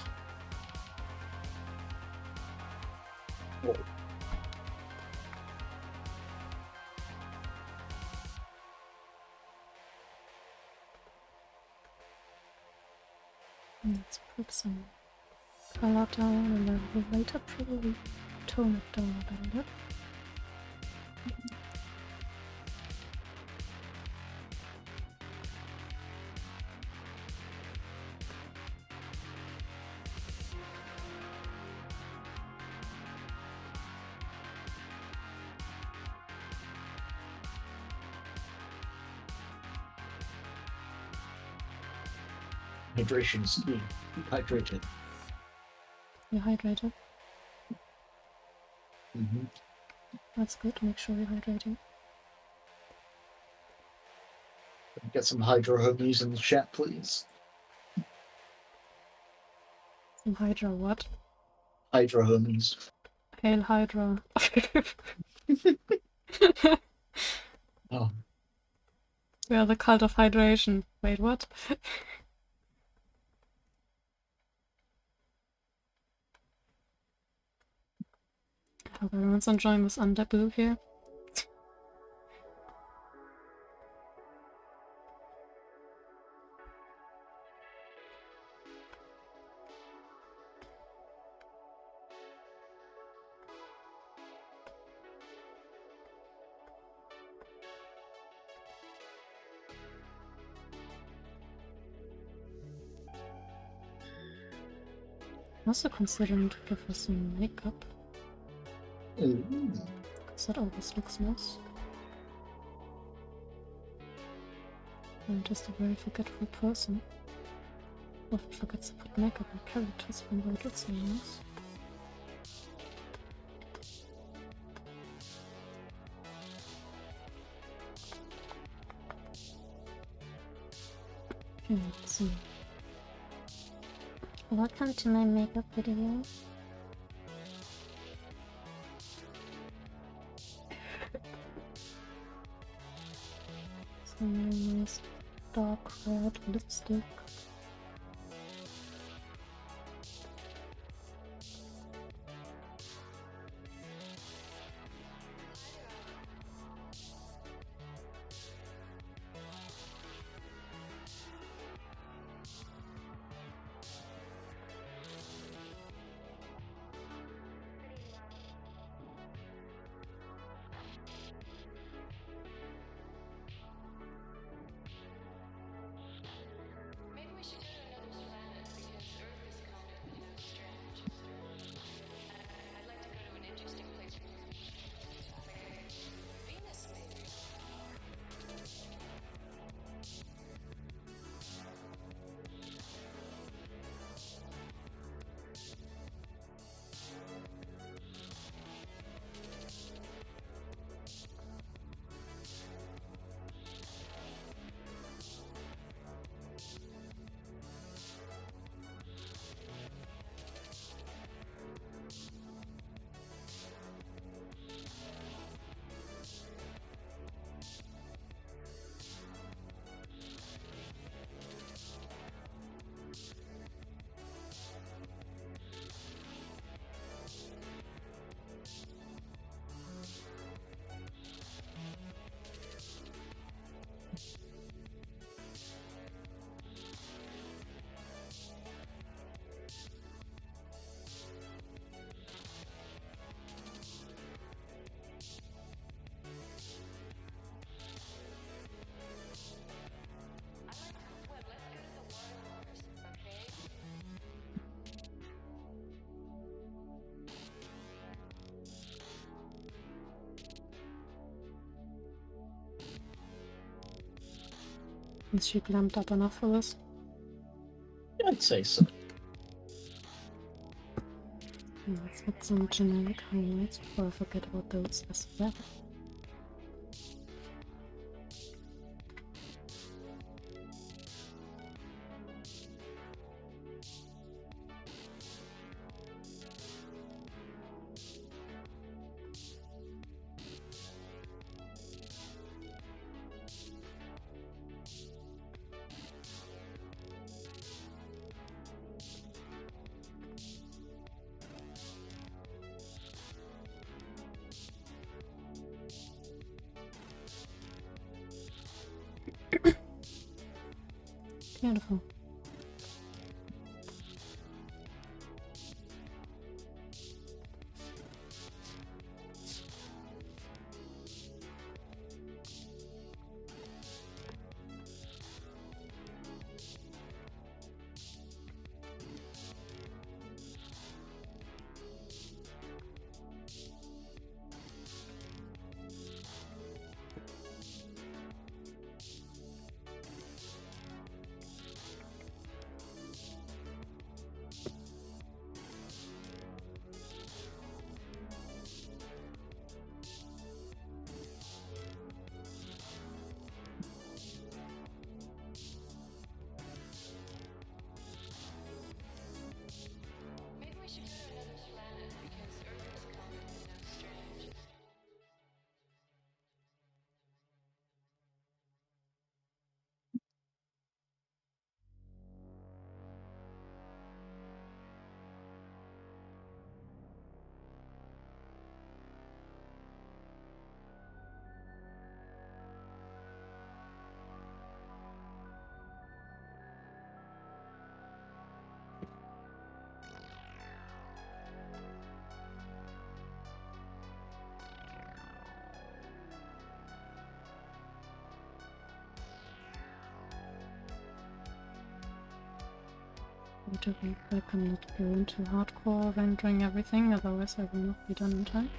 Let's put some color down and then we'll later probably tone it down a little bit. Hydration scheme. Hydrated. You're hydrated. Mm-hmm. That's good, make sure you're hydrating. Get some hydro homies in the chat, please. Some Hydra what? Hydro homies. Hail Hydra. Oh. We are the cult of hydration. Wait, what? Hope everyone's enjoying this underboo here. I'm also considering to give her some makeup, Ooh. because that always looks nice. I'm just a very forgetful person. Often forgets to put makeup on characters when they look so nice. Okay, let's see. Welcome to my makeup video. Some nice dark red lipstick. Maybe we should go to another planet because Earth is kind of, strange. I'd like to go to an interesting place. Like Venus, maybe. Is she glammed up enough for this? I'd say so. Yeah, let's get some generic highlights before I forget about those as well. Beautiful. wait a week. I cannot go into hardcore rendering everything, otherwise I will not be done in time.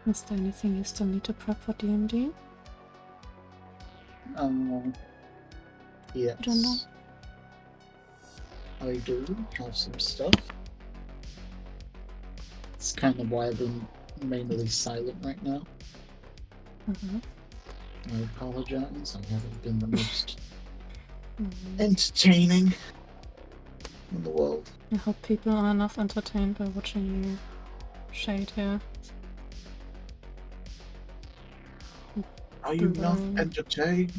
Is there anything you still need to prep for D&D? Yes. I don't know. I do have some stuff. It's kind of why I've been mainly silent right now. I apologize. I haven't been the most entertaining in the world. I hope people are enough entertained by watching you shade here. Are you not Right. entertained?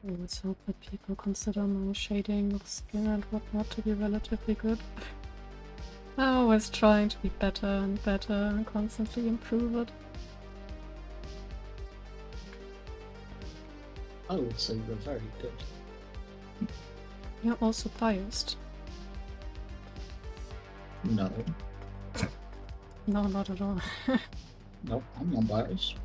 Let's hope that people consider my shading of skin and whatnot to be relatively good. I'm always trying to be better and better and constantly improve it. I would say you're very good. You're also biased. No, No, not at all. no, I'm not biased.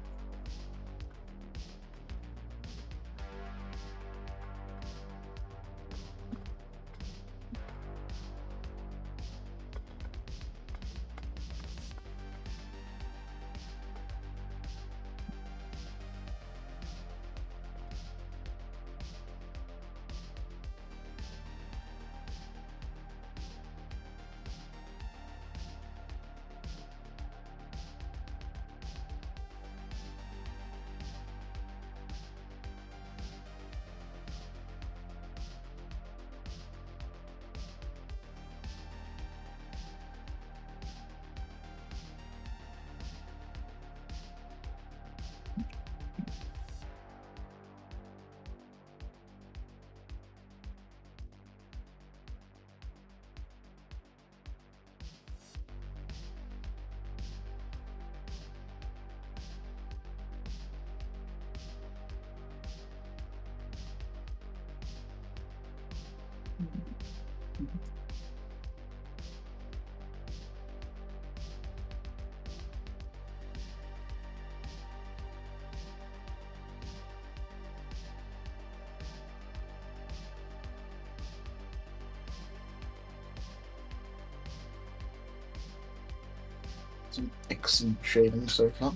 Some excellent shading so far.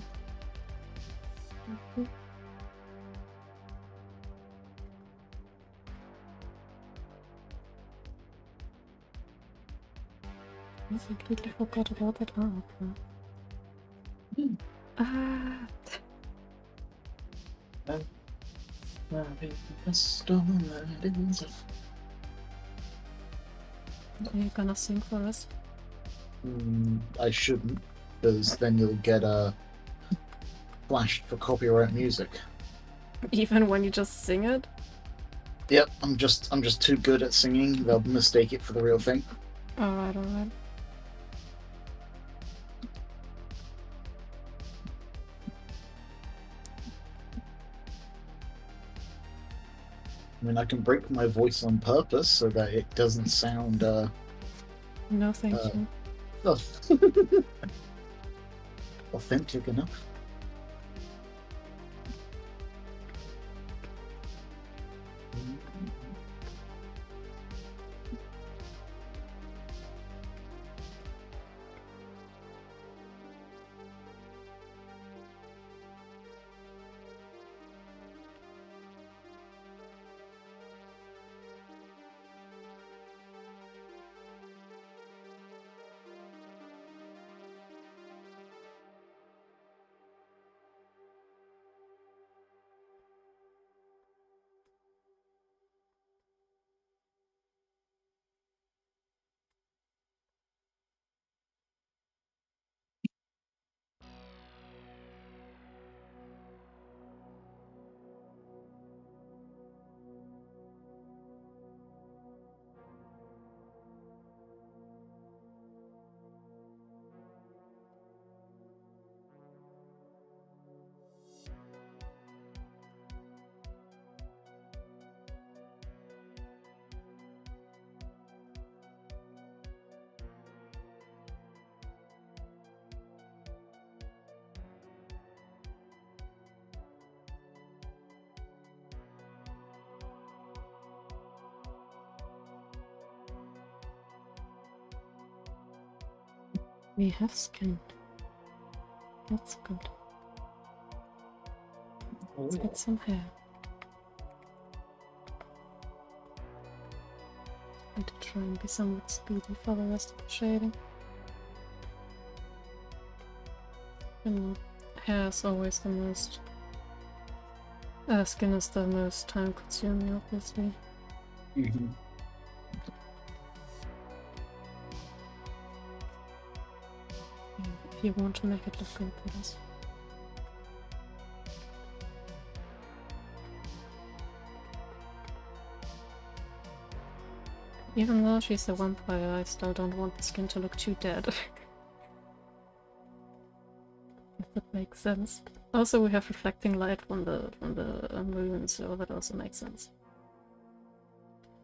I completely forgot about that arm. Hmm. Ah, are you gonna sing for us? I shouldn't, because then you'll get flashed for copyright music. Even when you just sing it? Yep, I'm just too good at singing. They'll mistake it for the real thing. Alright, alright. I mean, I can break my voice on purpose so that it doesn't sound No, thank you. authentic enough. We have skin. That's good. Let's get some hair. Need to try and be somewhat speedy for the rest of the shading. You know, hair is always the most... skin is the most time consuming, obviously. Mm-hmm. If you want to make it look good, please. Even though she's a vampire, I still don't want the skin to look too dead. If that makes sense. Also, we have reflecting light from the moon, so that also makes sense.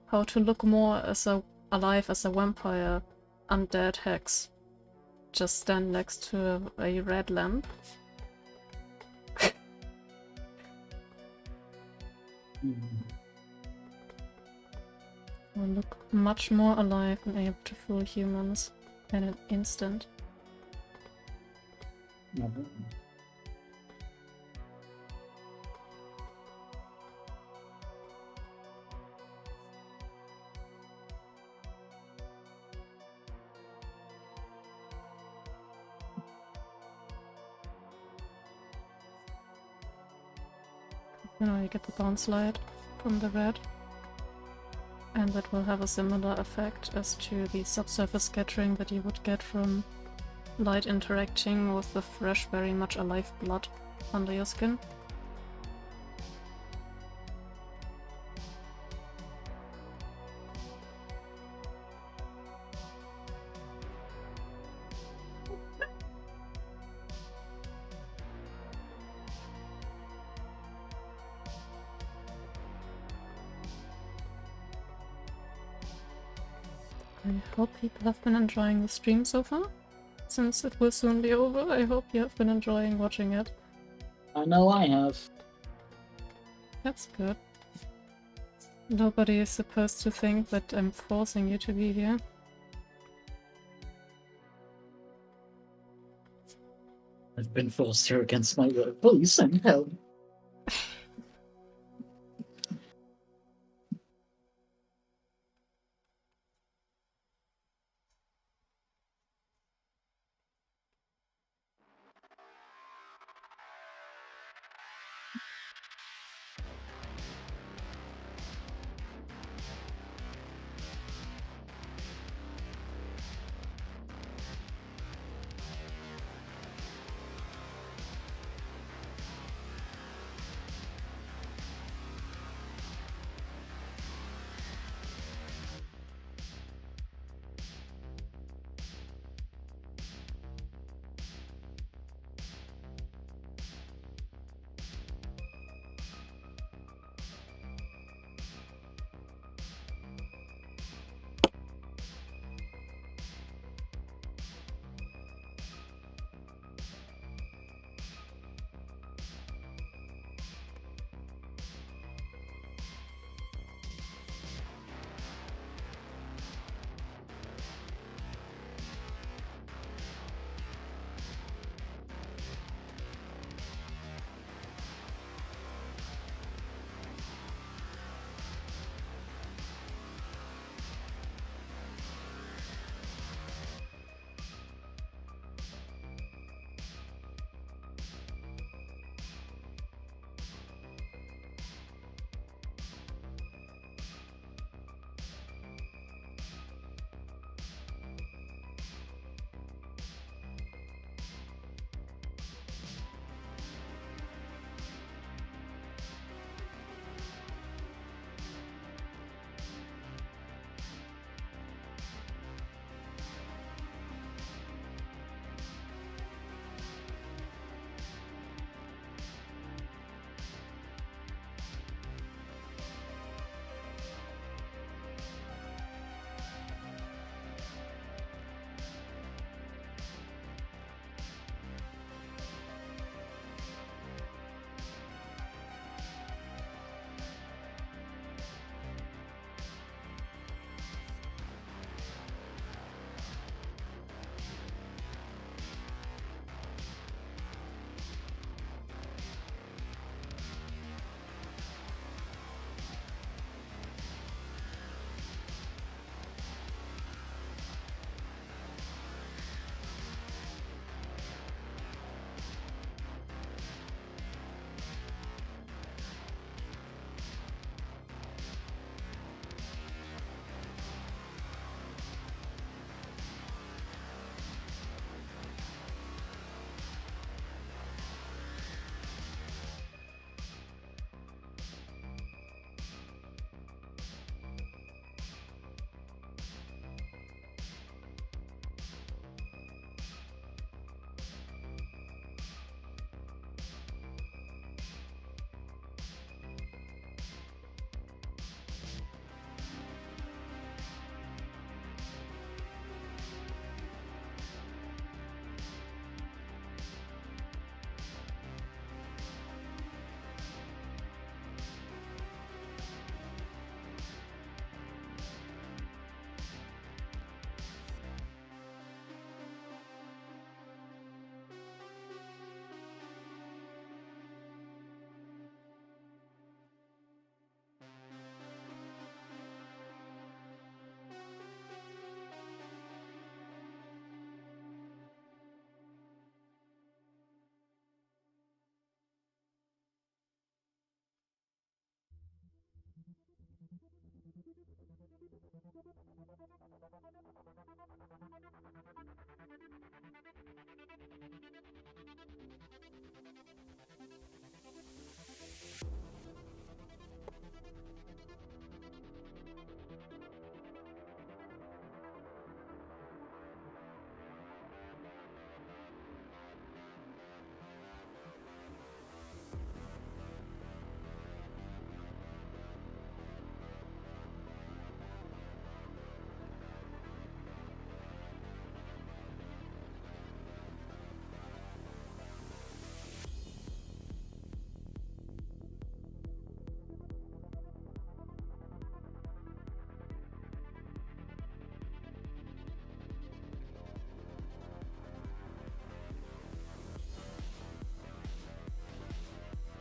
How to look more as alive as a vampire, undead hex. Just stand next to a red lamp. Or look much more alive and able to fool humans in an instant. Now you get the bounce light from the red. And that will have a similar effect as to the subsurface scattering that you would get from light interacting with the fresh, very much alive blood under your skin. I hope people have been enjoying the stream so far. Since it will soon be over, I hope you have been enjoying watching it. I know I have. That's good. Nobody is supposed to think that I'm forcing you to be here. I've been forced here against my will. Please send help.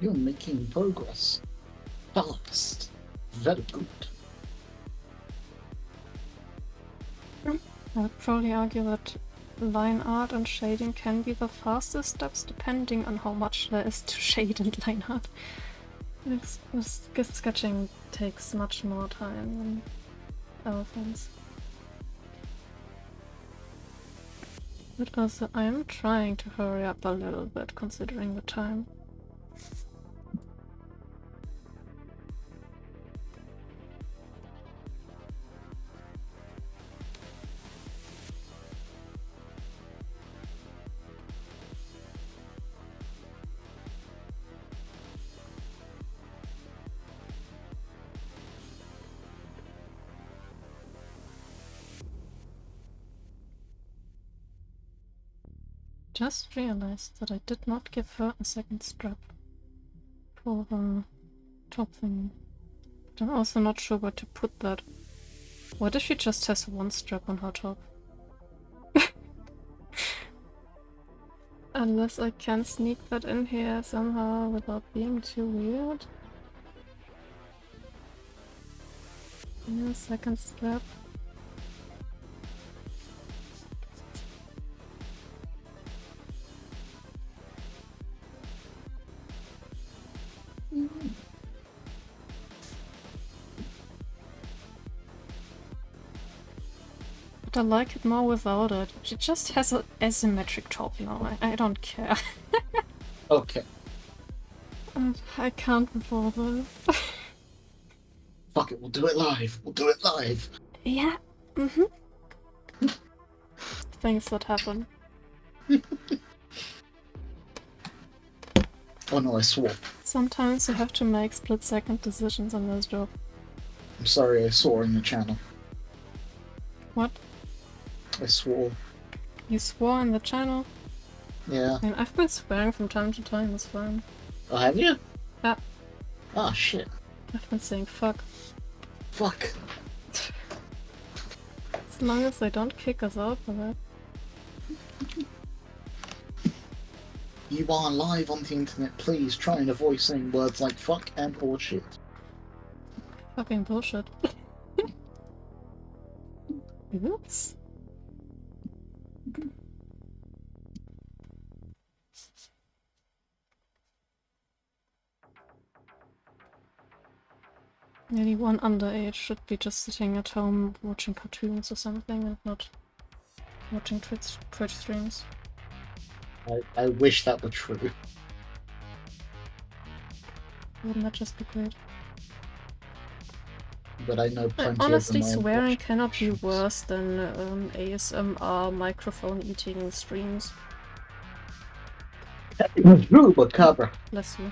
You're making progress. Fast. Very good. I would probably argue that line art and shading can be the fastest steps depending on how much there is to shade in line art. Sketching takes much more time than other things. But also, I am trying to hurry up a little bit considering the time. Just realized that I did not give her a second strap for the top thing. But I'm also not sure where to put that. What if she just has one strap on her top? Unless I can sneak that in here somehow without being too weird. Yeah, second strap. But I like it more without it. She just has an asymmetric top now. I don't care. Okay. I can't be bothered. Fuck it, we'll do it live. We'll do it live. Yeah. Things that happen. Oh no, I swore. Sometimes you have to make split-second decisions on this job. I'm sorry, I swore in the channel. What? I swore. You swore in the channel? Yeah. I mean, I've been swearing from time to time, it's fine. Oh, have you? Yeah. Ah, shit. I've been saying fuck. Fuck. As long as they don't kick us out for that. You are live on the internet. Please try and avoid saying words like fuck and bullshit. Fucking bullshit. Oops. Anyone underage should be just sitting at home watching cartoons or something and not watching Twitch streams. I wish that were true. Wouldn't that just be great? But I know plenty Honestly, of them. swearing cannot be worse than ASMR microphone eating streams. Chupacabra. Bless you.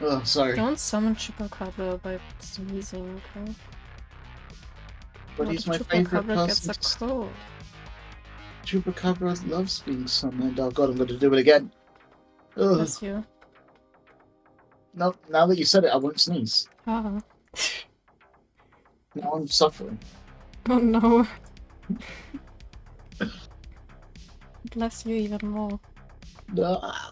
Oh, sorry. Don't summon Chupacabra by sneezing, okay? But What he's if my favorite Chupacabra gets person. a cold? Chupacabra loves being summoned. Oh god, I'm going to do it again. Ugh. Bless you. No, now that you said it, I won't sneeze. Haha. Now I'm suffering. Oh no. Bless you even more. Ah.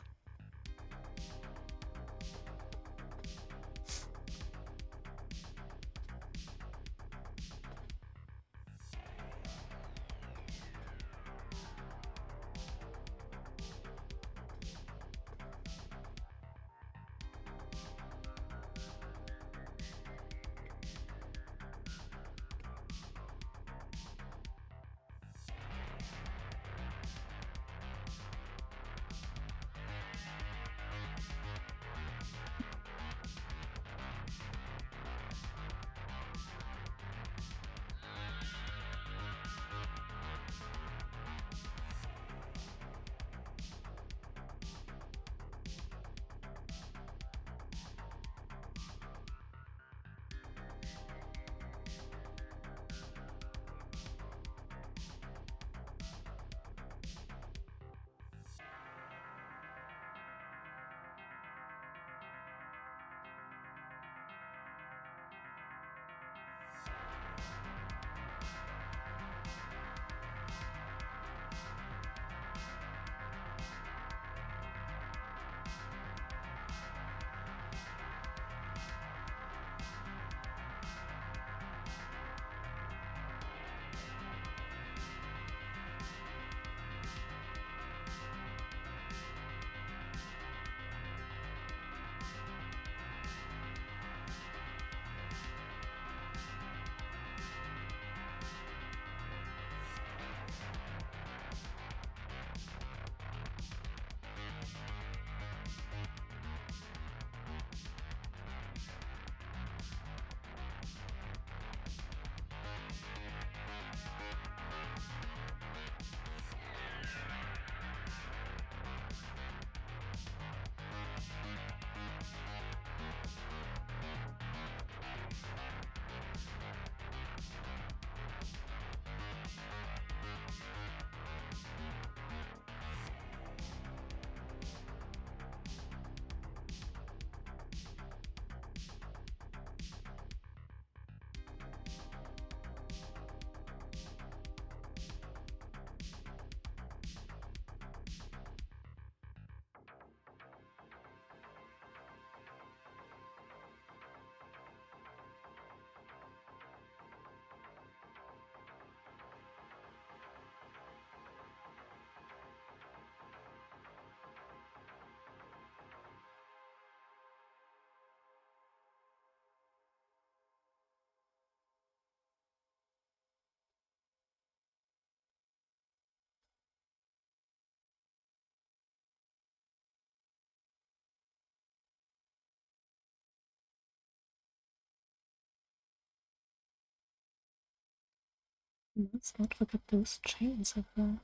Let's not forget those chains over there.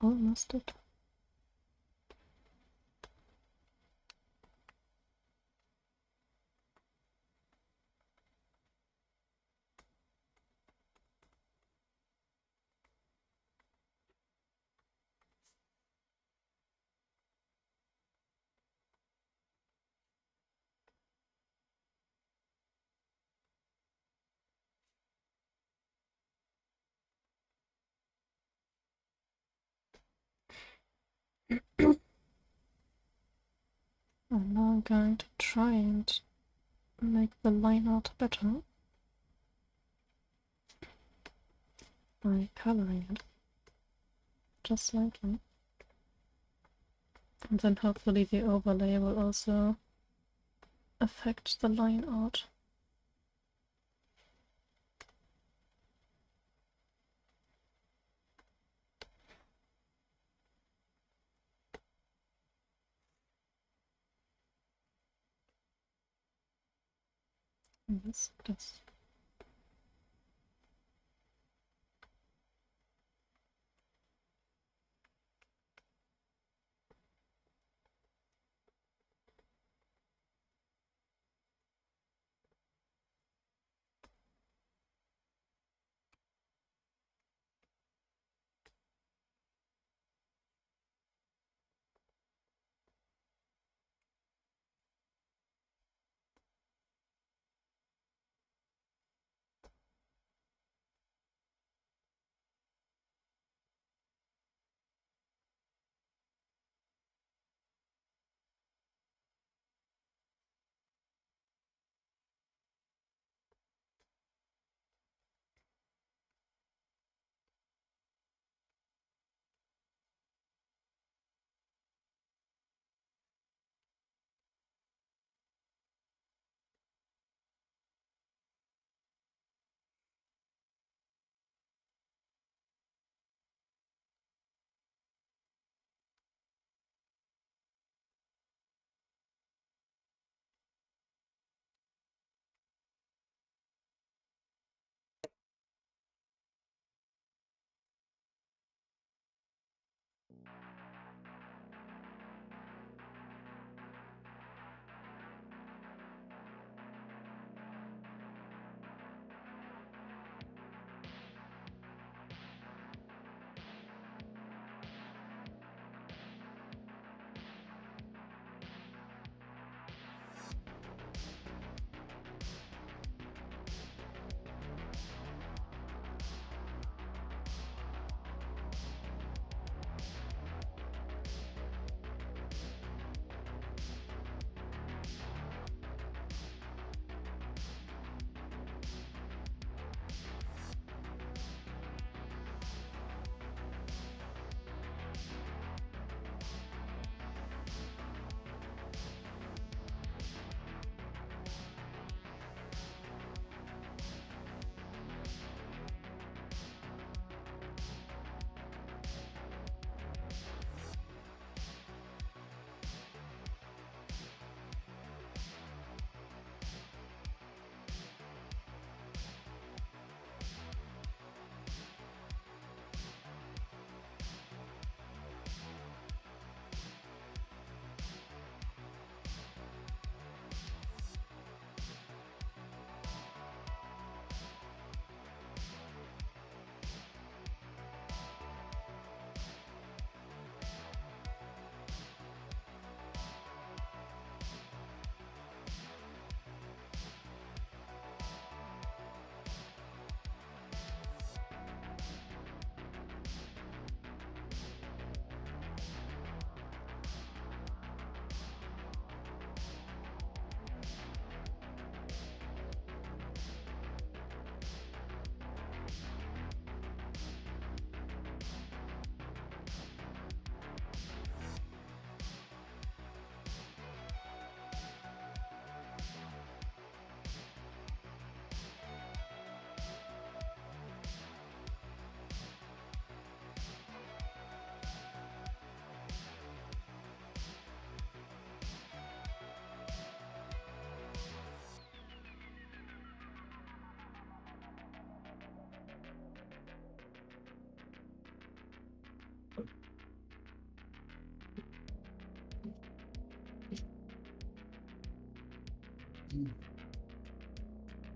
Almost it. And now I'm going to try and make the line art better by coloring it just slightly. And then hopefully the overlay will also affect the line art. Yes, it does.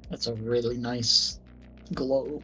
That's a really nice glow.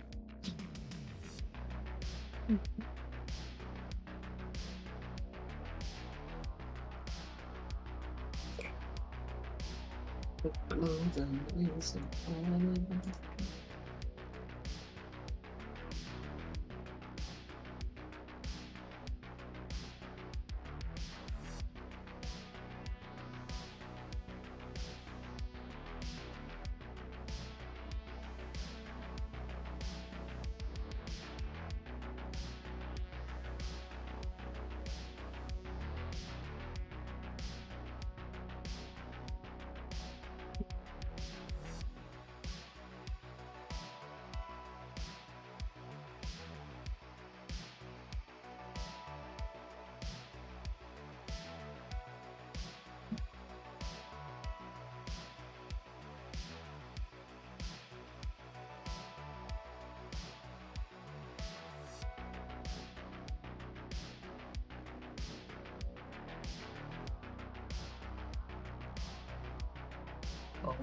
Oh,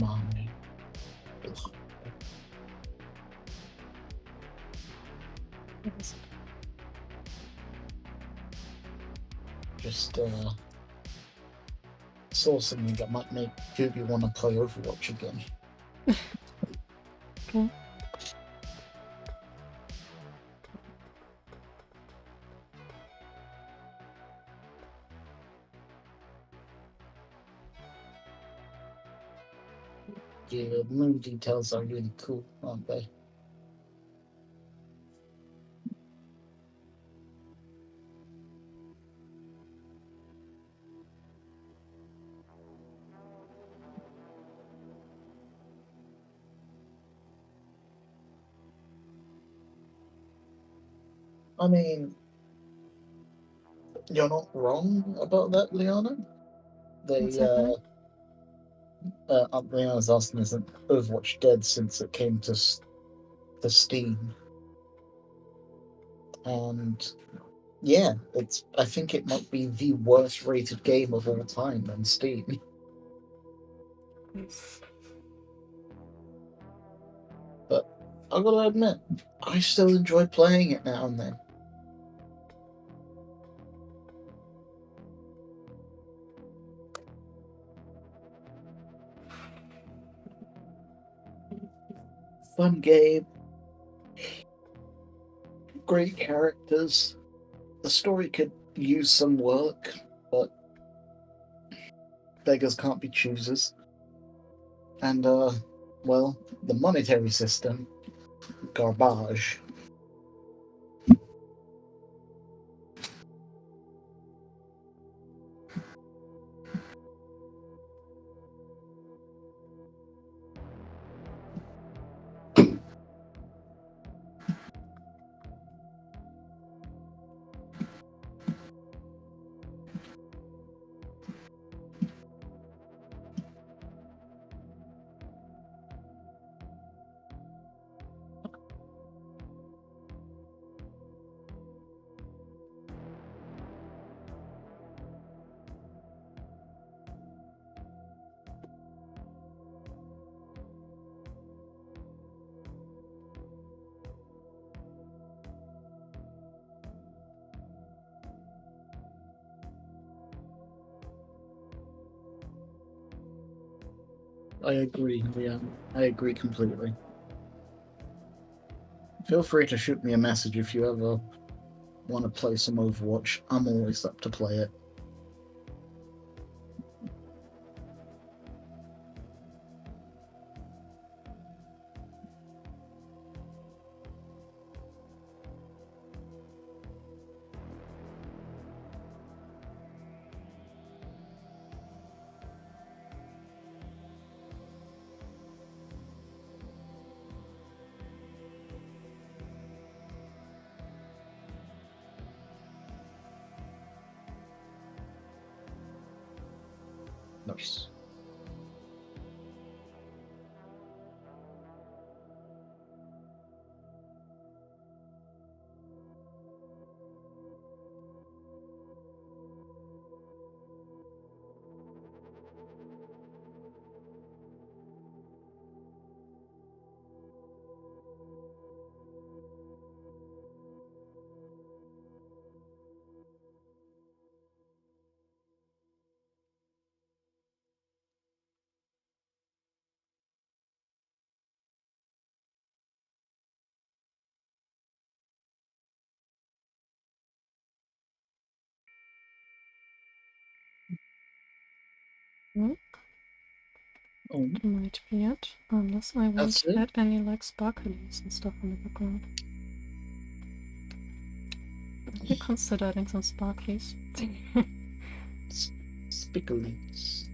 mommy. What is it? Just saw something that might make Gooby want to play Overwatch again. Okay. Yeah, the moon details are really cool, aren't they? I mean, you're not wrong about that, Liana. What's They, happening? Liana's asking, isn't Overwatch dead since it came to Steam? And yeah, I think it might be the worst rated game of all time on Steam. But I gotta admit, I still enjoy playing it now and then. Fun game, great characters. The story could use some work, but beggars can't be choosers. And well, the monetary system, garbage. I agree, Liam. I agree completely. Feel free to shoot me a message if you ever want to play some Overwatch. I'm always up to play it. Nice. Hmm? Oh, Might be it. Unless I want That's to it? add any like sparklies and stuff in the background. Maybe consider adding some sparklies. Spicklies.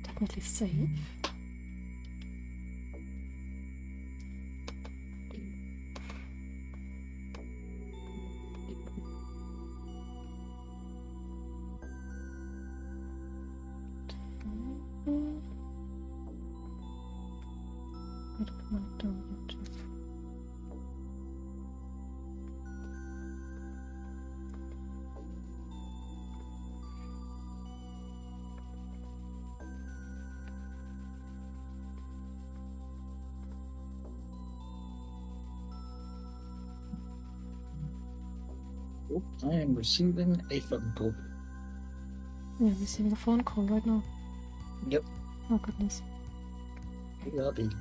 Definitely safe. What can I do here? Oh, I am receiving a phone call. Yeah, I'm receiving a phone call right now. Yep. Oh goodness. BRB.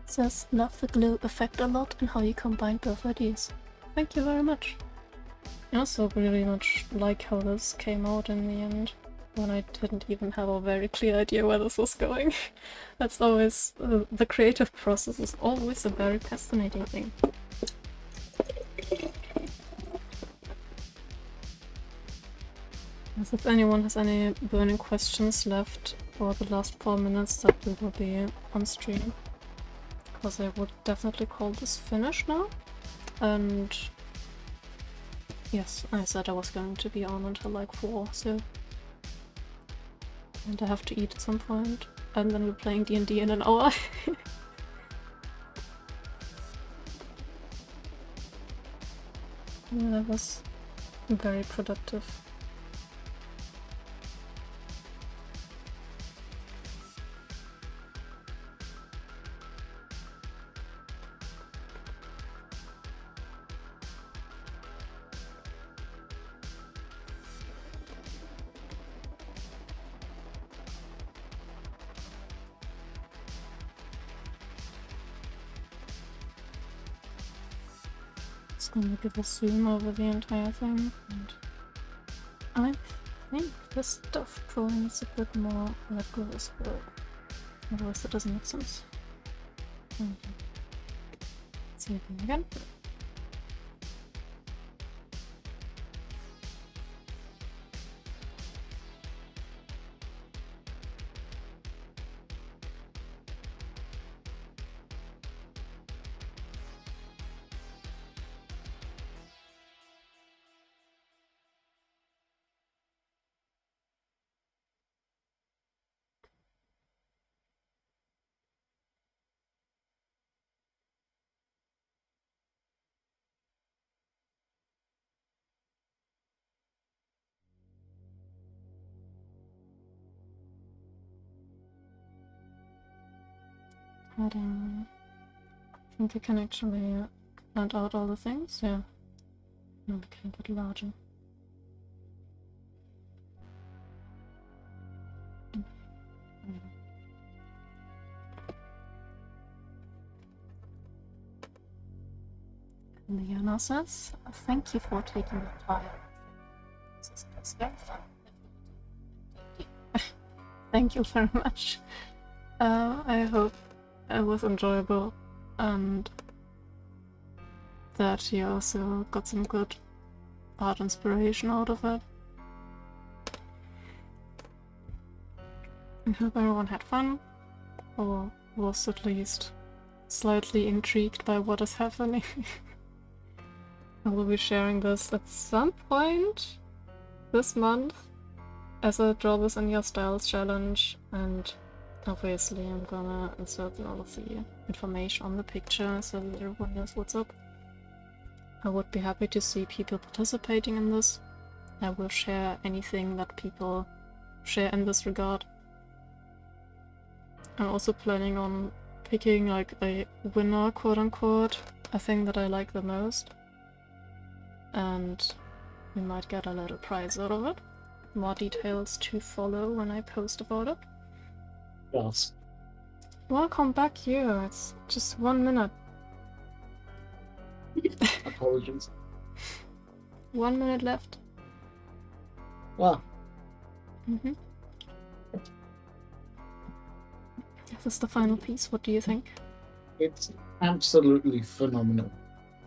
Says, love the glue effect a lot and how you combine both ideas. Thank you very much. I also really much like how this came out in the end. when I didn't even have a very clear idea where this was going. That's always, the creative process is always a very fascinating thing. As if anyone has any burning questions left for the last 4 minutes that we will be on stream. Because I would definitely call this finished now. And yes, I said I was going to be on until like 4, so... And I have to eat at some point. And then we're playing D&D in an hour. Yeah, that was very productive. It's gonna give a zoom over the entire thing, and I think this stuff probably needs a bit more rigorous work. Otherwise that doesn't make sense. Okay. Save it again. Adding... I think I can actually blend out all the things, yeah. No, we can get larger. Liana says, thank you for taking the time. This is very fun. Thank you very much. I hope it was enjoyable and that you also got some good art inspiration out of it. I hope everyone had fun, or was at least slightly intrigued by what is happening. I will be sharing this at some point this month as a Draw This in Your Styles challenge, and obviously I'm gonna insert all of the information on the picture so that everyone knows what's up. I would be happy to see people participating in this. I will share anything that people share in this regard. I'm also planning on picking like a winner, quote-unquote, a thing that I like the most. And we might get a little prize out of it. More details to follow when I post about it. Yes. Welcome back here, it's just 1 minute. Apologies. 1 minute left. Wow. Mm-hmm. This is the final piece, what do you think? It's absolutely phenomenal.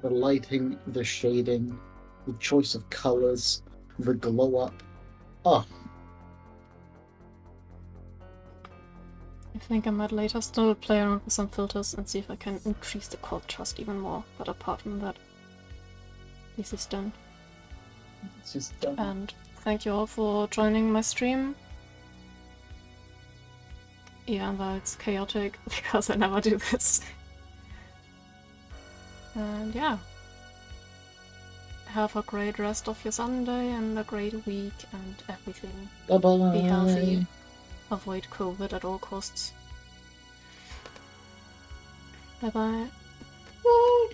The lighting, the shading, the choice of colors, the glow up. Oh, I think I might later still play around with some filters and see if I can increase the contrast even more, but apart from that, this is done. it's just done. And thank you all for joining my stream. Yeah, but it's chaotic because I never do this. And yeah. Have a great rest of your Sunday and a great week and everything. Bye-bye. Be healthy. Avoid COVID at all costs. Bye bye. Bye.